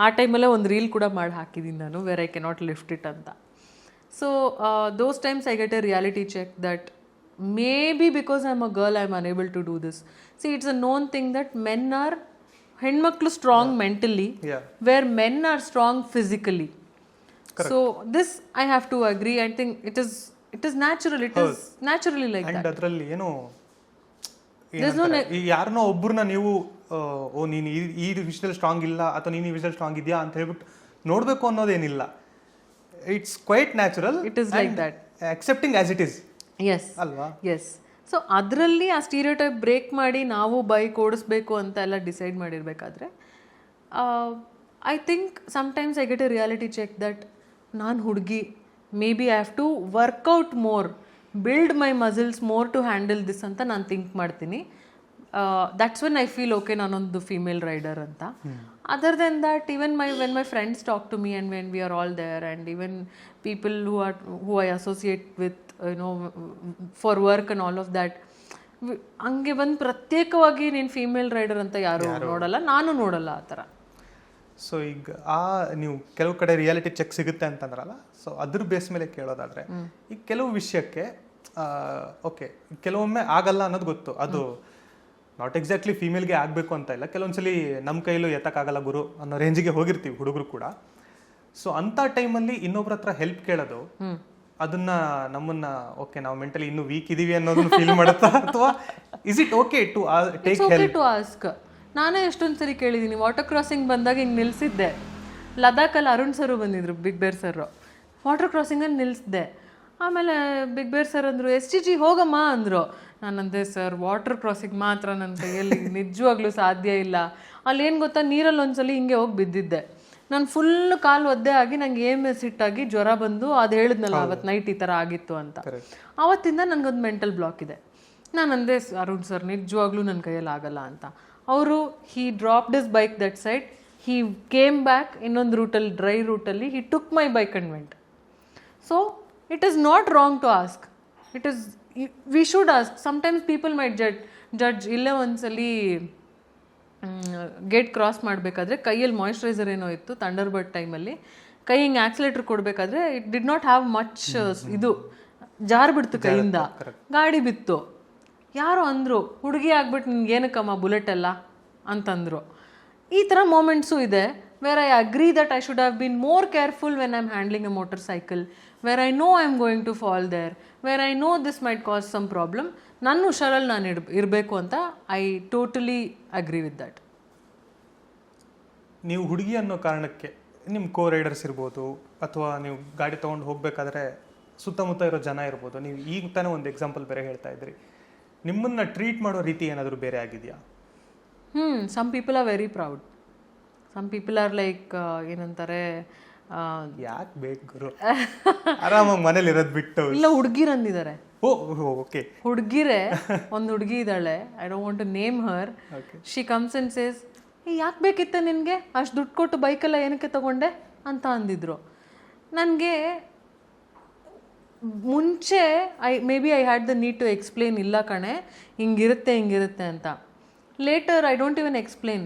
ಆ ಟೈಮಲ್ಲೇ ಒಂದು ರೀಲ್ ಕೂಡ ಮಾಡಿ ಹಾಕಿದ್ದೀನಿ ನಾನು, where I cannot lift it ಅಂತ. So those times I get a reality check that maybe because I'm a girl I'm unable to do this. See, it's a known thing that men are ಹೆಣ್ಮಕ್ಳು strong mentally, where men are strong physically. Correct. So this I have to agree. I think it is natural. It is naturally like that. And ಅದರಲ್ಲಿ ಏನು ಯಾರನ್ನೋ ಒಬ್ಬರನ್ನ ನೀವು ನೀನು ಈ ವಿಷಯದಲ್ಲಿ strong ಇಲ್ಲ ಅಥವಾ ನೀನು ಈ ವಿಷಯದಲ್ಲಿ ಸ್ಟ್ರಾಂಗ್ ಇದೆಯಾ ಅಂತ ಹೇಳ್ಬಿಟ್ಟು ನೋಡಬೇಕು ಅನ್ನೋದೇನಿಲ್ಲ. It's quite natural. It is like that, accepting as it is. Yes ಅಲ್ವಾ? ಎಸ್. ಸೊ ಅದರಲ್ಲಿ ಆ ಸ್ಟೀರಿಯೋಟೈಪ್ ಬ್ರೇಕ್ ಮಾಡಿ ನಾವು ಬೈಕ್ ಓಡಿಸ್ಬೇಕು ಅಂತ ಎಲ್ಲ ಡಿಸೈಡ್ ಮಾಡಿರಬೇಕಾದ್ರೆ I think sometimes I get a reality check that ನಾನು ಹುಡುಗಿ, maybe I have to work out more, build my muscles more to handle this ಅಂತ ನಾನು ಥಿಂಕ್ ಮಾಡ್ತೀನಿ. That's when I feel okay ನಾನೊಂದು ಫೀಮೇಲ್ ರೈಡರ್ ಅಂತ. Other than that, even when my friends talk to me and when we are all there and even people who I associate with for work and all of that, ಹಂಗೆ ಬಂದು ಪ್ರತ್ಯೇಕವಾಗಿ ನೀನು female rider ಅಂತ ಯಾರು ನೋಡಲ್ಲ, ನಾನು ನೋಡಲ್ಲ ಆ ಥರ. ಸೊ ಈಗ ನೀವು ಕೆಲವು ಕಡೆ ರಿಯಾಲಿಟಿ ಚೆಕ್ ಸಿಗುತ್ತೆ ಅಂತಂದ್ರಲ್ಲ, ಸೊ ಅದ್ರ ಬೇಸ್ ಮೇಲೆ ಕೇಳೋದಾದ್ರೆ ಈಗ ಕೆಲವು ವಿಷಯಕ್ಕೆ ಓಕೆ ಕೆಲವೊಮ್ಮೆ ಆಗಲ್ಲ ಅನ್ನೋದು ಗೊತ್ತು, ಅದು ನಾಟ್ ಎಕ್ಸಾಕ್ಟ್ಲಿ ಫೀಮೇಲ್ಗೆ ಆಗಬೇಕು ಅಂತ ಇಲ್ಲ, ಕೆಲವೊಂದ್ಸಲಿ ನಮ್ಮ ಕೈಲೂ ಎತ್ತಕ್ಕಾಗಲ್ಲ ಗುರು ಅನ್ನೋ ರೇಂಜಿಗೆ ಹೋಗಿರ್ತೀವಿ ಹುಡುಗರು ಕೂಡ. ಸೊ ಅಂಥ ಟೈಮಲ್ಲಿ ಇನ್ನೊಬ್ರ ಹತ್ರ ಹೆಲ್ಪ್ ಕೇಳೋದು, ಅದನ್ನ ನಮ್ಮನ್ನ ಓಕೆ ನಾವು ಮೆಂಟಲಿ ಇನ್ನೂ ವೀಕ್ ಇದೀವಿ ಅನ್ನೋದನ್ನ ಫೀಲ್ ಮಾಡುತ್ತಾ, ಅಥವಾ is it okay to take help? To ask. ನಾನೇ ಎಷ್ಟೊಂದು ಸರಿ ಕೇಳಿದ್ದೀನಿ. ವಾಟರ್ ಕ್ರಾಸಿಂಗ್ ಬಂದಾಗ ಹಿಂಗೆ ನಿಲ್ಲಿಸಿದ್ದೆ, ಲದಾಖಲ್ಲಿ ಅರುಣ್ ಸರು ಬಂದಿದ್ರು, ಬಿಗ್ ಬೇರ್ ಸರ್, ವಾಟರ್ ಕ್ರಾಸಿಂಗಲ್ಲಿ ನಿಲ್ಲಿಸಿದೆ. ಆಮೇಲೆ ಬಿಗ್ ಬೇರ್ ಸರ್ ಅಂದರು STG ಹೋಗಮ್ಮ ಅಂದರು. ನಾನಂದೆ ಸರ್ ವಾಟರ್ ಕ್ರಾಸಿಂಗ್ ಮಾತ್ರ ನನ್ನ ಕೈಯಲ್ಲಿ ನಿಜವಾಗ್ಲೂ ಸಾಧ್ಯ ಇಲ್ಲ. ಅಲ್ಲಿ ಏನು ಗೊತ್ತಾ, ನೀರಲ್ಲಿ ಒಂದ್ಸಲಿ ಹಿಂಗೆ ಹೋಗಿ ಬಿದ್ದಿದ್ದೆ, ನಾನು ಫುಲ್ ಕಾಲು ಒದ್ದೆ ಆಗಿ ನಂಗೆ AMS ಹಿಟ್ಟಾಗಿ ಜ್ವರ ಬಂದು, ಅದು ಹೇಳಿದ್ನಲ್ಲ ಅವತ್ತು ನೈಟ್ ಈ ಥರ ಆಗಿತ್ತು ಅಂತ. ಆವತ್ತಿಂದ ನನಗೊಂದು ಮೆಂಟಲ್ ಬ್ಲಾಕ್ ಇದೆ. ನಾನಂದೆ ಅರುಣ್ ಸರ್ ನಿಜವಾಗ್ಲೂ ನನ್ನ ಕೈಯಲ್ಲಿ ಆಗಲ್ಲ ಅಂತ. ಅವರು he dropped his bike that side, he came back ಇನ್ನೊಂದು ರೂಟಲ್ಲಿ, ಡ್ರೈ ರೂಟಲ್ಲಿ, he took my bike and went. So it is not wrong to ask, it is we should ask. Sometimes people might judge. ಇಲ್ಲೇ ಒಂದ್ಸಲಿ gate cross ಮಾಡಬೇಕಾದ್ರೆ ಕೈಯಲ್ಲಿ moisturiser ಏನೋ ಇತ್ತು, Thunderbird ಟೈಮಲ್ಲಿ ಕೈ ಹಿಂಗೆ ಆಕ್ಸಿಲೇಟರ್ ಕೊಡಬೇಕಾದ್ರೆ it did not have much, ಇದು ಜಾರ್ ಬಿಡ್ತು ಕೈಯಿಂದ, ಗಾಡಿ ಬಿತ್ತು. ಯಾರೋ ಅಂದರು ಹುಡುಗಿ ಆಗ್ಬಿಟ್ಟು ನಿನ್ಗೆ ಏನಕ್ಕಮ್ಮ ಬುಲೆಟ್ ಎಲ್ಲ ಅಂತಂದರು. ಈ ಥರ ಮೂಮೆಂಟ್ಸು ಇದೆ where I agree that I should have been more careful when I am handling a motorcycle, where I know I am going to fall there, where I know this might cause some problem. ನನ್ನ ಹುಷಾರಲ್ಲಿ ನಾನು ಇರಬೇಕು ಅಂತ I totally agree with that. ನೀವು ಹುಡುಗಿ ಅನ್ನೋ ಕಾರಣಕ್ಕೆ ನಿಮ್ಮ ಕೋ ರೈಡರ್ಸ್ ಇರ್ಬೋದು, ಅಥವಾ ನೀವು ಗಾಡಿ ತೊಗೊಂಡು ಹೋಗಬೇಕಾದ್ರೆ ಸುತ್ತಮುತ್ತ ಇರೋ ಜನ ಇರ್ಬೋದು, ನೀವು ಈಗ ತಾನೇ ಒಂದು ಎಕ್ಸಾಂಪಲ್ ಬೇರೆ ಹೇಳ್ತಾ ಇದ್ರಿ, ನಿಮ್ಮನ್ನು ಟ್ರೀಟ್ ಮಾಡೋ ರೀತಿ ಏನಾದರೂ ಬೇರೆ ಆಗಿದೆಯಾ? Some people are very proud, some people are like ಏನಂತಾರೆ, ಯಾಕೆ ಬೇಕು ಗುರು, ಆರಾಮಾಗಿ ಮನೇಲಿ ಇರೋದು ಬಿಟ್ಟು. ಇಲ್ಲ, ಹುಡುಗಿರು ಅಂದಿದ್ದಾರೆ. ಓಕೆ, ಹುಡುಗಿರೇ ಒಂದು ಹುಡುಗಿ ಇದ್ದಾಳೆ, I don't want to name her. She comes and says, ಯಾಕೆ ಬೇಕಿತ್ತ ನಿನಗೆ ಅಷ್ಟು ದುಡ್ಡು ಕೊಟ್ಟು ಬೈಕೆಲ್ಲ ಏನಕ್ಕೆ ತಗೊಂಡೆ ಅಂತ ಅಂದಿದ್ರು. ನನಗೆ ಮುಂಚೆ maybe I had the need to explain, ಇಲ್ಲ ಕಣೆ ಹಿಂಗಿರುತ್ತೆ ಅಂತ. Later I don't even explain,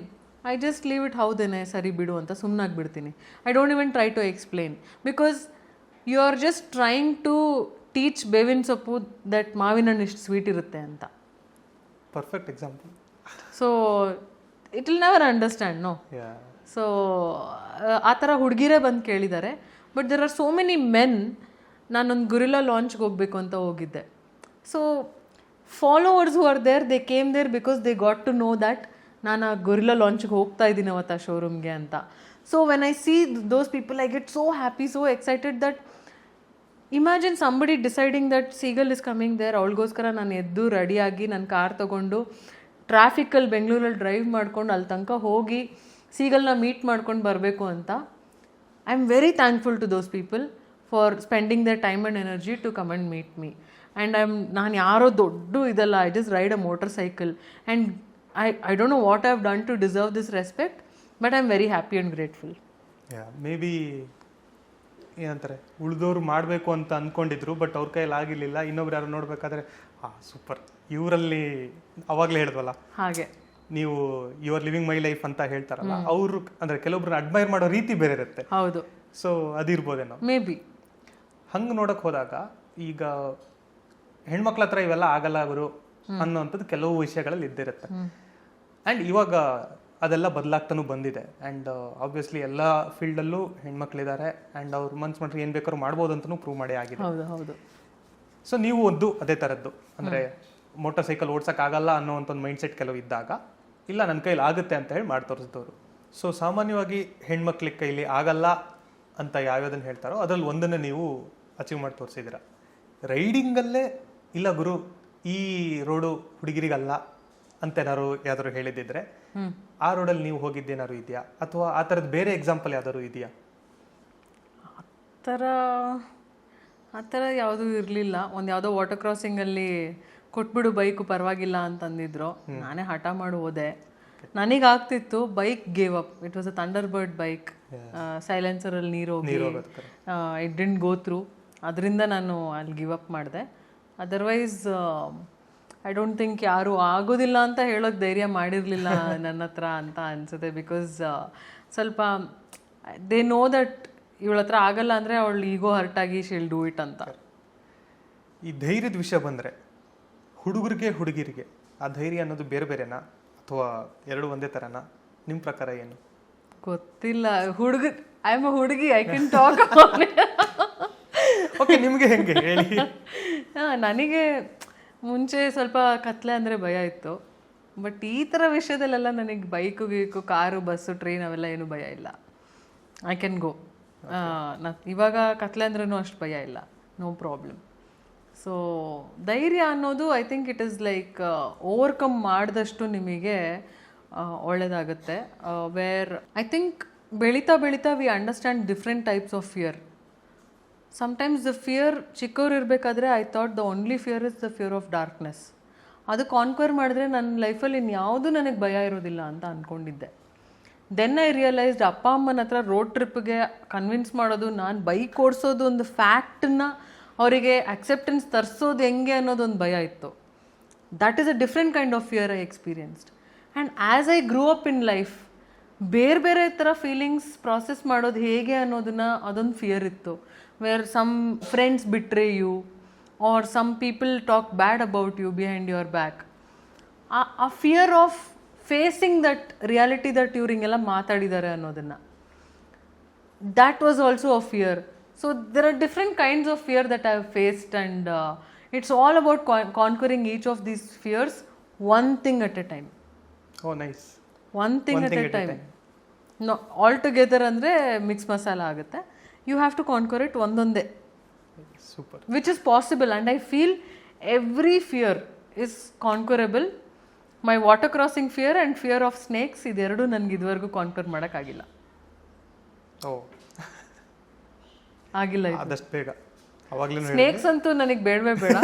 I just leave it ಹೌದೇನೆ ಸರಿ ಬಿಡು ಅಂತ ಸುಮ್ಮನಾಗ್ಬಿಡ್ತೀನಿ. I don't even try to explain, because you are just trying to teach ಬೇವಿನ ಸೊಪ್ಪು ದಟ್ ಮಾವಿನ ಹಣ್ಣು ಇಷ್ಟು ಸ್ವೀಟ್ ಇರುತ್ತೆ ಅಂತ. Perfect example. So it will never understand no. So ಆ ಥರ ಹುಡುಗಿರೇ ಬಂದು ಕೇಳಿದ್ದಾರೆ. But there are so many men. ನಾನೊಂದು ಗುರಿಲ್ಲಾ ಲಾಂಚ್ಗೆ ಹೋಗಬೇಕು ಅಂತ ಹೋಗಿದ್ದೆ. So followers who are there, they came there because they got to know that ನಾನು ಆ ಗುರಿಲ್ಲಾ ಲಾಂಚ್ಗೆ ಹೋಗ್ತಾ ಇದ್ದೀನಿ ಅವತ್ತು ಆ ಶೋರೂಮ್ಗೆ ಅಂತ. So when I see those people I get so happy, so excited that imagine somebody deciding that seagull is coming there. ಅವಳಿಗೋಸ್ಕರ ನಾನು ಎದ್ದು ರೆಡಿಯಾಗಿ ನನ್ನ ಕಾರ್ ತೊಗೊಂಡು ಟ್ರಾಫಿಕಲ್ಲಿ ಬೆಂಗಳೂರಲ್ಲಿ ಡ್ರೈವ್ ಮಾಡ್ಕೊಂಡು ಅಲ್ಲಿ ತನಕ ಹೋಗಿ ಸೀಗಲ್ನ ಮೀಟ್ ಮಾಡ್ಕೊಂಡು ಬರಬೇಕು ಅಂತ. I am very thankful to those people for spending their time and energy to come and meet me. And ನಾನು ಯಾರೋ ದೊಡ್ಡ ಇದಲ್ಲ, I just ride a motorcycle and I don't know what I have done to deserve this respect, but I am very happy and grateful. Maybe ಏನಂತಾರೆ, ಉಳಿದೋರು ಮಾಡಬೇಕು ಅಂತ ಅಂದ್ಕೊಂಡಿದ್ರು but ಅವ್ರ ಕೈಯಲ್ಲಿ ಆಗಿರಲಿಲ್ಲ. ಇನ್ನೊಬ್ರು ಯಾರು ನೋಡಬೇಕಾದ್ರೆ ಸೂಪರ್, ಇವರಲ್ಲಿ ಅವಾಗಲೇ ಹೇಳಿದ್ವಲ್ಲ ಹಾಗೆ ನೀವು you are living my life ಅಂತ ಹೇಳ್ತಾರಲ್ಲ, ಅವರು ಅಂದರೆ ಕೆಲವೊಬ್ರನ್ನ ಅಡ್ಮೈರ್ ಮಾಡೋ ರೀತಿ ಬೇರೆ ಇರುತ್ತೆ. ಹೌದು. ಸೊ ಅದಿರ್ಬೋದೇನೋ ಮೇ ಬಿ. ಹಂಗೆ ನೋಡೋಕೆ ಹೋದಾಗ ಈಗ ಹೆಣ್ಮಕ್ಳ ಹತ್ರ ಇವೆಲ್ಲ ಆಗಲ್ಲ ಗುರು ಅನ್ನೋವಂಥದ್ದು ಕೆಲವು ವಿಷಯಗಳಲ್ಲಿ ಇದ್ದಿರುತ್ತೆ. ಆ್ಯಂಡ್ ಇವಾಗ ಅದೆಲ್ಲ ಬದಲಾಗ್ತಾನೂ ಬಂದಿದೆ. ಆ್ಯಂಡ್ ಆಬ್ವಿಯಸ್ಲಿ ಎಲ್ಲ ಫೀಲ್ಡಲ್ಲೂ ಹೆಣ್ಮಕ್ಳಿದ್ದಾರೆ ಆ್ಯಂಡ್ ಅವ್ರು ಮನ್ಸು ಮಾಡ್ರೆ ಏನು ಬೇಕಾದ್ರೂ ಮಾಡ್ಬೋದು ಅಂತಲೂ ಪ್ರೂವ್ ಮಾಡೇ ಆಗಿದೆ. ಹೌದು ಹೌದು. ಸೊ ನೀವು ಒಂದು ಅದೇ ಥರದ್ದು, ಅಂದರೆ ಮೋಟರ್ ಸೈಕಲ್ ಓಡ್ಸೋಕ್ಕಾಗಲ್ಲ ಅನ್ನೋವಂಥ ಒಂದು ಮೈಂಡ್ ಸೆಟ್ ಕೆಲವು ಇದ್ದಾಗ, ಇಲ್ಲ ನನ್ನ ಕೈಲಿ ಆಗುತ್ತೆ ಅಂತ ಹೇಳಿ ಮಾಡಿ ತೋರಿಸಿದವರು. ಸೊ ಸಾಮಾನ್ಯವಾಗಿ ಹೆಣ್ಮಕ್ಳ ಕೈಲಿ ಆಗಲ್ಲ ಅಂತ ಯಾವ್ಯಾವುದನ್ನು ಹೇಳ್ತಾರೋ ಅದರಲ್ಲಿ ಒಂದನ್ನು ನೀವು ಅಚೀವ್ ಮಾಡಿ ತೋರಿಸಿದ್ದೀರ. ರೈಡಿಂಗಲ್ಲೇ ಇಲ್ಲ ಗುರು ಈ ರೋಡು ಹುಡುಗಿರಿಗಲ್ಲ ಅಂತ ಯಾವ್ದಾದ್ರು ಹೇಳಿದ್ದಿದ್ರೆ ಆ ರೋಡಲ್ಲಿ ನೀವು ಹೋಗಿದ್ದೇನಾದ್ರು ಇದೆಯಾ, ಅಥವಾ ಆ ಥರದ್ದು ಬೇರೆ ಎಕ್ಸಾಂಪಲ್ ಯಾವ್ದಾದ್ರು ಇದೆಯಾ? ಆ ಥರ ಯಾವುದೂ ಇರಲಿಲ್ಲ. ಒಂದು ಯಾವುದೋ ವಾಟರ್ ಕ್ರಾಸಿಂಗಲ್ಲಿ ಕೊಟ್ಬಿಡು ಬೈಕು ಪರವಾಗಿಲ್ಲ ಅಂತಂದಿದ್ರು. ನಾನೇ ಹಠ ಮಾಡಿ ಹೋದೆ. ನನಗಾಗ್ತಿತ್ತು, bike gave up. It was a Thunderbird bike. ಸೈಲೆನ್ಸರಲ್ಲಿ ನೀರು ಹೋಗಿ ಇಟ್ ಡಿಂಟ್ ಗೋ ಥ್ರೂ. ಅದರಿಂದ ನಾನು ಅಲ್ಲಿ ಗಿವ್ ಅಪ್ ಮಾಡಿದೆ. ಅದರ್ವೈಸ್ ಐ ಡೋಂಟ್ ಥಿಂಕ್ ಯಾರು ಆಗೋದಿಲ್ಲ ಅಂತ ಹೇಳೋಕೆ ಧೈರ್ಯ ಮಾಡಿರಲಿಲ್ಲ ನನ್ನ ಹತ್ರ ಅಂತ ಅನಿಸುತ್ತೆ. ಬಿಕಾಸ್ ಸ್ವಲ್ಪ ದೇ ನೋ ದಟ್ ಇವಳ ಹತ್ರ ಆಗಲ್ಲ ಅಂದರೆ ಅವಳು ಈಗೋ ಹರ್ಟಾಗಿ ಶಿಲ್ ಡೂ ಇಟ್ ಅಂತ. ಈ ಧೈರ್ಯದ ವಿಷಯ ಬಂದರೆ ಹುಡುಗರಿಗೆ ಹುಡುಗಿರಿಗೆ ಆ ಧೈರ್ಯ ಅನ್ನೋದು ಬೇರೆ ಬೇರೆನಾ ಅಥವಾ ಎರಡು ಒಂದೇ ಥರನಾ? ನಿಮ್ಮ ಪ್ರಕಾರ ಏನು? ಗೊತ್ತಿಲ್ಲ. ಐ ಆಮ್ ಅ ಹುಡುಗಿ, ಐ ಕ್ಯಾನ್ ಟಾಕ್. ಓಕೆ, ನಿಮಗೆ ಹೆಂಗೆ ಹೇಳಿ? ನನಗೆ ಮುಂಚೆ ಸ್ವಲ್ಪ ಕತ್ಲೆ ಅಂದರೆ ಭಯ ಇತ್ತು. ಬಟ್ ಈ ಥರ ವಿಷಯದಲ್ಲೆಲ್ಲ ನನಗೆ ಬೈಕು ಗೀಕು ಕಾರು ಬಸ್ಸು ಟ್ರೈನ್ ಅವೆಲ್ಲ ಏನೂ ಭಯ ಇಲ್ಲ. I can go. ಇವಾಗ ಕತ್ಲೆ ಅಂದ್ರೂ ಅಷ್ಟು ಭಯ ಇಲ್ಲ, ನೋ ಪ್ರಾಬ್ಲಮ್. ಸೊ ಧೈರ್ಯ ಅನ್ನೋದು I think it is like overcome ಮಾಡಿದಷ್ಟು ನಿಮಗೆ ಒಳ್ಳೆಯದಾಗುತ್ತೆ. ವೇರ್ ಐ ಥಿಂಕ್ ಬೆಳೀತಾ ಬೆಳೀತಾ we understand different types of fear. Sometimes the fear ಚಿಕ್ಕವ್ರು ಇರಬೇಕಾದ್ರೆ I thought the only fear is the fear of darkness. ಅದು ಕಾನ್ಕ್ವರ್ ಮಾಡಿದ್ರೆ ನನ್ನ ಲೈಫಲ್ಲಿ ಇನ್ಯಾವುದೂ ನನಗೆ ಭಯ ಇರೋದಿಲ್ಲ ಅಂತ ಅಂದ್ಕೊಂಡಿದ್ದೆ. ದೆನ್ ಐ ರಿಯಲೈಸ್ಡ್ ಅಪ್ಪ ಅಮ್ಮನ ಹತ್ರ ರೋಡ್ ಟ್ರಿಪ್ಗೆ ಕನ್ವಿನ್ಸ್ ಮಾಡೋದು, ನಾನು ಬೈಕ್ ಓಡಿಸೋದು ಒಂದು ಫ್ಯಾಕ್ಟನ್ನ ಅವರಿಗೆ ಅಕ್ಸೆಪ್ಟೆನ್ಸ್ ತರಿಸೋದು ಹೆಂಗೆ ಅನ್ನೋದೊಂದು ಭಯ ಇತ್ತು. That is a different kind of fear I experienced. And as I ಗ್ರೂ up in life ಬೇರೆ ಬೇರೆ ಥರ ಫೀಲಿಂಗ್ಸ್ ಪ್ರಾಸೆಸ್ ಮಾಡೋದು ಹೇಗೆ ಅನ್ನೋದನ್ನ ಅದೊಂದು ಫಿಯರ್ ಇತ್ತು. ವೇರ್ ಸಮ್ ಫ್ರೆಂಡ್ಸ್ ಬಿಟ್ರೆ you are some people talk bad about you behind your back. ಆ fear of facing that reality that ಇವ್ರು ಹಿಂಗೆಲ್ಲ ಮಾತಾಡಿದ್ದಾರೆ ಅನ್ನೋದನ್ನು, that was also a fear. So there are different kinds of fear that I have faced and it's all about conquering each of these fears one thing at a time. Oh nice. One thing at a time. No all together ಅಂದರೆ mix masala ಆಗುತ್ತೆ. You have to conquer it ಒಂದೊಂದೇ. Super. Which is possible and I feel every fear is conquerable. My water crossing fear and fear of snakes ಇದೆರಡೂ ನನಗೆ ಇದುವರೆಗೂ conquer ಮಾಡೋಕ್ಕಾಗಿಲ್ಲ. ಓ ಆಗಿಲ್ಲ ಆದಷ್ಟು ಬೇಗ. ಅವಾಗಲೇ ಸ್ನೇಕ್ಸ್ ಅಂತೂ ನನಗೆ ಬೇಡವೇ ಬೇಡ.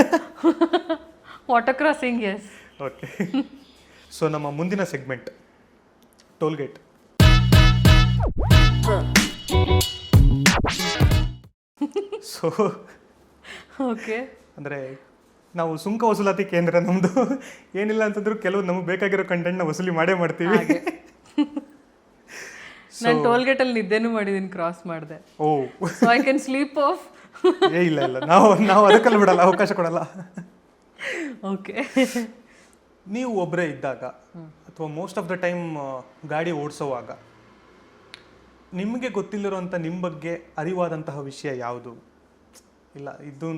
Water crossing yes. Okay. So ನಮ್ಮ ಮುಂದಿನ ಸೆಗ್ಮೆಂಟ್ ಟೋಲ್ಗೇಟ್. ಸೊ ಓಕೆ, ಅಂದರೆ ನಾವು ಸುಂಕ ವಸೂಲಾತಿ ಕೇಂದ್ರ ನಮ್ಮದು. ಏನಿಲ್ಲ ಅಂತಂದ್ರೂ ಕೆಲವು ನಮಗೆ ಬೇಕಾಗಿರೋ ಕಂಟೆಂಟ್ನ ವಸೂಲಿ ಮಾಡೇ ಮಾಡ್ತೀವಿ. ನಾನು ಟೋಲ್ಗೇಟಲ್ಲಿ ನಿದ್ದೆನೂ ಮಾಡಿದ್ದೀನಿ, ಕ್ರಾಸ್ ಮಾಡಿದೆ. Oh, so I can sleep off. ಇಲ್ಲ ಇಲ್ಲ, ನಾವು ಅದಕ್ಕೆಲ್ಲ ಬಿಡಲ್ಲ, ಅವಕಾಶ ಕೊಡಲ್ಲ. ಓಕೆ. ನೀವು ಒಬ್ಬರೇ ಇದ್ದಾಗ ಅಥವಾ ಮೋಸ್ಟ್ ಆಫ್ ದ ಟೈಮ್ ಗಾಡಿ ಓಡಿಸೋವಾಗ ನಿಮಗೆ ಗೊತ್ತಿಲ್ಲದಿರೋಂಥ ನಿಮ್ಮ ಬಗ್ಗೆ ಅರಿವಾದಂತಹ ವಿಷಯ ಯಾವುದು? ಇಲ್ಲ ಇದು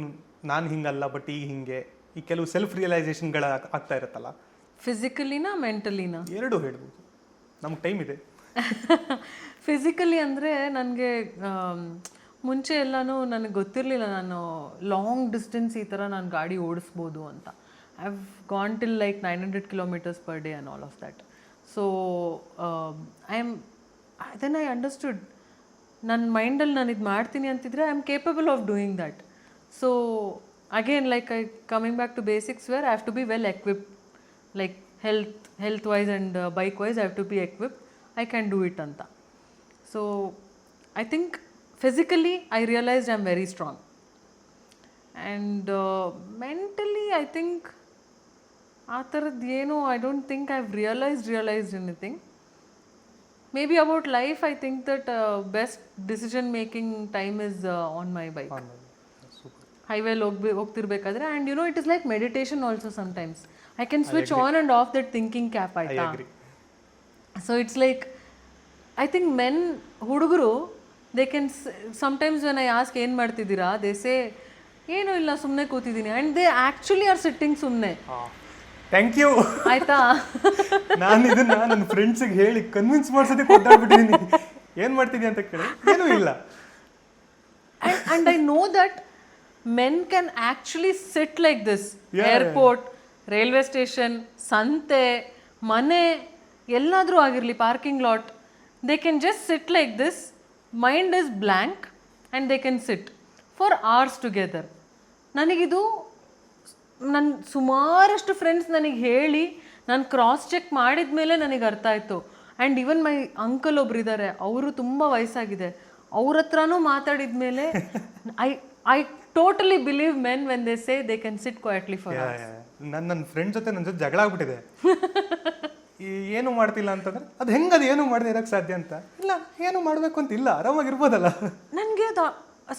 ನಾನು ಹಿಂಗಲ್ಲ ಬಟ್ ಈಗ ಹಿಂಗೆ, ಈ ಕೆಲವು ಸೆಲ್ಫ್ ರಿಯಲೈಸೇಷನ್ಗಳ ಆಗ್ತಾ ಇರುತ್ತಲ್ಲ, ಫಿಸಿಕಲಿನಾ ಮೆಂಟಲಿನಾ? ಎರಡೂ ಹೇಳ್ಬೋದು, ನಮ್ಗೆ ಟೈಮ್ ಇದೆ. ಫಿಸಿಕಲಿ ಅಂದರೆ ನನಗೆ ಮುಂಚೆ ಎಲ್ಲನೂ ನನಗೆ ಗೊತ್ತಿರಲಿಲ್ಲ ನಾನು ಲಾಂಗ್ ಡಿಸ್ಟೆನ್ಸ್ ಈ ಥರ ನಾನು ಗಾಡಿ ಓಡಿಸ್ಬೋದು ಅಂತ. I have gone till like 900 kilometers per day and all of that. So then I understood ನನ್ನ ಮೈಂಡಲ್ಲಿ ನಾನು ಇದು ಮಾಡ್ತೀನಿ ಅಂತಿದ್ರೆ I am capable of doing that. So again like coming back to basics where I have to be well equipped, like health wise and bike wise I have to be equipped, I can do it ಅಂತ. So I think physically I realised I am very strong. And mentally I think ಆ ಥರದ್ದು ಏನು I don't think I have realised anything. Maybe about life I think that best decision making time is on my bike. ಹೈವೇಲಿ ಹೋಗ್ತಿರ್ಬೇಕಾದ್ರೆ and you know it is like meditation also sometimes. I can switch on and off that thinking cap ಆಯ್ತಾ. So it's like I think men ಹುಡುಗರು they can sometimes when I ask ಏನು ಮಾಡ್ತಿದ್ದೀರಾ they say ಏನೂ ಇಲ್ಲ ಸುಮ್ಮನೆ ಕೂತಿದ್ದೀನಿ, and they actually are sitting ಸುಮ್ಮನೆ. Thank you. ಆಯ್ತಾ? ನಾನು ಇದನ್ನ ನನ್ನ ಫ್ರೆಂಡ್ಸಿಗೆ ಹೇಳಿ ಕನ್ವಿನ್ಸ್ ಮಾಡ್ಸೋದಕ್ಕೆ ಕೊಟ್ಟಾಗ್ಬಿಟ್ಟಿದ್ದೀನಿ. ಏನು ಮಾಡ್ತಿದ್ದೀನಿ ಅಂತ ಕೇಳಿ ಏನೂ ಇಲ್ಲ. And I know that men can actually sit like this. Airport, railway station, sante, mane, ಎಲ್ಲಾದರೂ ಆಗಿರಲಿ, parking lot, they can just sit like this, mind is blank and they can sit for hours together. ನನಗಿದು ನನ್ನ ಸುಮಾರಷ್ಟು friends ನನಗೆ ಹೇಳಿ ನಾನು cross check ಮಾಡಿದ ಮೇಲೆ ನನಗೆ ಅರ್ಥ ಆಯಿತು. ಆ್ಯಂಡ್ ಈವನ್ ಮೈ ಅಂಕಲ್ ಒಬ್ರು ಇದ್ದಾರೆ, ಅವರು ತುಂಬ ವಯಸ್ಸಾಗಿದೆ, ಅವ್ರ ಹತ್ರನೂ ಮಾತಾಡಿದ ಮೇಲೆ I totally believe men when they say they can sit quietly for hours. ನನ್ನ ಫ್ರೆಂಡ್ ಜೊತೆ ನನ್ನ ಜೊತೆ ಜಗಳ ಆಗ್ಬಿಟ್ಟಿದೆ. ಏನು ಮಾಡ್ತಿಲ್ಲ ಅಂತಂದ್ರೆ ಅದು ಹೆಂಗೆ ಅದು ಏನು ಮಾಡದೆ ಇರೋಕ್ಕೆ ಸಾಧ್ಯ ಅಂತ. ಇಲ್ಲ ಏನು ಮಾಡಬೇಕು ಅಂತ ಇಲ್ಲ, ಆರಾಮಾಗಿರ್ಬೋದಲ್ಲ. ನನಗೆ ಅದು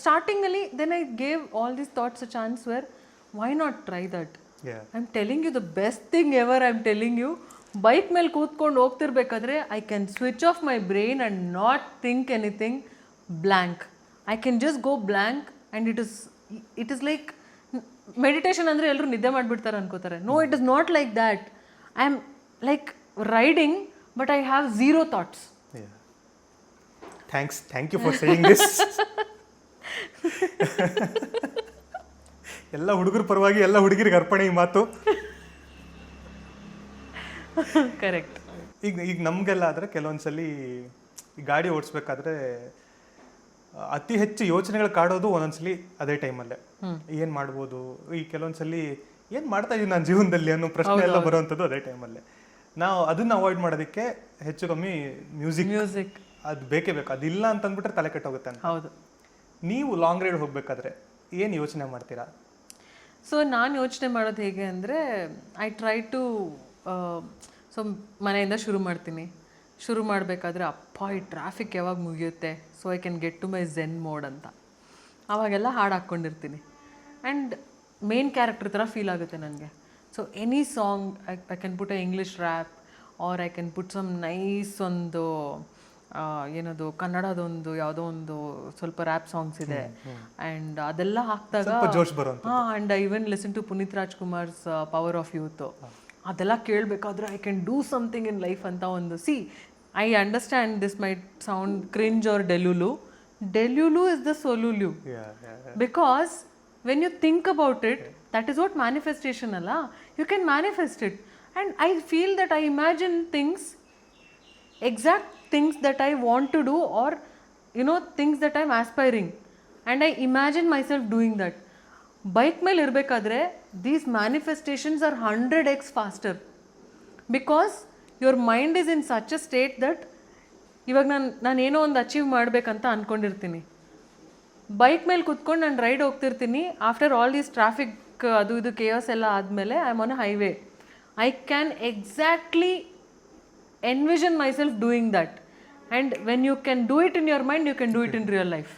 ಸ್ಟಾರ್ಟಿಂಗಲ್ಲಿ then I gave all these thoughts a chance where why not try that. I am telling you the best thing ever. I am telling you, bike ಮೇಲೆ ಕೂತ್ಕೊಂಡು ಹೋಗ್ತಿರ್ಬೇಕಾದ್ರೆ I can switch off my brain and not think anything, blank. I can just go blank and it is like meditation ಅಂದರೆ ಎಲ್ಲರೂ ನಿದ್ದೆ ಮಾಡಿಬಿಡ್ತಾರೆ ಅನ್ಕೋತಾರೆ. No, it is not like that. I am like riding but I have zero thoughts. Thank you for saying this. ಎಲ್ಲ ಹುಡುಗರ ಪರವಾಗಿ ಎಲ್ಲ ಹುಡುಗಿರಿಗೆ ಅರ್ಪಣೆ ಈ ಮಾತು. ಕರೆಕ್ಟ್. ಈಗ ನಮಗೆಲ್ಲ ಆದರೆ ಕೆಲವೊಂದ್ಸಲಿ ಗಾಡಿ ಓಡಿಸ್ಬೇಕಾದ್ರೆ ಅತಿ ಹೆಚ್ಚು ಯೋಚನೆಗಳು ಕಾಡೋದು ಒಂದೊಂದ್ಸಲಿ ಅದೇ ಟೈಮಲ್ಲೇ. ಏನು ಮಾಡ್ಬೋದು, ಈ ಕೆಲವೊಂದ್ಸಲಿ ಏನು ಮಾಡ್ತಾ ಇದೀನಿ ನಾನು ಜೀವನದಲ್ಲಿ ಅನ್ನೋ ಪ್ರಶ್ನೆ ಎಲ್ಲ ಬರುವಂಥದ್ದು ಅದೇ ಟೈಮಲ್ಲೇ. ನಾವು ಅದನ್ನ ಅವಾಯ್ಡ್ ಮಾಡೋದಕ್ಕೆ ಹೆಚ್ಚು ಕಮ್ಮಿ ಮ್ಯೂಸಿಕ್ ಅದು ಬೇಕೇ ಬೇಕು. ಅದಿಲ್ಲ ಅಂತಂದ್ಬಿಟ್ರೆ ತಲೆ ಕೆಟ್ಟೋಗುತ್ತೆ ಅಂತ. ಹೌದು. ನೀವು ಲಾಂಗ್ ರೈಡ್ ಹೋಗ್ಬೇಕಾದ್ರೆ ಏನು ಯೋಚನೆ ಮಾಡ್ತೀರಾ? ಸೊ ನಾನು ಯೋಚನೆ ಮಾಡೋದು ಹೇಗೆ ಅಂದರೆ ಐ ಟ್ರೈ ಟು ಸೊ ಮನೆಯಿಂದ ಶುರು ಮಾಡಬೇಕಾದ್ರೆ ಅಪ್ಪ ಈ ಟ್ರಾಫಿಕ್ ಯಾವಾಗ ಮುಗಿಯುತ್ತೆ, so I can get to my zen mode ಅಂತ ಅವಾಗೆಲ್ಲ ಹಾಡು ಹಾಕ್ಕೊಂಡಿರ್ತೀನಿ. ಆ್ಯಂಡ್ ಮೇನ್ ಕ್ಯಾರೆಕ್ಟರ್ ಥರ ಫೀಲ್ ಆಗುತ್ತೆ ನನಗೆ. So any song I can put a English rap or I can put some nice ಒಂದು ಏನದು ಕನ್ನಡದೊಂದು ಯಾವುದೋ ಒಂದು ಸ್ವಲ್ಪ ರ್ಯಾಪ್ ಸಾಂಗ್ಸ್ ಇದೆ ಆ್ಯಂಡ್ ಅದೆಲ್ಲ ಹಾಕಿದಾಗ and I even listen to Puneeth Rajkumar's power of youth. ಅದೆಲ್ಲ ಕೇಳಬೇಕಾದ್ರೆ I can do something in life ಅಂತ ಒಂದು I understand this might sound cringe or delulu is the solulu. Because when you think about it, that is what manifestation ಅಲ್ಲ. You can manifest it and I feel that I imagine things, exact things that I want to do, or things that I'm aspiring, and I imagine myself doing that. Bike ಮೇಲೆ ಇರಬೇಕಾದ್ರೆ these manifestations are 100x faster because your mind is in such a state that ಇವಾಗ ನಾನು ಏನೋ ಒಂದು achieve ಮಾಡಬೇಕಂತ ಅಂದ್ಕೊಂಡಿರ್ತೀನಿ. Bike ಮೇಲೆ ಕುತ್ಕೊಂಡು ನಾನು ರೈಡ್ ಹೋಗ್ತಿರ್ತೀನಿ. ಆಫ್ಟರ್ ಆಲ್ ದೀಸ್ ಟ್ರಾಫಿಕ್ ಅದು ಇದು ಕೇಯಸ್ ಎಲ್ಲ ಆದಮೇಲೆ I am on a highway. I can exactly envision myself doing that, and when you can do it in your mind, you can do it in real life.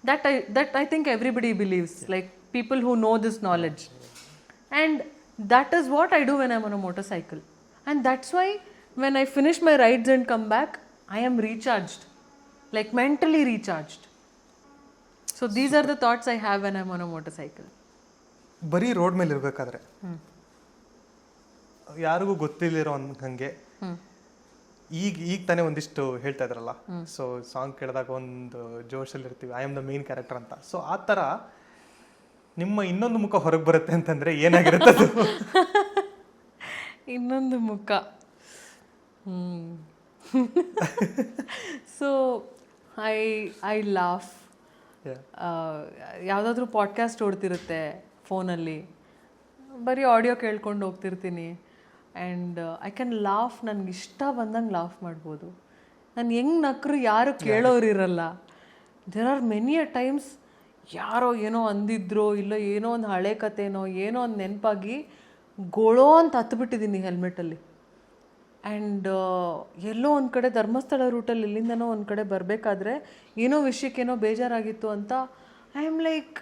That I think everybody believes, like people who know this knowledge, and that is what I do when I'm on a motorcycle. And that's why when I finish my rides and come back, I am recharged, like mentally recharged. So these are the thoughts I have when I'm on a motorcycle. ಬರೀ road ಮೇಲೆ ಇರಬೇಕಾದ್ರೆ ಯಾರಿಗೂ ಗೊತ್ತಿಲ್ಲಿರೋ ಹಂಗೆ ಈಗ ತಾನೇ ಒಂದಿಷ್ಟು ಹೇಳ್ತಾ ಇದ್ರಲ್ಲ, ಸೊ ಸಾಂಗ್ ಕೇಳಿದಾಗ ಒಂದು ಜೋಶಲ್ಲಿ ಇರ್ತೀವಿ, I am the main character ಅಂತ. ಸೊ ಆ ಥರ ನಿಮ್ಮ ಇನ್ನೊಂದು ಮುಖ ಹೊರಗೆ ಬರುತ್ತೆ ಅಂತಂದ್ರೆ ಏನಾಗಿರುತ್ತೆ ಅದು? ಇನ್ನೊಂದು ಮುಖ, ಸೊ ಐ ಲಾಫ್. ಯಾವುದಾದ್ರೂ ಪಾಡ್ಕಾಸ್ಟ್ ಓಡ್ತಿರುತ್ತೆ ಫೋನಲ್ಲಿ, ಬರೀ ಆಡಿಯೋ ಕೇಳ್ಕೊಂಡು ಹೋಗ್ತಿರ್ತೀನಿ. ಆ್ಯಂಡ್ ಐ ಕ್ಯಾನ್ ಲಾಫ್, ನನಗೆ ಇಷ್ಟ ಬಂದಂಗೆ ಲಾಫ್ ಮಾಡ್ಬೋದು. ನಾನು ಹೆಂಗೆ ನಕ್ಕರು ಯಾರು ಕೇಳೋರಿರಲ್ಲ. There are many a times ಯಾರೋ ಏನೋ ಅಂದಿದ್ರೋ ಇಲ್ಲ ಏನೋ ಒಂದು ಹಳೆ ಕಥೆನೋ ಏನೋ ಒಂದು ನೆನಪಾಗಿ ಗೊಳೋ ಅಂತ ಹತ್ಬಿಟ್ಟಿದ್ದೀನಿ ಹೆಲ್ಮೆಟಲ್ಲಿ. ಆ್ಯಂಡ್ ಎಲ್ಲೋ ಒಂದು ಕಡೆ ಧರ್ಮಸ್ಥಳ ರೂಟಲ್ಲಿ ಎಲ್ಲಿಂದನೋ ಒಂದು ಕಡೆ ಬರಬೇಕಾದ್ರೆ ಏನೋ ವಿಷಯಕ್ಕೇನೋ ಬೇಜಾರಾಗಿತ್ತು ಅಂತ I am like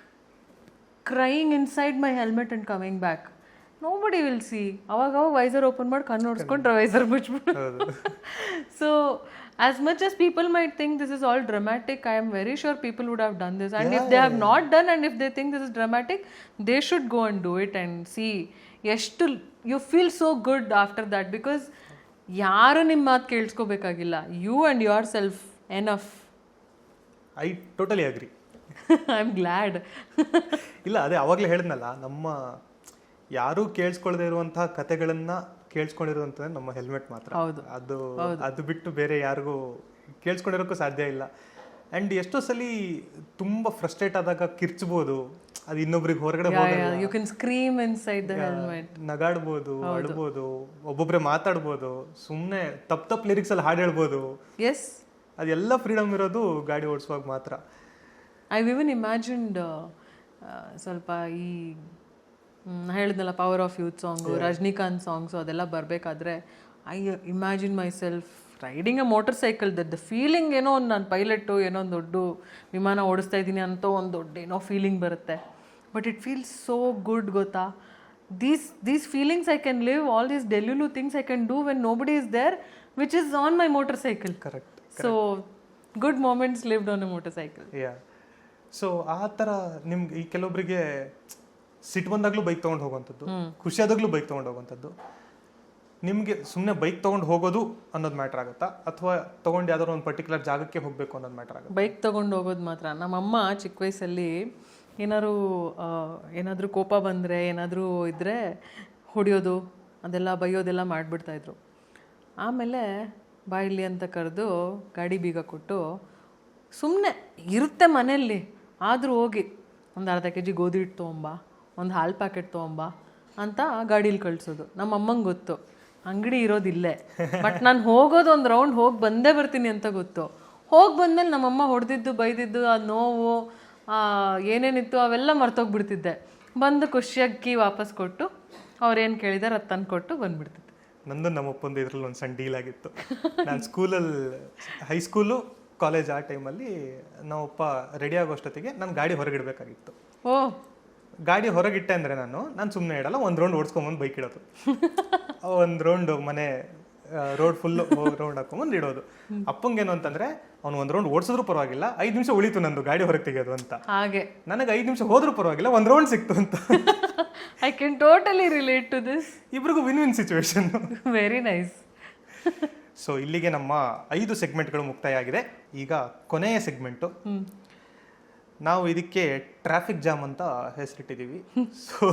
crying inside my helmet and coming back. Nobody will see. ಅವಾಗ ವೈಸರ್ ಓಪನ್ ಮಾಡಿ ಕಣ್ಣು ನೋಡಿಸ್ಕೊಂಡ್ರೆ ವೈಸರ್ ಮುಚ್ಬಿಟ್ಟು. So as much as people might think this is all dramatic, I am very sure people would have done this. And if they have not done, and if they think this is dramatic, they should go and do it and see. You feel so good after that, because ಯಾರು ನಿಮ್ಮ ಮಾತು ಕೇಳಿಸ್ಕೋಬೇಕಾಗಿಲ್ಲ. You and yourself enough. I totally agri. I am glad. ಇಲ್ಲ, ಅದೇ ಅವಾಗಲೇ ಹೇಳಿದ್ನಲ್ಲ, ನಮ್ಮ ಯಾರೂ ಕೇಳಿಸ್ಕೊಳ್ಳದೆ ಇರುವಂತಹ ಕತೆಗಳನ್ನ ಕೇಳಿಸ್ಕೊಂಡಿರುವಂಥದ್ದು ನಮ್ಮ ಹೆಲ್ಮೆಟ್ ಮಾತ್ರ. ಅದು ಬಿಟ್ಟು ಬೇರೆ ಯಾರಿಗೂ ಕೇಳಿಸ್ಕೊಂಡಿರೋಕ್ಕೂ ಸಾಧ್ಯ ಇಲ್ಲ. ಆ್ಯಂಡ್ ಎಷ್ಟೋ ಸಲ ತುಂಬ ಫ್ರಸ್ಟ್ರೇಟ್ ಆದಾಗ ಕಿರ್ಚ್ಬೋದು, ಅದು ಇನ್ನೊಬ್ರಿಗೆ ಹೊರಗಡೆ you can scream inside the helmet. ನಗಾಡ್ಬೋದು, ಅಳ್ಬೋದು, ಒಬ್ಬೊಬ್ಬರೇ ಮಾತಾಡ್ಬೋದು, ಸುಮ್ಮನೆ ತಪ್ಪು ಲಿರಿಕ್ಸ್ ಅಲ್ಲಿ ಹಾಡು ಹೇಳ್ಬೋದು. ಎಸ್, ಅದೆಲ್ಲ ಫ್ರೀಡಮ್ ಇರೋದು ಗಾಡಿ ಓಡಿಸುವಾಗ ಮಾತ್ರ. ಐ ವಿವನ್ ಇಮ್ಯಾಜಿನ್ಡ್ ಸ್ವಲ್ಪ ಈ ಹೇಳಿದ್ನಲ್ಲ power of youth song, Rajinikanth songs ಅದೆಲ್ಲ ಬರಬೇಕಾದ್ರೆ I imagine my self riding a motor cycle. The feeling ಏನೋ ಒಂದು ನಾನು ಪೈಲಟು ಏನೋ ಒಂದು ದೊಡ್ಡ ವಿಮಾನ ಓಡಿಸ್ತಾ ಇದ್ದೀನಿ ಅಂತ ಒಂದು ದೊಡ್ಡ ಏನೋ ಫೀಲಿಂಗ್ ಬರುತ್ತೆ. But it feels so good, ಗೊತ್ತಾ? These feelings I can live, all these delulu things I can do when nobody is there, which is on my motorcycle. Correct. So good moments lived on a motorcycle. Yeah. So ಆ ಥರ ನಿಮ್ಗೆ ಈ ಕೆಲವೊಬ್ಬರಿಗೆ ಸಿಟ್ಟು ಬಂದಾಗಲೂ bike ತೊಗೊಂಡು ಹೋಗುವಂಥದ್ದು, ಖುಷಿಯಾದಾಗಲೂ bike ತೊಗೊಂಡು ಹೋಗುವಂಥದ್ದು. ನಿಮಗೆ ಸುಮ್ಮನೆ ಬೈಕ್ ತೊಗೊಂಡು ಹೋಗೋದು ಅನ್ನೋದು ಮ್ಯಾಟ್ರ್ ಆಗುತ್ತಾ, ಅಥವಾ ತೊಗೊಂಡು ಯಾವ್ದಾದ್ರು ಒಂದು ಪರ್ಟಿಕ್ಯುಲರ್ ಜಾಗಕ್ಕೆ ಹೋಗಬೇಕು ಅನ್ನೋದು ಮ್ಯಾಟ್ರ್ ಆಗುತ್ತೆ? ಬೈಕ್ ತೊಗೊಂಡು ಹೋಗೋದು ಮಾತ್ರ. ನಮ್ಮಮ್ಮ ಚಿಕ್ಕ ವಯಸ್ಸಲ್ಲಿ ಏನಾದರೂ ಕೋಪ ಬಂದರೆ ಏನಾದರೂ ಇದ್ದರೆ ಹೊಡೆಯೋದು ಅದೆಲ್ಲ ಬೈಯೋದೆಲ್ಲ ಮಾಡಿಬಿಡ್ತಾಯಿದ್ರು. ಆಮೇಲೆ ಬಾಯಿಲಿ ಅಂತ ಕರೆದು ಗಾಡಿ ಬೀಗ ಕೊಟ್ಟು ಸುಮ್ಮನೆ ಇರುತ್ತೆ ಮನೆಯಲ್ಲಿ, ಆದರೂ ಹೋಗಿ ಒಂದು ಅರ್ಧ kg ಗೋಧಿ ಹಿಟ್ಟು ತೊಗೊಂಬ, ಒಂದು ಹಾಲು ಪ್ಯಾಕೆಟ್ ತೊಗೊಂಬ ಅಂತ ಗಾಡೀಲಿ ಕಳಿಸೋದು. ನಮ್ಮ ಅಮ್ಮಂಗೆ ಗೊತ್ತು ಅಂಗಡಿ ಇರೋದಿಲ್ಲೇ, ಬಟ್ ನಾನು ಹೋಗೋದು ಒಂದು ರೌಂಡ್ ಹೋಗಿ ಬಂದೇ ಬರ್ತೀನಿ ಅಂತ ಗೊತ್ತು. ಹೋಗಿ ಬಂದಮೇಲೆ ನಮ್ಮಮ್ಮ ಹೊಡೆದಿದ್ದು ಬೈದಿದ್ದು ಆ ನೋವು ಏನೇನಿತ್ತು ಅವೆಲ್ಲ ಮರ್ತೋಗ್ಬಿಡ್ತಿದ್ದೆ. ಬಂದು ಖುಷಿಯಾಗಿ ವಾಪಸ್ ಕೊಟ್ಟು ಅವ್ರೇನು ಕೇಳಿದಾರೆ ಅದು ತಂದು ಕೊಟ್ಟು ಬಂದ್ಬಿಡ್ತಿದ್ದೆ. ನಂದು ನಮ್ಮಪ್ಪಂದು ಇದ್ರಲ್ಲಿ ಒಂದು ಸಣ್ಣ ಡೀಲ್ ಆಗಿತ್ತು. ನಾನು ಸ್ಕೂಲಲ್ಲಿ ಹೈಸ್ಕೂಲು ಕಾಲೇಜ್ ಆ ಟೈಮಲ್ಲಿ ನಮ್ಮಪ್ಪ ರೆಡಿ ಆಗೋಷ್ಟೊತ್ತಿಗೆ ನಾನು ಗಾಡಿ ಹೊರಗಿಡಬೇಕಾಗಿತ್ತು. ಗಾಡಿ ಹೊರಗಿಟ್ಟೆ ಅಂದರೆ ನಾನು ಸುಮ್ಮನೆ ಇಡಲ್ಲ, ಒಂದು ರೌಂಡ್ ಓಡಿಸ್ಕೊಂಬಂದು ಬೈಕ್ ಇಡೋದು, ಒಂದು ರೌಂಡ್ ಮನೆ ರೋಡ್ ಫುಲ್ಲು ರೌಂಡ್ ಹಾಕೊಂಬಂದು ಇಡೋದು. ಅಪ್ಪಂಗೇನು ಅಂತಂದರೆ ಅವ್ನು ಒಂದು ರೌಂಡ್ ಓಡಿಸಿದ್ರು ಪರವಾಗಿಲ್ಲ, 5 ನಿಮಿಷ ಉಳಿತು ನಂದು ಗಾಡಿ ಹೊರಗೆ ತೆಗೆಯೋದು ಅಂತ. ಹಾಗೆ ನನಗೆ 5 ನಿಮಿಷ ಹೋದ್ರೂ ಪರವಾಗಿಲ್ಲ, ಒಂದು ರೌಂಡ್ ಸಿಕ್ತು ಅಂತ. I can totally relate to this. ಇಬ್ರಿಗೂ win win situation. Very nice. So ಇಲ್ಲಿಗೆ ನಮ್ಮ 5 ಸೆಗ್ಮೆಂಟ್ಗಳು ಮುಕ್ತಾಯ ಆಗಿದೆ. ಈಗ ಕೊನೆಯ ಸೆಗ್ಮೆಂಟು, ನಾವು ಇದಕ್ಕೆ ಟ್ರಾಫಿಕ್ ಜಾಮ್ ಅಂತ ಹೆಸರಿಟ್ಟಿದ್ದೀವಿ. ಸೊ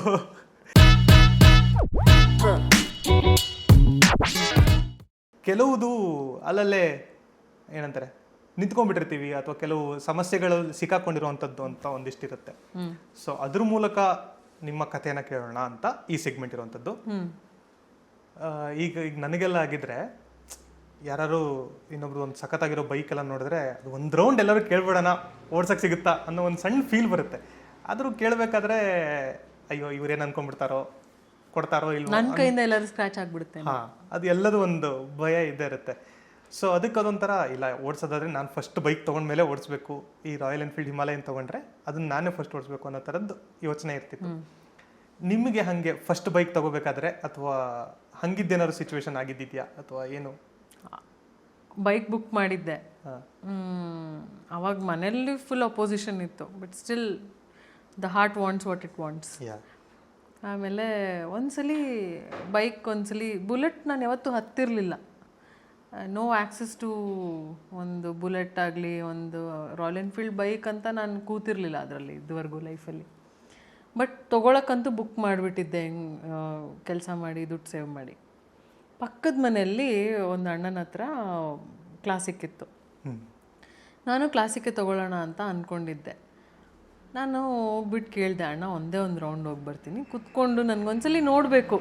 ಕೆಲವುದು ಅಲ್ಲಲ್ಲೇ ಏನಂತಾರೆ ನಿಂತ್ಕೊಂಡ್ಬಿಟ್ಟಿರ್ತೀವಿ, ಅಥವಾ ಕೆಲವು ಸಮಸ್ಯೆಗಳು ಸಿಕ್ಕಾಕೊಂಡಿರುವಂಥದ್ದು ಅಂತ ಒಂದಿಷ್ಟಿರುತ್ತೆ. ಸೊ ಅದ್ರ ಮೂಲಕ ನಿಮ್ಮ ಕಥೆನ ಕೇಳೋಣ ಅಂತ ಈ ಸೆಗ್ಮೆಂಟ್ ಇರುವಂಥದ್ದು. ಈಗ ನನಗೆಲ್ಲ ಆಗಿದ್ರೆ ಯಾರು ಇನ್ನೊಬ್ರು ಒಂದು ಸಖತ್ತಾಗಿರೋ ಬೈಕ್ ಎಲ್ಲ ನೋಡಿದ್ರೆ ಅದು ಒಂದು ರೌಂಡ್ ಎಲ್ಲರೂ ಕೇಳ್ಬಿಡೋಣ, ಓಡ್ಸಕ್ಕೆ ಸಿಗುತ್ತಾ ಅನ್ನೋ ಒಂದು ಸಣ್ಣ ಫೀಲ್ ಬರುತ್ತೆ. ಆದರೂ ಕೇಳಬೇಕಾದ್ರೆ ಅಯ್ಯೋ ಇವ್ರೇನು ಅನ್ಕೊಂಡ್ಬಿಡ್ತಾರೋ, ಕೊಡ್ತಾರೋ ಇಲ್ವೋ, ನನ್ನ ಕೈಯಿಂದ ಎಲ್ಲರೂ ಸ್ಕ್ರಾಚ್ ಆಗಿಬಿಡುತ್ತೆ. ಅದು ಎಲ್ಲದೂ ಒಂದು ಭಯ ಇದ್ದೇ ಇರುತ್ತೆ. ಸೊ ಅದಕ್ಕೆ ಅದೊಂಥರ ಇಲ್ಲ, ಓಡಿಸೋದಾದ್ರೆ ನಾನು ಫಸ್ಟ್ ಬೈಕ್ ತೊಗೊಂಡ್ಮೇಲೆ ಓಡಿಸ್ಬೇಕು, ಈ ರಾಯಲ್ ಎನ್ಫೀಲ್ಡ್ ಹಿಮಾಲಯನ್ ತೊಗೊಂಡ್ರೆ ಅದನ್ನ ನಾನೇ ಫಸ್ಟ್ ಓಡಿಸ್ಬೇಕು ಅನ್ನೋ ಥರದ್ದು ಯೋಚನೆ ಇರ್ತಿತ್ತು. ನಿಮಗೆ ಹಾಗೆ ಫಸ್ಟ್ ಬೈಕ್ ತಗೋಬೇಕಾದ್ರೆ ಅಥವಾ ಹಂಗಿದ್ದೇನಾದ್ರು ಸಿಚುವೇಶನ್ ಆಗಿದ್ದಿದ್ಯಾ ಅಥವಾ ಏನು? ಬೈಕ್ ಬುಕ್ ಮಾಡಿದ್ದೆ. ಹಾಂ. ಅವಾಗ ಮನೇಲಿ ಫುಲ್ ಅಪೋಸಿಷನ್ ಇತ್ತು, but still the heart wants what it wants. ಆಮೇಲೆ ಒಂದ್ಸಲಿ ಬುಲೆಟ್ ನಾನು ಯಾವತ್ತೂ ಹತ್ತಿರಲಿಲ್ಲ. ನೋ ಆ್ಯಕ್ಸಸ್ ಟು ಒಂದು ಬುಲೆಟ್ ಆಗಲಿ, ಒಂದು ರಾಯಲ್ ಎನ್ಫೀಲ್ಡ್ ಬೈಕ್ ಅಂತ ನಾನು ಕೂತಿರಲಿಲ್ಲ ಅದರಲ್ಲಿ ಇದುವರೆಗೂ ಲೈಫಲ್ಲಿ. ಬಟ್ ತೊಗೊಳಕ್ಕಂತೂ ಬುಕ್ ಮಾಡಿಬಿಟ್ಟಿದ್ದೆ, ಕೆಲಸ ಮಾಡಿ ದುಡ್ಡು ಸೇವ್ ಮಾಡಿ. ಪಕ್ಕದ ಮನೆಯಲ್ಲಿ ಒಂದು ಅಣ್ಣನ ಹತ್ರ ಕ್ಲಾಸಿಕ್ ಇತ್ತು. ನಾನು ಕ್ಲಾಸಿಕ್ಕೆ ತೊಗೊಳ್ಳೋಣ ಅಂತ ಅಂದ್ಕೊಂಡಿದ್ದೆ. ನಾನು ಹೋಗ್ಬಿಟ್ಟು ಕೇಳಿದೆ, ಅಣ್ಣ ಒಂದೇ ಒಂದು ರೌಂಡ್ ಹೋಗಿ ಬರ್ತೀನಿ, ಕುತ್ಕೊಂಡು ನನಗೊಂದ್ಸಲಿ ನೋಡಬೇಕು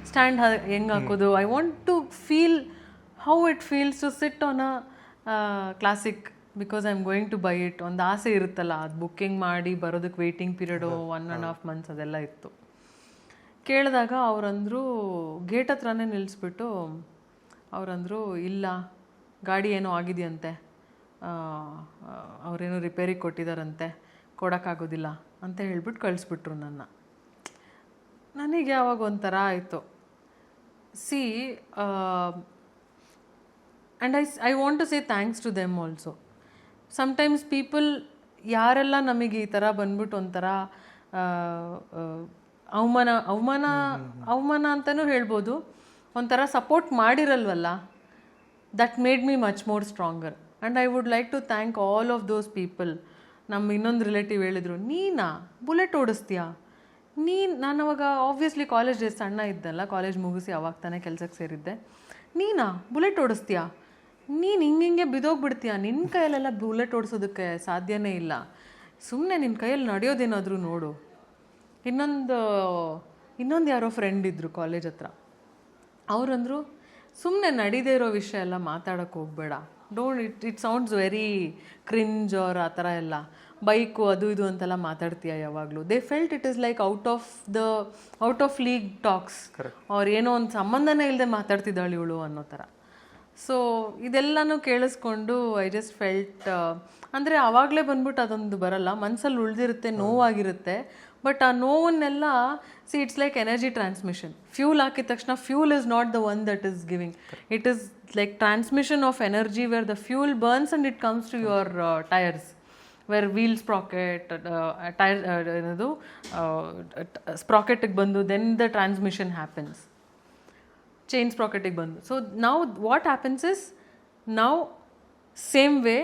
ಸ್ಟ್ಯಾಂಡ್ ಹೆಂಗೆ ಹಾಕೋದು. I want to feel how it feels to sit on a classic because I am going to buy it. ಒಂದು ಆಸೆ ಇರುತ್ತಲ್ಲ, ಅದು ಬುಕ್ಕಿಂಗ್ ಮಾಡಿ ಬರೋದಕ್ಕೆ ವೆಯ್ಟಿಂಗ್ ಪೀರಿಯಡು 1.5 months ಅದೆಲ್ಲ ಇತ್ತು. ಕೇಳಿದಾಗ ಅವರಂದರು, ಗೇಟ್ ಹತ್ರನೇ ನಿಲ್ಲಿಸ್ಬಿಟ್ಟು ಅವರಂದರು, ಇಲ್ಲ ಗಾಡಿ ಏನೋ ಆಗಿದೆಯಂತೆ, ಅವರೇನೋ ರಿಪೇರಿಗೆ ಕೊಟ್ಟಿದ್ದಾರಂತೆ, ಕೊಡೋಕ್ಕಾಗೋದಿಲ್ಲ ಅಂತ ಹೇಳ್ಬಿಟ್ಟು ಕಳಿಸ್ಬಿಟ್ರು ನನ್ನ. ನನಗೆ ಯಾವಾಗ ಒಂಥರ ಆಯಿತು. See and I want to say thanks to them also. Sometimes people ಯಾರೆಲ್ಲ ನಮಗೆ ಈ ಥರ ಬಂದ್ಬಿಟ್ಟು ಒಂಥರ ಅವಮಾನ ಅಂತಲೂ ಹೇಳ್ಬೋದು, ಒಂಥರ ಸಪೋರ್ಟ್ ಮಾಡಿರಲ್ವಲ್ಲ, that made me much more stronger. And I would like to thank all of those people. ನಮ್ಮ ಇನ್ನೊಂದು ರಿಲೇಟಿವ್ ಹೇಳಿದರು, ನೀನಾ ಬುಲೆಟ್ ಓಡಿಸ್ತೀಯಾ? ನಾನು ಅವಾಗ ಆಬ್ವಿಯಸ್ಲಿ ಕಾಲೇಜ್ ಡೇಸ್ ಸಣ್ಣ ಇದ್ದಲ್ಲ, ಕಾಲೇಜ್ ಮುಗಿಸಿ ಅವಾಗ ತಾನೇ ಕೆಲಸಕ್ಕೆ ಸೇರಿದ್ದೆ. ನೀನಾ ಬುಲೆಟ್ ಓಡಿಸ್ತೀಯಾ? ನೀನು ಹಿಂಗೆ ಬಿದ್ದೋಗ್ಬಿಡ್ತೀಯಾ? ನಿನ್ನ ಕೈಯಲ್ಲೆಲ್ಲ ಬುಲೆಟ್ ಓಡಿಸೋದಕ್ಕೆ ಸಾಧ್ಯನೇ ಇಲ್ಲ. ಸುಮ್ಮನೆ ನಿನ್ನ ಕೈಯಲ್ಲಿ ನಡೆಯೋದೇನಾದರೂ ನೋಡು. ಇನ್ನೊಂದು ಯಾರೋ ಫ್ರೆಂಡ್ ಇದ್ದರು ಕಾಲೇಜ್ ಹತ್ರ, ಅವರಂದರು, ಸುಮ್ಮನೆ ನಡೀದೇ ಇರೋ ವಿಷಯ ಎಲ್ಲ ಮಾತಾಡೋಕ್ಕೆ ಹೋಗಬೇಡ, it sounds very cringe or ಆ ಥರ ಎಲ್ಲ, ಬೈಕು ಅದು ಇದು ಅಂತೆಲ್ಲ ಮಾತಾಡ್ತೀಯ ಯಾವಾಗಲೂ. They felt it is like out of league talks, ಅವ್ರು ಏನೋ ಒಂದು ಸಂಬಂಧನೇ ಇಲ್ಲದೆ ಮಾತಾಡ್ತಿದ್ದಾಳೆ ಇವಳು ಅನ್ನೋ ಥರ. ಸೊ ಇದೆಲ್ಲನೂ ಕೇಳಿಸ್ಕೊಂಡು ಐ ಜಸ್ಟ್ ಫೆಲ್ಟ್, ಅಂದರೆ ಆವಾಗಲೇ ಬಂದ್ಬಿಟ್ಟು ಅದೊಂದು ಬರಲ್ಲ, ಮನಸ್ಸಲ್ಲಿ ಉಳಿದಿರುತ್ತೆ, ನೋವಾಗಿರುತ್ತೆ. ಬಟ್ ಆ ನೋವನ್ನೆಲ್ಲ it's like energy transmission. Fuel ಹಾಕಿದ ತಕ್ಷಣ fuel is not the one that is giving, it is like transmission of energy where the fuel burns and it comes to your tyres, where wheel sprocket tyre ಏನದು ಸ್ಪ್ರಾಕೆಟಿಗೆ ಬಂದು then the transmission happens, chain ಸ್ಪ್ರಾಕೆಟಿಗೆ ಬಂದು. So ನಾವು what happens is, ನಾವು same way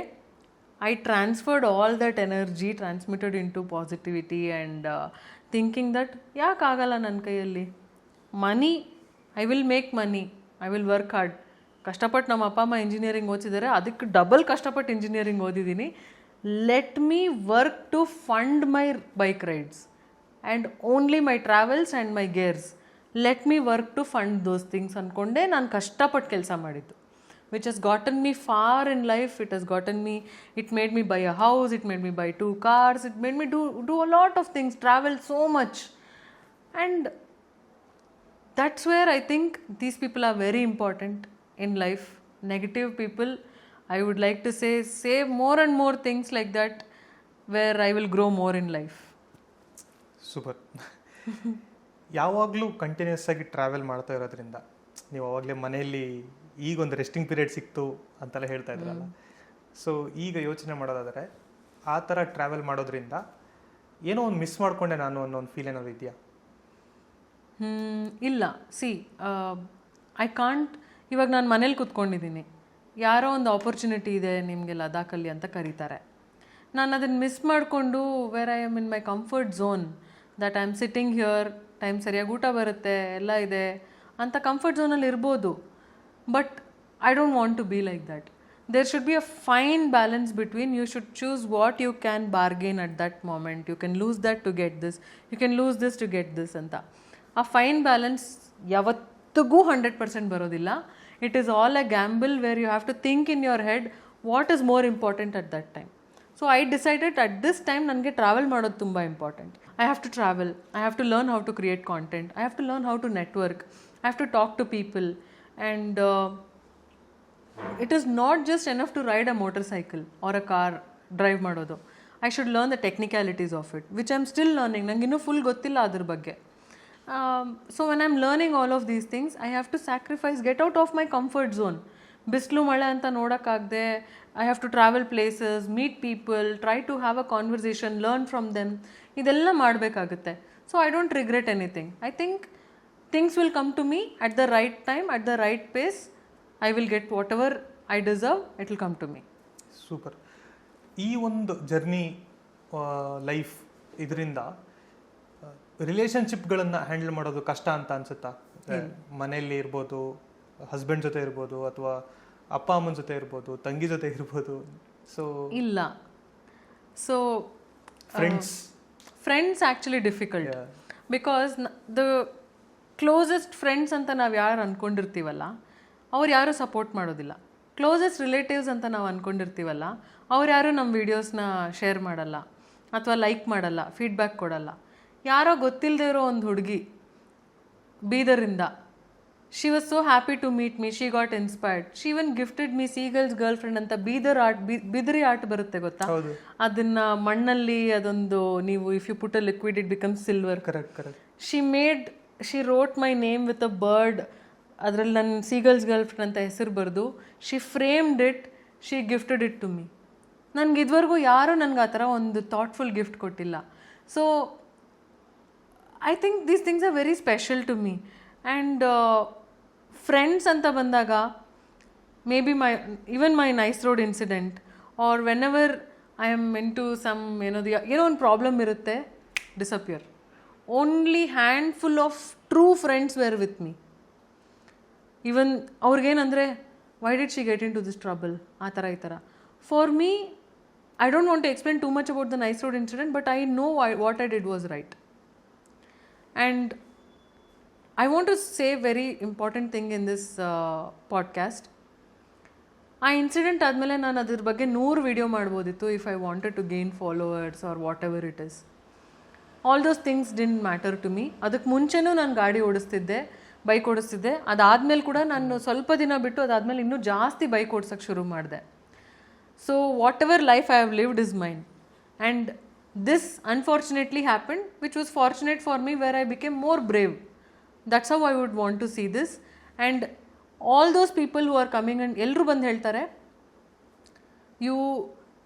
I transferred all that energy, transmitted into positivity and thinking that ಯಾಕಾಗಲ್ಲ ನನ್ನ ಕೈಯಲ್ಲಿ, money, I will make money, I will work hard. ಕಷ್ಟಪಟ್ಟು ನಮ್ಮ ಅಪ್ಪ ಅಮ್ಮ ಇಂಜಿನಿಯರಿಂಗ್ ಓದಿದ್ದಾರೆ, ಅದಕ್ಕೆ ಡಬಲ್ ಕಷ್ಟಪಟ್ಟು ಇಂಜಿನಿಯರಿಂಗ್ ಓದಿದ್ದೀನಿ. Let me work to fund my bike rides and only my travels and my gears. Let me work to fund those things ಅಂದ್ಕೊಂಡೆ ನಾನು ಕಷ್ಟಪಟ್ಟು ಕೆಲಸ ಮಾಡಿದ್ದು. Which has gotten me far in life. It made me buy a house, it made me buy 2 cars, it made me do a lot of things, travel so much. And that's where I think these people are very important in life. Negative people, I would like to say more and more things like that, where I will grow more in life. Super. ಯಾವಾಗಲೂ continuous ಆಗಿ travel ಮಾಡ್ತಾ ಇರೋದ್ರಿಂದ ನೀವು ಅವಾಗಲೇ ಮನೆಯಲ್ಲಿ ಈಗೊಂದು resting period ಸಿಕ್ತು ಅಂತೆಲ್ಲ ಹೇಳ್ತಾ ಇದ್ರಲ್ಲ, ಸೊ ಈಗ ಯೋಚನೆ ಮಾಡೋದಾದರೆ ಆ ಥರ ಟ್ರಾವೆಲ್ ಮಾಡೋದ್ರಿಂದ ಏನೋ ಒಂದು ಮಿಸ್ ಮಾಡಿಕೊಂಡೆ ನಾನು ಅನ್ನೋ ಒಂದು ಫೀಲ್ ಏನಾದ್ರು ಇದೆಯಾ? ಇಲ್ಲ. I can't. ಇವಾಗ ನಾನು ಮನೇಲಿ ಕೂತ್ಕೊಂಡಿದ್ದೀನಿ, ಯಾರೋ ಒಂದು ಆಪರ್ಚುನಿಟಿ ಇದೆ ನಿಮಗೆ ಲದಾಖಲ್ಲಿ ಅಂತ ಕರೀತಾರೆ, ನಾನು ಅದನ್ನು ಮಿಸ್ ಮಾಡಿಕೊಂಡು where I am in my comfort zone, that I am sitting here, time ಸರಿಯಾಗಿ ಊಟ ಬರುತ್ತೆ, ಎಲ್ಲ ಇದೆ ಅಂತ ಕಂಫರ್ಟ್ ಝೋನಲ್ಲಿ ಇರ್ಬೋದು. But I don't want to be like that. There should be a fine balance between, you should choose what you can bargain at that moment. You can lose that to get this. You can lose this to get this anta. A fine balance yavattugu 100% barodilla. It is all a gamble where you have to think in your head what is more important at that time. So I decided at this time nange travel ಮಾಡೋದು ತುಂಬ important. I have to travel. I have to learn how to create content. I have to learn how to network. I have to talk to people. And it is not just enough to ride a motorcycle or a car, drive ಮಾಡೋದು. I should learn the technicalities of it, which I am still learning. ನಂಗೆ ಇನ್ನೂ full ಗೊತ್ತಿಲ್ಲ ಅದ್ರ ಬಗ್ಗೆ. So when I am learning all of these things I have to sacrifice, get out of my comfort zone. ಬಿಸಿಲು ಮಳೆ ಅಂತ ನೋಡೋಕ್ಕಾಗದೆ I have to travel places, meet people, try to have a conversation, learn from them, ಇದೆಲ್ಲ ಮಾಡಬೇಕಾಗುತ್ತೆ. So I don't regret anything. I think things will come to me at the right time, at the right pace. I will get whatever I deserve, it will come to me. Super. ಈ ಒಂದು journey life ಇದರಿಂದ ರಿಲೇಷನ್ಶಿಪ್ಗಳನ್ನು handle ಮಾಡೋದು ಕಷ್ಟ ಅಂತ ಅನ್ಸುತ್ತಾ? ಮನೆಯಲ್ಲಿ ಇರ್ಬೋದು, husband ಜೊತೆ ಇರ್ಬೋದು, ಅಥವಾ ಅಪ್ಪ ಅಮ್ಮನ ಜೊತೆ ಇರ್ಬೋದು, ತಂಗಿ ಜೊತೆ ಇರ್ಬೋದು. ಸೊ ಇಲ್ಲ. So friends actually difficult, because the closest friends ಅಂತ ನಾವು ಯಾರು ಅಂದ್ಕೊಂಡಿರ್ತೀವಲ್ಲ ಅವ್ರು ಯಾರೂ ಸಪೋರ್ಟ್ ಮಾಡೋದಿಲ್ಲ. ಕ್ಲೋಸೆಸ್ಟ್ ರಿಲೇಟಿವ್ಸ್ ಅಂತ ನಾವು ಅಂದ್ಕೊಂಡಿರ್ತೀವಲ್ಲ ಅವ್ರು ಯಾರೂ ನಮ್ಮ ವೀಡಿಯೋಸ್ನ ಶೇರ್ ಮಾಡಲ್ಲ ಅಥವಾ ಲೈಕ್ ಮಾಡಲ್ಲ, ಫೀಡ್ಬ್ಯಾಕ್ ಕೊಡಲ್ಲ. ಯಾರೋ ಗೊತ್ತಿಲ್ಲದೆ ಇರೋ ಒಂದು ಹುಡುಗಿ ಬೀದರಿಂದ, she was so happy to meet me, she got inspired, she even gifted me seagull's girlfriend ಅಂತ ಬಿದರಿ ಆರ್ಟ್ ಬರುತ್ತೆ ಗೊತ್ತಾ? ಅದನ್ನ ಮಣ್ಣಲ್ಲಿ ಅದೊಂದು ನೀವು if you put a liquid it becomes silver. She wrote my name with a bird, ಅದರಲ್ಲಿ ನನ್ನ seagull's girlfriend ಅಂತ ಹೆಸರು ಬರೆದು she framed it, she gifted it to me. ನನಗೆ ಇದುವರೆಗೂ ಯಾರೂ ನನಗೆ ಆ ಥರ ಒಂದು ಥಾಟ್ಫುಲ್ ಗಿಫ್ಟ್ ಕೊಟ್ಟಿಲ್ಲ. So I think these things are very special to me. And friends ಅಂತ ಬಂದಾಗ maybe even my nice road incident or whenever I am into some ಏನೋ ಒಂದು ಪ್ರಾಬ್ಲಮ್ ಇರುತ್ತೆ, disappear. Only handful of true friends were with me. Even ಅವ್ರಿಗೇನಂದರೆ why did she get into this trouble, ಆ ಥರ ಈ ಥರ. For me I don't want to explain too much about the nice road incident, but I know what I did was right. And I want to say very important thing in this podcast. ಆ incident ಆದಮೇಲೆ ನಾನು ಅದ್ರ ಬಗ್ಗೆ 100 video ಮಾಡ್ಬೋದಿತ್ತು if I wanted to gain followers or whatever it is. All those things didn't matter to me. ಅದಕ್ಕೆ ಮುಂಚೆನೂ ನಾನು ಗಾಡಿ ಓಡಿಸ್ತಿದ್ದೆ, ಬೈಕ್ ಓಡಿಸ್ತಿದ್ದೆ. ಅದಾದಮೇಲೆ ಕೂಡ ನಾನು ಸ್ವಲ್ಪ ದಿನ ಬಿಟ್ಟು ಅದಾದಮೇಲೆ ಇನ್ನೂ ಜಾಸ್ತಿ ಬೈಕ್ ಓಡ್ಸೋಕ್ಕೆ ಶುರು ಮಾಡಿದೆ. So what ever life I have lived is mine. And this unfortunately happened, which was fortunate for me, where I became more brave. That's how I would want to see this. And all those people who are coming and ಎಲ್ಲರೂ ಬಂದು ಹೇಳ್ತಾರೆ you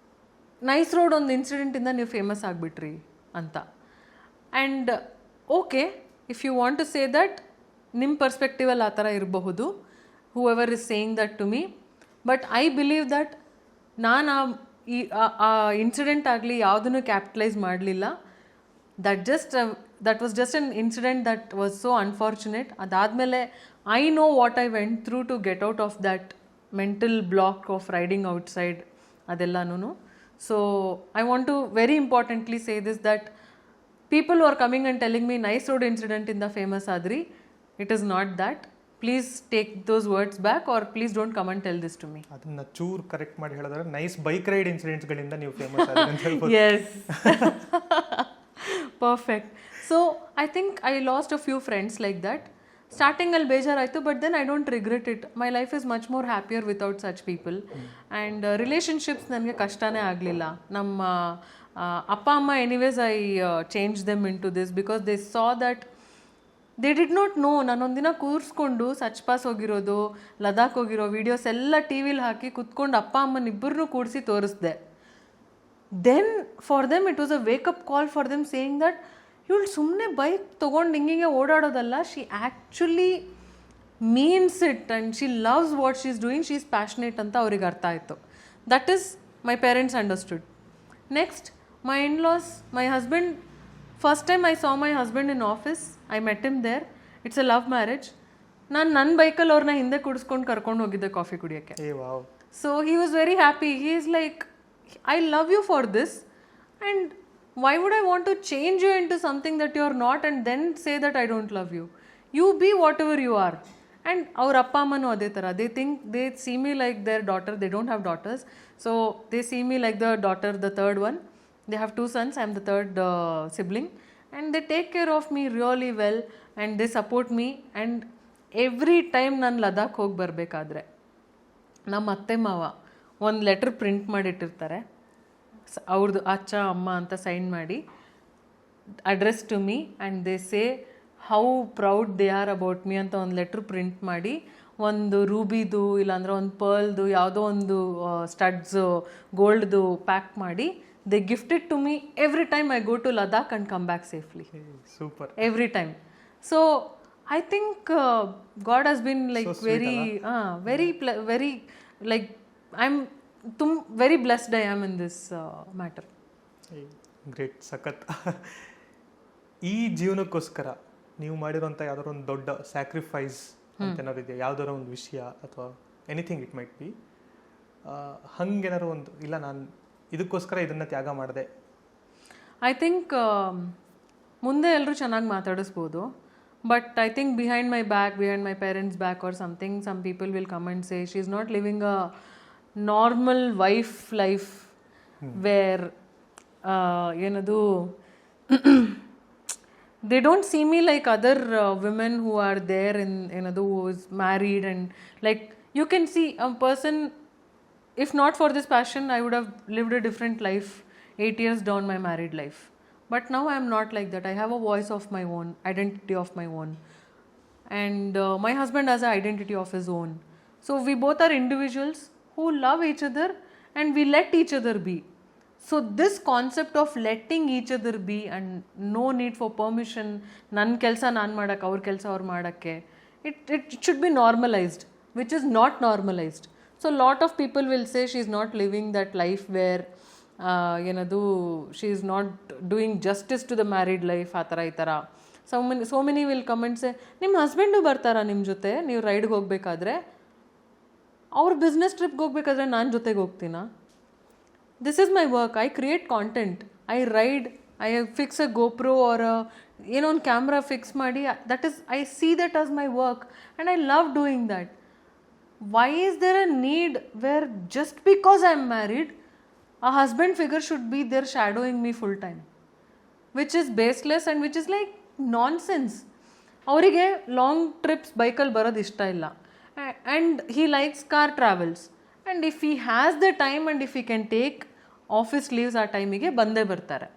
nice road ಒಂದು ಇನ್ಸಿಡೆಂಟಿಂದ ನೀವು famous ಆಗಿಬಿಟ್ರಿ ಅಂತ. And okay, if you want to say that, ನಿಮ್ಮ ಪರ್ಸ್ಪೆಕ್ಟಿವಲ್ಲಿ ಆ ಥರ ಇರಬಹುದು, whoever is saying that to me. But I believe that ನಾನು ಆ ಇನ್ಸಿಡೆಂಟ್ ಆಗಲಿ ಯಾವುದನ್ನು ಕ್ಯಾಪಿಟಲೈಸ್ ಮಾಡಲಿಲ್ಲ. that was just an incident that was so unfortunate. ಅದಾದಮೇಲೆ I know what I went through to get out of that mental block of riding outside ಅದೆಲ್ಲನೂ. So I want to very importantly say this, that people who are coming and telling me nice road incident ಇಂದ famous ಆದ್ರಿ, it is not that. Please take those words back, or please don't come and tell this to me. ಅದನ್ನ ಚೂರ್ correct ಮಾಡಿ ಹೇಳಿದ್ರೆ nice bike ride ಇನ್ಸಿಡೆಂಟ್ಸ್ಗಳಿಂದ ನೀವು famous ಆದ್ರಿ ಅಂತ ಹೇಳ್ಬೋದು. Yes. Perfect. So I think I lost a few friends like that. Starting ಅಲ್ಲಿ ಬೇಜಾರಾಯಿತು, but then I don't regret it. My life is much more happier without such people. And relationships ನನಗೆ ಕಷ್ಟನೇ ಆಗಲಿಲ್ಲ. ನಮ್ಮ ಅಪ್ಪ ಅಮ್ಮ anyways I change them into this because they saw that they did not know. ನಾನೊಂದಿನ ಕೂರಿಸ್ಕೊಂಡು such pass ಹೋಗಿರೋದು, ಲದಾಖ್ ಹೋಗಿರೋ ವೀಡಿಯೋಸ್ ಎಲ್ಲ ಟಿ ವಿಲಿ ಹಾಕಿ ಕುತ್ಕೊಂಡು ಅಪ್ಪ ಅಮ್ಮನಿಬ್ಬರನ್ನೂ ಕೂಡಿಸಿ ತೋರಿಸ್ದೆ. Then for them it was a wake up call for them, saying that ಇವಳು ಸುಮ್ಮನೆ ಬೈಕ್ ತೊಗೊಂಡು ಹಿಂಗೆ ಓಡಾಡೋದಲ್ಲ, she actually means it and she loves what she is doing, she is passionate ಅಂತ ಅವ್ರಿಗೆ ಅರ್ಥ ಆಯಿತು. That is my parents understood. Next my in-laws, my husband. First time I saw my husband in office, I met him there. It's a love marriage. ನಾನು ನನ್ನ ಬೈಕಲ್ಲಿ ಅವ್ರನ್ನ ಹಿಂದೆ ಕುಡಿಸ್ಕೊಂಡು ಕರ್ಕೊಂಡು ಹೋಗಿದ್ದೆ ಕಾಫಿ ಕುಡಿಯೋಕ್ಕೆ. So he was very happy. He is like, I love you for this, and why would I want to change you into something that you are not and then say that I don't love you? You be whatever you are. And our appa ammanu ade tara, they see me like their daughter. They don't have daughters, so they see me like the daughter, the third one. They have 2 sons, I am the third sibling, and they take care of me really well and they support me. And every time ನಾನು ಲದಾಖ್ ಹೋಗಿ ಬರಬೇಕಾದ್ರೆ ನಮ್ಮ ಅತ್ತೆ ಮಾವ ಒಂದು letter print ಮಾಡಿಟ್ಟಿರ್ತಾರೆ, ಅವ್ರದ್ದು ಅಚ್ಚ ಅಮ್ಮ ಅಂತ ಸೈನ್ ಮಾಡಿ, address to me, and they say how proud they are about me ಅಂತ ಒಂದು ಲೆಟ್ರ್ ಪ್ರಿಂಟ್ ಮಾಡಿ ಒಂದು ರೂಬಿದು ಇಲ್ಲಾಂದ್ರೆ ಒಂದು ಪರ್ಲ್ದು ಯಾವುದೋ ಒಂದು ಸ್ಟಡ್ಸು ಗೋಲ್ಡ್ದು ಪ್ಯಾಕ್ ಮಾಡಿ they gifted to me every time I go to Ladakh and come back safely super. Every time. So I think God has been like very like I am very blessed I am in this matter. Great, ಸಖತ್. ಈ ಜೀವನಕ್ಕೋಸ್ಕರ ನೀವು ಮಾಡಿರೋಂಥ ಯಾವ್ದಾದ್ರು ಒಂದು ದೊಡ್ಡ sacrifice ಅಂತ ಏನಾದ್ರು ಇದೆಯಾ? ಯಾವ್ದಾರ ಒಂದು ವಿಷಯ ಅಥವಾ ಎನಿಥಿಂಗ್ ಇಟ್ ಮೈಟ್ ಬಿ, ಹಂಗೇನಾದ್ರು ಒಂದು ಇಲ್ಲ ನಾನು ಇದಕ್ಕೋಸ್ಕರ ಇದನ್ನ ತ್ಯಾಗ ಮಾಡಿದೆ? ಐ ಥಿಂಕ್ ಮುಂದೆ ಎಲ್ಲರೂ ಚೆನ್ನಾಗಿ ಮಾತಾಡಿಸ್ಬೋದು, but I think behind my parents back or something some people will come and say she is not living a normal wife life where ಏನದು they don't see me like other women who are there in who is married, and like you can see a person, if not for this passion I would have lived a different life 8 years down my married life. But now I am not like that. I have a voice of my own, identity of my own, and my husband has an identity of his own. So we both are individuals who love each other and we let each other be. So this concept of letting each other be and no need for permission, ನನ್ನ ಕೆಲಸ ನಾನು ಮಾಡೋಕ್ಕೆ ಅವ್ರ ಕೆಲಸ ಅವ್ರು ಮಾಡೋಕ್ಕೆ, it should be normalized, which is not normalized. So lot of people will say she is not living that life where she is not doing justice to the married life, ಆ ಥರ ಈ ಥರ. so many will come and say, ನಿಮ್ಮ husband ಬರ್ತಾರಾ ನಿಮ್ಮ ಜೊತೆ ನೀವು ರೈಡ್ಗೆ ಹೋಗ್ಬೇಕಾದ್ರೆ? ಅವ್ರ ಬಿಸ್ನೆಸ್ ಟ್ರಿಪ್ಗೆ ಹೋಗ್ಬೇಕಾದ್ರೆ ನಾನು ಜೊತೆಗೆ ಹೋಗ್ತೀನಾ? This is my work. I create content. I ride. I fix a GoPro or on camera fix ಮಾಡಿ. I see that as my work and I love doing that. Why is there a need where just because I'm married, a husband figure should be there shadowing me full time? Which is baseless and which is like nonsense. ಅವರಿಗೆ long trips ಬೈಕಲ್ಲಿ ಬರೋದು ಇಷ್ಟ ಇಲ್ಲ, and he likes car travels. And if he has the time and if he can take office leaves ಆ ಟೈಮಿಗೆ ಬಂದೇ ಬರ್ತಾರೆ.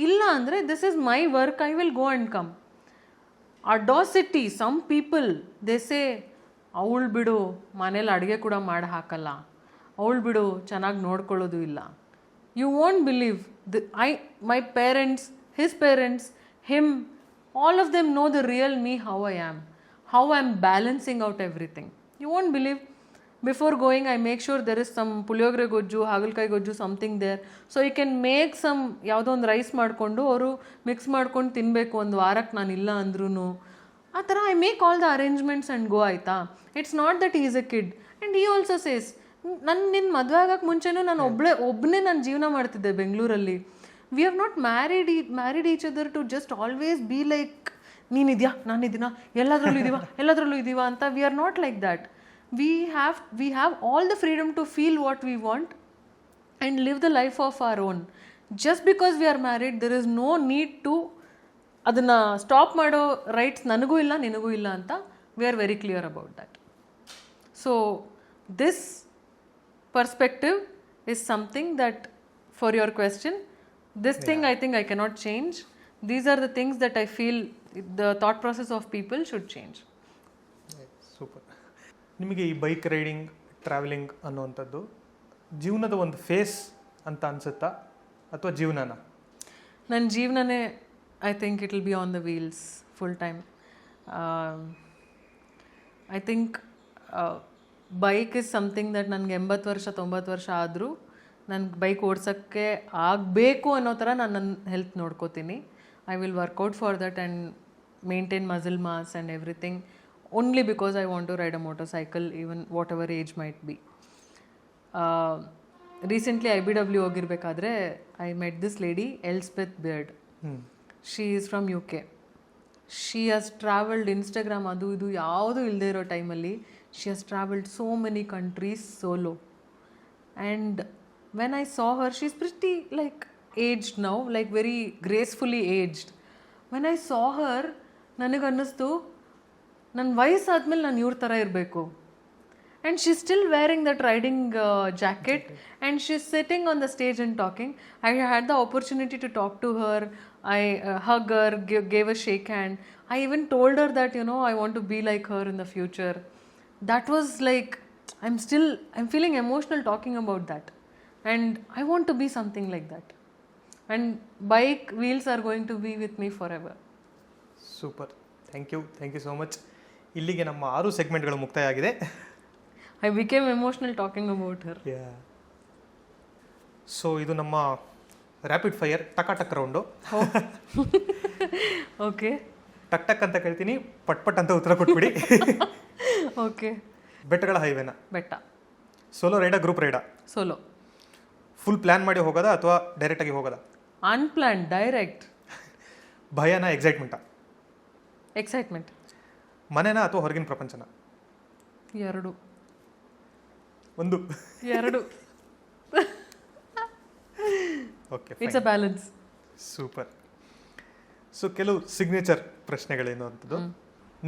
ಇಲ್ಲ ಅಂದರೆ this is my work, I will go and come. Audacity, some people they say ಅವಳು ಬಿಡು ಮನೇಲಿ ಅಡುಗೆ ಕೂಡ ಮಾಡಿ ಹಾಕಲ್ಲ, ಅವಳು ಬಿಡು ಚೆನ್ನಾಗಿ ನೋಡ್ಕೊಳ್ಳೋದು ಇಲ್ಲ. You won't believe my parents, his parents, him, all of them know the real me, how I am, how I am balancing out everything. You won't believe. Before going, I make sure there is some puliyogre gojju, hagalkai gojju, something there. So you can make some ಯಾವುದೋ ಒಂದು rice ಮಾಡಿಕೊಂಡು ಅವರು mix ಮಾಡ್ಕೊಂಡು ತಿನ್ನಬೇಕು ಒಂದು ವಾರಕ್ಕೆ ನಾನು ಇಲ್ಲ ಅಂದ್ರೂ. ಆ ಥರ I make all the arrangements and go, ಆಯಿತಾ? It's not that is a kid. And he also says, ನಿನ್ನ ಮದುವೆ ಆಗೋಕ್ಕೆ ಮುಂಚೆನೂ ನಾನು ಒಬ್ಬನೇ ನಾನು ಜೀವನ ಮಾಡ್ತಿದ್ದೆ ಬೆಂಗಳೂರಲ್ಲಿ. We have not married each other to just always be like ನೀನಿದ್ಯಾ ನಾನಿದ್ದೀನಾ ಎಲ್ಲದರಲ್ಲೂ ಇದೀವ ಅಂತ. We are not like that. We have all the freedom to feel what we want and live the life of our own. Just because we are married, there is no need to ಅದನ್ನು stop ಮಾಡೋ rights ನನಗೂ ಇಲ್ಲ ನಿನಗೂ ಇಲ್ಲ ಅಂತ. We are very clear about that. So this perspective is something that, for your question, this thing I think I cannot change. These are the things that I feel the thought process of people should change. Super. ನಿಮಗೆ ಈ bike riding, travelling ಅನ್ನೋವಂಥದ್ದು ಜೀವನದ ಒಂದು face ಅಂತ ಅನಿಸುತ್ತಾ ಅಥವಾ ಜೀವನನ? ನನ್ನ ಜೀವನನೇ, I think it will B on the wheels full time. I think bike is something that ನನಗೆ 80 ವರ್ಷ 90 ವರ್ಷ ಆದರೂ ನನಗೆ ಬೈಕ್ ಓಡ್ಸೋಕ್ಕೆ ಆಗಬೇಕು ಅನ್ನೋ ಥರ ನಾನು ನನ್ನ ಹೆಲ್ತ್ ನೋಡ್ಕೋತೀನಿ. I will workout for that and maintain muscle mass and everything, only because I want to ride a motorcycle, even whatever age might be. Recently IBW ಹೋಗಿರ್ಬೇಕಾದ್ರೆ I met this lady, Elspeth Beard. She is from UK. She has travelled, Instagram ಅದು ಇದು ಯಾವುದೂ ಇಲ್ಲದೆ ಇರೋ ಟೈಮಲ್ಲಿ she has travelled so many countries solo. And when I saw her, she's pretty like aged now, like very gracefully aged. When I saw her, ನನಗೆ ಅನ್ನಿಸ್ತು ನನ್ನ ವಯಸ್ಸಾದ್ಮೇಲೆ ನಾನು ಇವ್ರ ಥರ ಇರಬೇಕು. And she still wearing that riding jacket and she is sitting on the stage and talking. I had the opportunity to talk to her. I hug her, gave a shake hand. I even told her that, I want to be like her in the future. That was like, I'm feeling emotional talking about that. And I want to be something like that. And bike wheels are going to be with me forever. Super, thank you so much. ಇಲ್ಲಿಗೆ ನಮ್ಮ 6 ಸೆಗ್ಮೆಂಟ್ಗಳು ಮುಕ್ತಾಯ ಆಗಿದೆ. I became emotional talking about her. So ಇದು ನಮ್ಮ rapid fire ಟಕ್ round. Okay. ಟಕ್ ಅಂತ ಕೇಳ್ತೀನಿ, ಪಟ್ ಅಂತ ಉತ್ತರ ಕೊಟ್ಬಿಡಿ. Okay. ಬೆಟ್ಟಗಳ ಹೈವೇನ? ಬೆಟ್ಟ. ಸೋಲೋ ರೈಡಾ, ಗ್ರೂಪ್ ರೈಡಾ? ಸೋಲೋ. ಫುಲ್ ಪ್ಲ್ಯಾನ್ ಮಾಡಿ ಹೋಗೋದಾ ಅಥವಾ ಡೈರೆಕ್ಟಾಗಿ ಹೋಗೋದಾ? Unplanned, direct. ಭಯನಾ, ಎಕ್ಸೈಟ್ಮೆಂಟಾ? ಎಕ್ಸೈಟ್ಮೆಂಟ್. ಮನೆನಾ ಅಥವಾ ಹೊರಗಿನ ಪ್ರಪಂಚನ? ಎರಡು. ಒಂದು. ಎರಡು. Okay, it's a balance. Super. So ಕೆಲವು ಸಿಗ್ನೇಚರ್ ಪ್ರಶ್ನೆಗಳೇನು ಅಂತದ್ದು,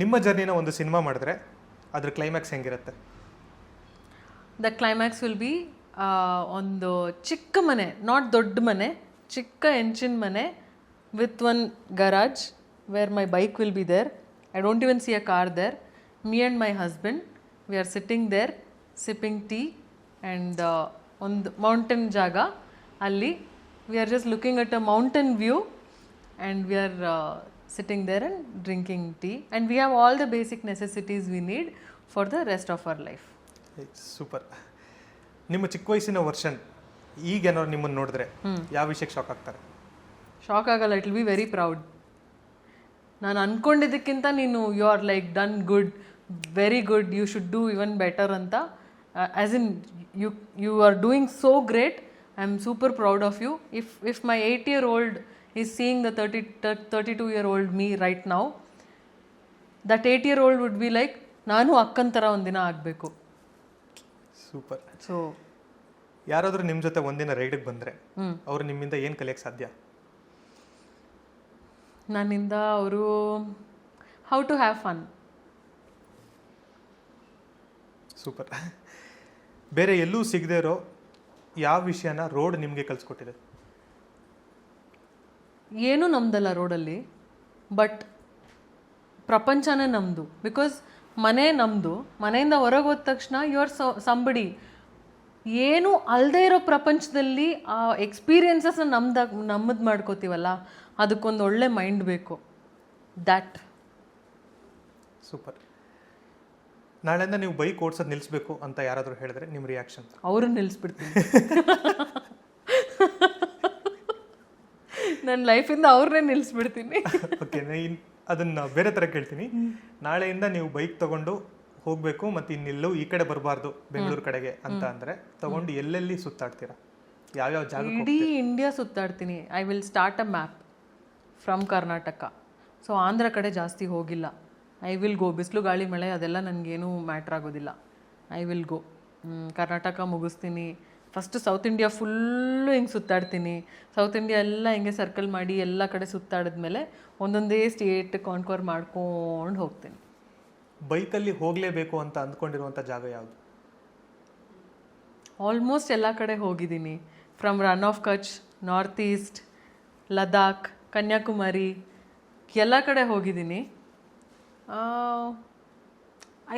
ನಿಮ್ಮ ಜರ್ನಿನ ಒಂದು ಸಿನಿಮಾ ಮಾಡಿದ್ರೆ ಅದ್ರ ಕ್ಲೈಮ್ಯಾಕ್ಸ್ ಹೆಂಗಿರುತ್ತೆ? ದ ಕ್ಲೈಮ್ಯಾಕ್ಸ್ ವಿಲ್ ಬಿ ಒಂದು ಚಿಕ್ಕ ಮನೆ, ನಾಟ್ ದೊಡ್ಡ ಮನೆ, ಚಿಕ್ಕ ಎಂಚಿನ ಮನೆ with one garage where my bike will be there. I don't even see a car there. Me and my husband we are sitting there sipping tea and ಒಂದು mountain ಜಾಗ ಅಲ್ಲಿ. We are just looking at a mountain view and we are sitting there and drinking tea, and we have all the basic necessities we need for the rest of our life. Super. ನಿಮ್ಮ ಚಿಕ್ಕ ವಯಸ್ಸಿನ version ಈಗ ಏನಾದ್ರು ನಿಮ್ಮನ್ನು ನೋಡಿದ್ರೆ ಯಾವ ವಿಷಯಕ್ಕೆ shock ಆಗ್ತಾರೆ? ಶಾಕ್ ಆಗಲ್ಲ, it will be very proud. ನಾನು ಅಂದ್ಕೊಂಡಿದ್ದಕ್ಕಿಂತ ನೀನು you are like done good, very good, you should do even better ಅಂತ. As in you are doing so great. I am super proud of you. If my 8-year-old is seeing the 32-year-old me right now, that 8-year-old would be like, ನಾನು ಅಕ್ಕನ ಥರ ಒಂದಿನ ಆಗಬೇಕು. Super. So ಯಾರಾದರೂ ನಿಮ್ಮ ಜೊತೆ ಒಂದಿನ ರೈಡಿಗೆ ಬಂದರೆ ಅವರು ನಿಮ್ಮಿಂದ ಏನು ಕಲಿಯೋಕ್ಕೆ ಸಾಧ್ಯ? ನನ್ನಿಂದ ಅವರು how to have fun. Super. ಬೇರೆ ಎಲ್ಲೂ ಸಿಗದೇ ಇರೋ ಯಾವ ವಿಷಯನ ರೋಡ್ ನಿಮಗೆ ಕಲಿಸ್ಕೊಟ್ಟಿದೆ? ಏನೂ ನಮ್ದಲ್ಲ ರೋಡಲ್ಲಿ, ಬಟ್ ಪ್ರಪಂಚನೇ ನಮ್ಮದು. ಬಿಕಾಸ್ ಮನೆ ನಮ್ಮದು, ಮನೆಯಿಂದ ಹೊರಗೆ ಹೋದ ತಕ್ಷಣ ಯು ಆರ್ ಸಂಬಡಿ. ಏನು ಅಲ್ಲದೆ ಇರೋ ಪ್ರಪಂಚದಲ್ಲಿ ಆ ಎಕ್ಸ್ಪೀರಿಯನ್ಸಸ್ನ ನಮ್ಮದು ಮಾಡ್ಕೋತೀವಲ್ಲ, ಅದಕ್ಕೊಂದು ಒಳ್ಳೆ ಮೈಂಡ್ ಬೇಕು. ದ್ಯಾಟ್. ಸೂಪರ್. ನಾಳೆಯಿಂದ ನೀವು ಬೈಕ್ ಓಡಿಸೋದು ನಿಲ್ಲಿಸ್ಬೇಕು ಅಂತ ಯಾರಾದರೂ ಹೇಳಿದ್ರೆ ನಿಮ್ಮ ರಿಯಾಕ್ಷನ್? ಅವ್ರನ್ನ ನಿಲ್ಲಿಸ್ಬಿಡ್ತೀನಿ. ನನ್ನ ಲೈಫಿಂದ ಅವ್ರನ್ನೇ ನಿಲ್ಲಿಸ್ಬಿಡ್ತೀನಿ. ಓಕೆ, ಅದನ್ನು ಬೇರೆ ಥರ ಕೇಳ್ತೀನಿ. ನಾಳೆಯಿಂದ ನೀವು ಬೈಕ್ ತಗೊಂಡು ಹೋಗಬೇಕು ಮತ್ತು ಇನ್ನೆಲ್ಲೂ ಈ ಕಡೆ ಬರಬಾರ್ದು ಬೆಂಗಳೂರು ಕಡೆಗೆ ಅಂತ ಅಂದರೆ ತಗೊಂಡು ಎಲ್ಲೆಲ್ಲಿ ಸುತ್ತಾಡ್ತೀರಾ? ಯಾವ್ಯಾವ ಜಾಗ? ಇಡೀ ಇಂಡಿಯಾ ಸುತ್ತಾಡ್ತೀನಿ. I will start a map from Karnataka. So Andhra ಕಡೆ ಜಾಸ್ತಿ ಹೋಗಿಲ್ಲ. I will go. ಬಿಸಿಲು ಗಾಳಿ ಮಳೆ ಅದೆಲ್ಲ ನನಗೇನು ಮ್ಯಾಟ್ರ್ ಆಗೋದಿಲ್ಲ. ಐ ವಿಲ್ ಗೋ. ಕರ್ನಾಟಕ ಮುಗಿಸ್ತೀನಿ. ಫಸ್ಟ್ ಸೌತ್ ಇಂಡಿಯಾ ಫುಲ್ಲು ಹಿಂಗೆ ಸುತ್ತಾಡ್ತೀನಿ. ಸೌತ್ ಇಂಡಿಯಾ ಎಲ್ಲ ಹಿಂಗೆ ಸರ್ಕಲ್ ಮಾಡಿ ಎಲ್ಲ ಕಡೆ ಸುತ್ತಾಡಿದ್ಮೇಲೆ ಒಂದೊಂದೇ ಸ್ಟೇಟ್ ಕಾನ್ಕವರ್ ಮಾಡ್ಕೊಂಡು ಹೋಗ್ತೀನಿ. ಬೈಕಲ್ಲಿ ಹೋಗಲೇಬೇಕು ಅಂತ ಅಂದ್ಕೊಂಡಿರುವಂಥ ಜಾಗ ಯಾವುದು? ಆಲ್ಮೋಸ್ಟ್ ಎಲ್ಲ ಕಡೆ ಹೋಗಿದ್ದೀನಿ. From Rann of Kutch, north east, Ladakh, Kanyakumari, ಎಲ್ಲ ಕಡೆ ಹೋಗಿದ್ದೀನಿ.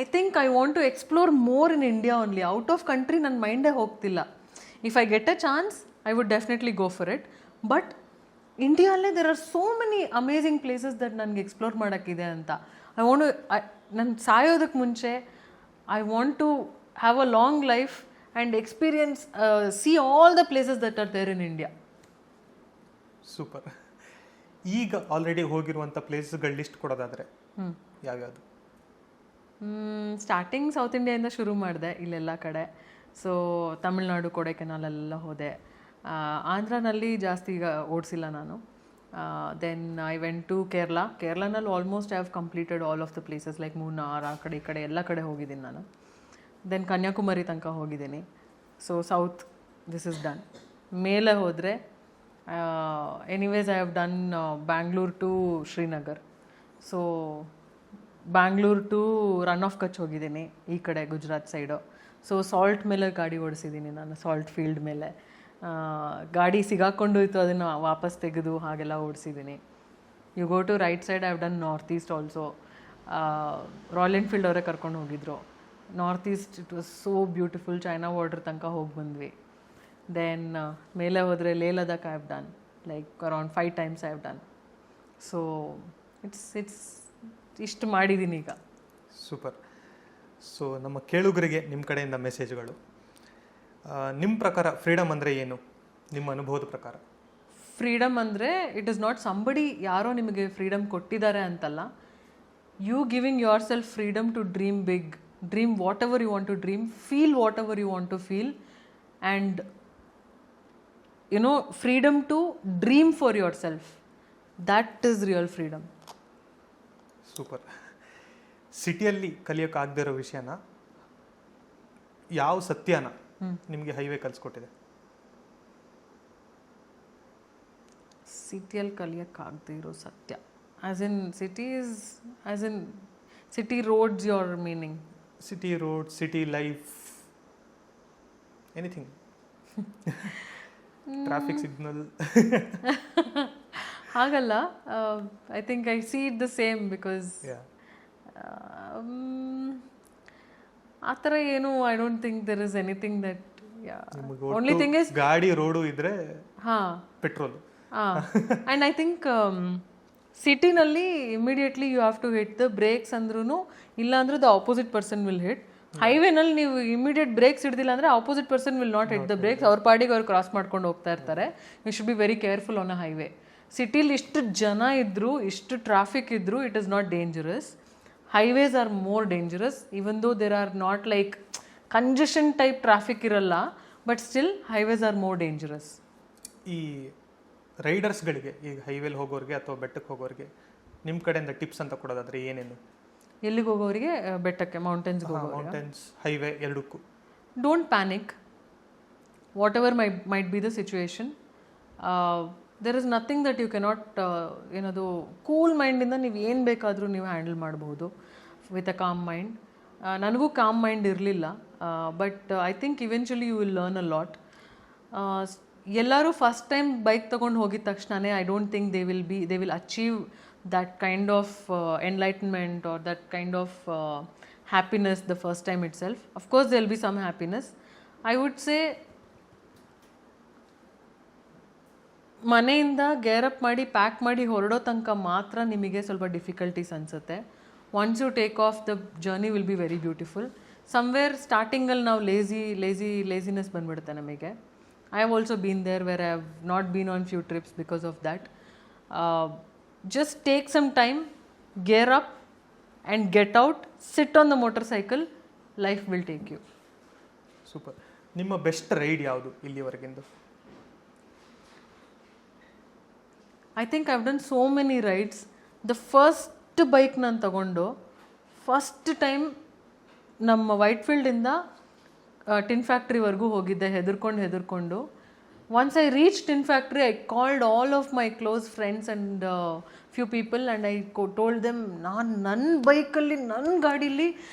I think I want to explore more in India only. Out of country ನನ್ನ ಮೈಂಡೇ ಹೋಗ್ತಿಲ್ಲ. If I get a chance I would definitely go for it. But ಇಂಡಿಯಾಲ್ಲೇ there are so many amazing places that ನನಗೆ explore ಮಾಡೋಕ್ಕಿದೆ ಅಂತ. I want ನನ್ನ ಸಾಯೋದಕ್ಕೆ ಮುಂಚೆ I want to have a long life and experience, C all the places that are there in India. Super. ಈಗ already ಹೋಗಿರುವಂಥ ಪ್ಲೇಸ್ಗಳ ಲಿಸ್ಟ್ ಕೊಡೋದಾದರೆ ಯಾವ್ಯಾವುದು? ಸ್ಟಾರ್ಟಿಂಗ್ ಸೌತ್ ಇಂಡಿಯಾಯಿಂದ ಶುರು ಮಾಡಿದೆ ಇಲ್ಲೆಲ್ಲ ಕಡೆ. ಸೊ ತಮಿಳ್ನಾಡು, ಕೊಡೈಕೆನಾಲೆಲ್ಲ ಹೋದೆ. ಆಂಧ್ರನಲ್ಲಿ ಜಾಸ್ತಿ ಈಗ ಓಡಿಸಿಲ್ಲ ನಾನು. ದೆನ್ ಐ ವೆಂಟ್ ಟು ಕೇರಳನಲ್ಲಿ almost I have completed all of the places like Munnar, ಆ ಕಡೆ ಈ ಕಡೆ ಎಲ್ಲ ಕಡೆ ಹೋಗಿದ್ದೀನಿ ನಾನು. ದೆನ್ ಕನ್ಯಾಕುಮಾರಿ ತನಕ ಹೋಗಿದ್ದೀನಿ. So south this is done. ಮೇಲೆ ಹೋದರೆ anyways I have done Bangalore to Srinagar. So Bangalore to Rann of Kutch ಹೋಗಿದ್ದೀನಿ, ಈ ಕಡೆ ಗುಜರಾತ್ ಸೈಡು. ಸೊ ಸಾಲ್ಟ್ ಮೇಲೆ ಗಾಡಿ ಓಡಿಸಿದ್ದೀನಿ ನಾನು, ಸಾಲ್ಟ್ ಫೀಲ್ಡ್ ಮೇಲೆ. ಗಾಡಿ ಸಿಗಾಕೊಂಡು ಇತ್ತು, ಅದನ್ನು ವಾಪಸ್ ತೆಗೆದು ಹಾಗೆಲ್ಲ ಓಡಿಸಿದ್ದೀನಿ. You go to right side, I have done north east also. Royal Enfield ಅವರೇ ಕರ್ಕೊಂಡು ಹೋಗಿದ್ರು. North east it was so beautiful. China border ತನಕ ಹೋಗಿ ಬಂದ್ವಿ. ದೆನ್ ಮೇಲೆ ಹೋದರೆ Leh Ladakh I have done like around 5 times I have done. So it's ಇಷ್ಟು ಮಾಡಿದ್ದೀನಿ ಈಗ. ಸೂಪರ್. ಸೊ ನಮ್ಮ ಕೇಳುಗರಿಗೆ ನಿಮ್ಮ ಕಡೆಯಿಂದ ಮೆಸೇಜ್ಗಳು. ನಿಮ್ಮ ಪ್ರಕಾರ ಫ್ರೀಡಮ್ ಅಂದರೆ ಏನು, ನಿಮ್ಮ ಅನುಭವದ ಪ್ರಕಾರ? ಫ್ರೀಡಮ್ ಅಂದರೆ ಇಟ್ ಇಸ್ ನಾಟ್ ಸಂಬಡಿ ಯಾರೋ ನಿಮಗೆ ಫ್ರೀಡಮ್ ಕೊಟ್ಟಿದ್ದಾರೆ ಅಂತಲ್ಲ. You giving yourself freedom to dream big, dream whatever you want to dream, feel whatever you want to feel, and freedom to dream for yourself. That is real freedom. Super. ಸಿಟಿಯಲ್ಲಿ ಕಲಿಯೋಕ್ಕಾಗದೇ ಇರೋ ವಿಷಯನ, ಯಾವ ಸತ್ಯನ ನಿಮಗೆ highway ಕಲಿಸ್ಕೊಟ್ಟಿದೆ? ಸಿಟಿಯಲ್ಲಿ ಕಲಿಯೋಕ್ಕಾಗದೇ ಇರೋ ಸತ್ಯ as in city roads your meaning? City road, city life, anything. Traffic signal ಹಾಗಲ್ಲ. I think I see it the same because ಆ ಥರ ಏನು I don't think there is anything that. Only thing is ಗಾಡಿ road ಇದ್ರೆ ಹಾಂ petrol. And I think ಸಿಟಿನಲ್ಲಿ immediately you have to hit the brakes ಅಂದ್ರೂ, ಇಲ್ಲಾಂದ್ರೆ the opposite person will hit. ಹೈವೇನಲ್ಲಿ ನೀವು ಇಮಿಡಿಯೇಟ್ ಬ್ರೇಕ್ಸ್ ಹಿಡ್ದಿಲ್ಲ ಅಂದರೆ opposite person will not hit the brakes. ಅವ್ರ ಪಾಡಿಗೆ ಅವ್ರು ಕ್ರಾಸ್ ಮಾಡ್ಕೊಂಡು ಹೋಗ್ತಾ ಇರ್ತಾರೆ. You should be very careful on a highway. ಸಿಟಿಲಿ ಇಷ್ಟು ಜನ ಇದ್ದರೂ, ಇಷ್ಟು ಟ್ರಾಫಿಕ್ ಇದ್ದರೂ, it is not dangerous. Highways are more dangerous. Even though there are not like congestion type traffic ಇರಲ್ಲ, but still highways are more dangerous. ಈ ರೈಡರ್ಸ್ಗಳಿಗೆ, ಈಗ ಹೈವೇಲಿ ಹೋಗೋರಿಗೆ ಅಥವಾ ಬೆಟ್ಟಕ್ಕೆ ಹೋಗೋರಿಗೆ ನಿಮ್ಮ ಕಡೆಯಿಂದ ಟಿಪ್ಸ್ ಅಂತ ಕೊಡೋದಾದ್ರೆ ಏನೇನು? ಎಲ್ಲಿಗೆ ಹೋಗೋರಿಗೆ? ಬೆಟ್ಟಕ್ಕೆ, ಮೌಂಟೇನ್ಸ್ಗೆ ಹೋಗೋರಿಗೆ. ಮೌಂಟೇನ್ಸ್, ಹೈವೇ ಎರಡಕ್ಕೂ. Don't panic. Whatever might be the situation, there is nothing that you cannot, ಏನದು ಕೂಲ್ ಮೈಂಡಿಂದ ನೀವು ಏನು ಬೇಕಾದರೂ ನೀವು ಹ್ಯಾಂಡಲ್ ಮಾಡಬಹುದು ವಿತ್ ಅ ಕಾಮ್ ಮೈಂಡ್. ನನಗೂ ಕಾಮ್ ಮೈಂಡ್ ಇರಲಿಲ್ಲ, but I think eventually you will learn a lot. ಎಲ್ಲರೂ ಫಸ್ಟ್ ಟೈಮ್ ಬೈಕ್ ತೊಗೊಂಡು ಹೋಗಿದ ತಕ್ಷಣವೇ I don't think they will achieve that kind of enlightenment or that kind of happiness the first time itself. Of course there will be some happiness. I would say ಮನೆಯಿಂದ gear up ಮಾಡಿ pack ಮಾಡಿ ಹೊರಡೋ ತನಕ ಮಾತ್ರ ನಿಮಗೆ ಸ್ವಲ್ಪ difficulties ಅನಿಸುತ್ತೆ. Once you take off the journey will be very beautiful. Somewhere ಸ್ಟಾರ್ಟಿಂಗಲ್ಲಿ ನಾವು ಲೇಸಿನೆಸ್ ಬಂದ್ಬಿಡುತ್ತೆ ನಮಗೆ. I have also been there where I have not been on few trips because of that. Just take some time, gear up and get out, sit on the motorcycle, life will take you. Super. ನಿಮ್ಮ best ride ಯಾವುದು ಇಲ್ಲಿವರೆಗಿಂದು? I think I've done so many rides. The first bike ನಾನು ತಗೊಂಡು first time ನಮ್ಮ ವೈಟ್ಫೀಲ್ಡಿಂದ tin ಫ್ಯಾಕ್ಟ್ರಿವರೆಗೂ ಹೋಗಿದ್ದೆ ಹೆದರ್ಕೊಂಡು. Once I reached Tin Factory, I called all of my close friends and few people and I told them, ನನ್ನ ಬೈಕಲ್ಲಿ, ನನ್ನ ಗಾಡೀಲಿ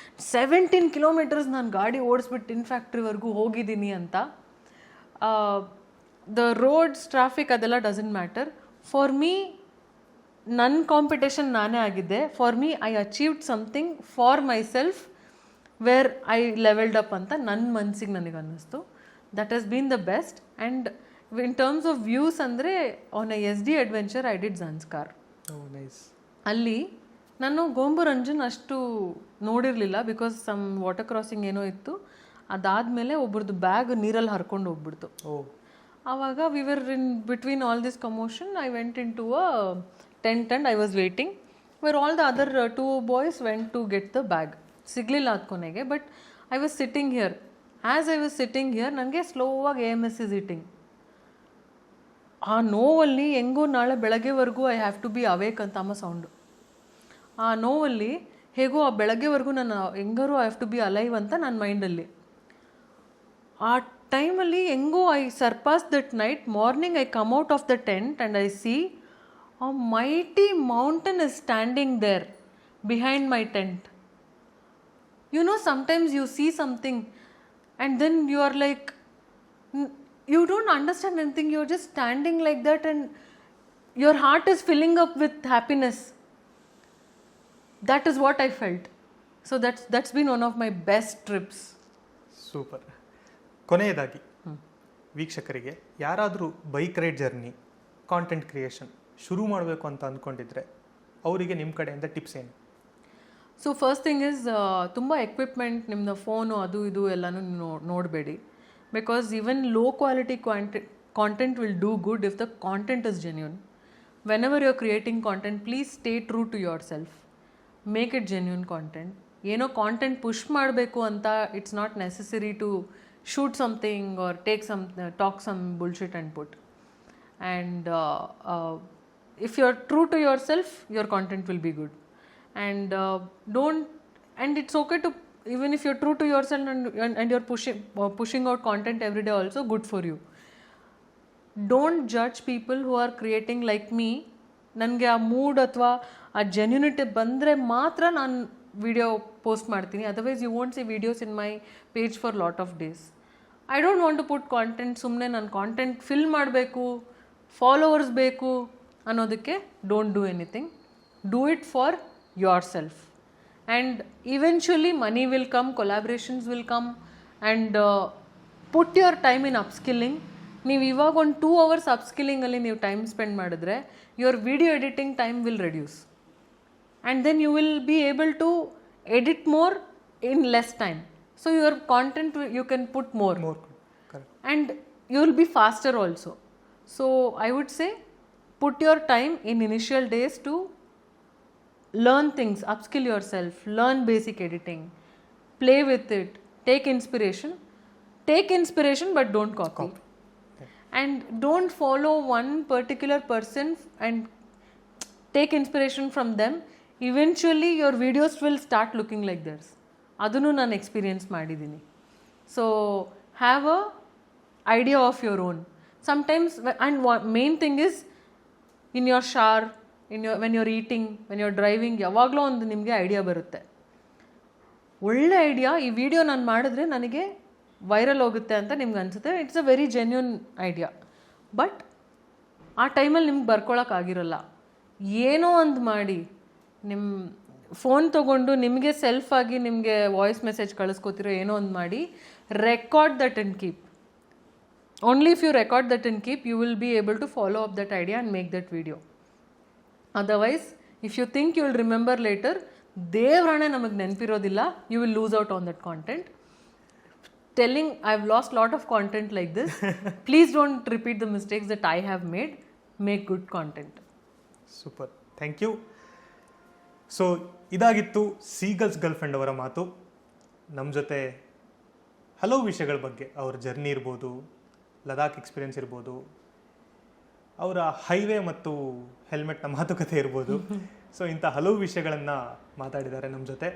17 kilometers ನಾನು ಗಾಡಿ ಓಡಿಸ್ಬಿಟ್ಟು ಟಿನ್ ಫ್ಯಾಕ್ಟ್ರಿವರೆಗೂ ಹೋಗಿದ್ದೀನಿ ಅಂತ. ದ ರೋಡ್ಸ್, ಟ್ರಾಫಿಕ್ ಅದೆಲ್ಲ ಡಸಂಟ್ ಮ್ಯಾಟರ್. ಫಾರ್ ಮೀ ನನ್ನ ಕಾಂಪಿಟೇಷನ್ ನಾನೇ ಆಗಿದ್ದೆ. For me I achieved something for myself where I levelled up ಅಂತ ನನ್ನ ಮನಸ್ಸಿಗೆ ನನಗೆ ಅನ್ನಿಸ್ತು. That has been the best. And in terms of views ಅಂದರೆ on a SD adventure I did Zanskar. ಅಲ್ಲಿ ನಾನು ಗೋಂಬುರಂಜನ್ ಅಷ್ಟು ನೋಡಿರಲಿಲ್ಲ ಬಿಕಾಸ್ ಸಮ್ ವಾಟರ್ ಕ್ರಾಸಿಂಗ್ ಏನೋ ಇತ್ತು. ಅದಾದಮೇಲೆ ಒಬ್ರದ್ದು ಬ್ಯಾಗ್ ನೀರಲ್ಲಿ ಹರ್ಕೊಂಡು ಹೋಗ್ಬಿಡ್ತು. ಆವಾಗ we were in between all this commotion I went in to a tent and I was waiting where all the other 2 boys went to get the bag. ಸಿಗಲಿಲ್ಲ ಅದು ಕೊನೆಗೆ. But I was sitting here. As I was sitting here ನನಗೆ ಸ್ಲೋವಾಗಿ AMS is hitting. ಆ ನೋವಲ್ಲಿ ಹೆಂಗೋ ನಾಳೆ ಬೆಳಗ್ಗೆವರೆಗೂ I have to be awake ಅಂತ ಅಮ್ಮ ಸೌಂಡು. ಆ ನೋವಲ್ಲಿ ಹೇಗೋ ಆ ಬೆಳಗ್ಗೆವರೆಗೂ ನಾನು ಹೆಂಗಾರು I have to be alive ಅಂತ ನನ್ನ ಮೈಂಡಲ್ಲಿ. ಆ ಟೈಮಲ್ಲಿ ಹೆಂಗೋ I surpass that night. Morning I come out of the tent and I see a mighty mountain is standing there behind my tent. You know, sometimes you see something and then you are like, you don't understand anything, you're just standing like that and your heart is filling up with happiness. That is what I felt. So that's been one of my best trips. Super. ಕೊನೆಯದಾಗಿ ವೀಕ್ಷಕರಿಗೆ ಯಾರಾದರೂ bike ride journey, content creation ಶುರು ಮಾಡಬೇಕು ಅಂತ ಅಂದ್ಕೊಂಡಿದ್ರೆ ಅವರಿಗೆ ನಿಮ್ಮ ಕಡೆಯಿಂದ ಟಿಪ್ಸ್ ಏನು? ಸೊ ಫಸ್ಟ್ ಥಿಂಗ್ ಇಸ್ ತುಂಬ ಎಕ್ವಿಪ್ಮೆಂಟ್ ನಿಮ್ಮದು ಫೋನು ಅದು ಇದು ಎಲ್ಲನೂ ನೋಡಬೇಡಿ. Because even low quality content will do good if the content is genuine. Whenever you are creating content, please stay true to yourself. Make it genuine content. ಏನೋ content push ಮಾಡಬೇಕು ಅಂತ it's not necessary to shoot something or talk some bullshit and put. And if you are true to yourself, your content will be good. And and it's okay to, even if you're true to yourself and you're pushing out content every day also, good for you. Don't judge people who are creating like me. ನನಗೆ ಆ mood ಅಥವಾ ಆ genuinity ಬಂದರೆ ಮಾತ್ರ ನಾನು video post ಮಾಡ್ತೀನಿ. Otherwise you won't see videos in my page for lot of days. I don't want to put content. ಸುಮ್ಮನೆ ನಾನು ಕಾಂಟೆಂಟ್ ಫಿಲ್ ಮಾಡಬೇಕು, ಫಾಲೋವರ್ಸ್ ಬೇಕು ಅನ್ನೋದಕ್ಕೆ don't do anything. Do it for yourself. And eventually money will come, collaborations will come. And put your time in upskilling. ನೀವು ಇವಾಗ ಒಂದು 2 hours ಅಪ್ಸ್ಕಿಲ್ಲಿಂಗಲ್ಲಿ ನೀವು ಟೈಮ್ ಸ್ಪೆಂಡ್ ಮಾಡಿದ್ರೆ your video editing time will reduce. And then you will be able to edit more in less time. So your content you can put more. And you will be faster also. So I would say put your time in initial days to learn things, upskill yourself, learn basic editing, play with it, take inspiration but don't copy. And don't follow one particular person and take inspiration from them. Eventually your videos will start looking like theirs. ಅದನ್ನು ನಾನು experience ಮಾಡಿದ್ದೀನಿ. So have a idea of your own. sometimes, and main thing is in your shower, when you're eating, when you're driving, ಯಾವಾಗಲೂ ಒಂದು ನಿಮಗೆ idea ಬರುತ್ತೆ. ಒಳ್ಳೆ idea, ಈ video ನಾನು ಮಾಡಿದ್ರೆ ನನಗೆ ವೈರಲ್ ಹೋಗುತ್ತೆ ಅಂತ ನಿಮ್ಗೆ ಅನಿಸುತ್ತೆ. It's a very genuine idea. But ಆ ಟೈಮಲ್ಲಿ ನಿಮ್ಗೆ ಬರ್ಕೊಳಕ್ಕಾಗಿರಲ್ಲ. ಏನೋ ಒಂದು ಮಾಡಿ ನಿಮ್ಮ ಫೋನ್ ತೊಗೊಂಡು ನಿಮಗೆ ಸೆಲ್ಫಾಗಿ ನಿಮಗೆ ವಾಯ್ಸ್ ಮೆಸೇಜ್ ಕಳಿಸ್ಕೊತಿರೋ ಏನೋ ಒಂದು ಮಾಡಿ record that and keep. Only if you record that and keep, you will be able to follow up that idea and make that video. Otherwise, if you think you will remember later, ದೇವ್ರಾಣೆ ನಮಗೆ ನೆನಪಿರೋದಿಲ್ಲ, you will lose out on that content. Telling I've lost lot of content like this. Please don't repeat the mistakes that I have made. Make good content. Super, thank you. So ಇದಾಗಿತ್ತು seagulls girlfriend ಅವರ ಮಾತು. ನಮ್ಮ ಜೊತೆ ಹಲವು ವಿಷಯಗಳ ಬಗ್ಗೆ, ಅವ್ರ journey ಇರ್ಬೋದು, ಲದಾಖ್ ಎಕ್ಸ್ಪೀರಿಯನ್ಸ್ ಇರ್ಬೋದು, ಅವರ ಹೈವೇ ಮತ್ತು ಹೆಲ್ಮೆಟ್ನ ಮಾತುಕತೆ ಇರ್ಬೋದು. ಸೊ ಇಂಥ ಹಲವು ವಿಷಯಗಳನ್ನು ಮಾತಾಡಿದ್ದಾರೆ ನಮ್ಮ ಜೊತೆ.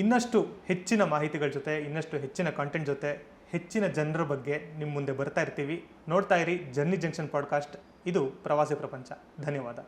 ಇನ್ನಷ್ಟು ಹೆಚ್ಚಿನ ಮಾಹಿತಿಗಳ ಜೊತೆ, ಇನ್ನಷ್ಟು ಹೆಚ್ಚಿನ ಕಾಂಟೆಂಟ್ ಜೊತೆ, ಹೆಚ್ಚಿನ ಜನರ ಬಗ್ಗೆ ನಿಮ್ಮ ಮುಂದೆ ಬರ್ತಾ ಇರ್ತೀವಿ. ನೋಡ್ತಾ ಇರಿ ಜರ್ನಿ ಜಂಕ್ಷನ್ ಪಾಡ್ಕಾಸ್ಟ್. ಇದು ಪ್ರವಾಸಿ ಪ್ರಪಂಚ. ಧನ್ಯವಾದ.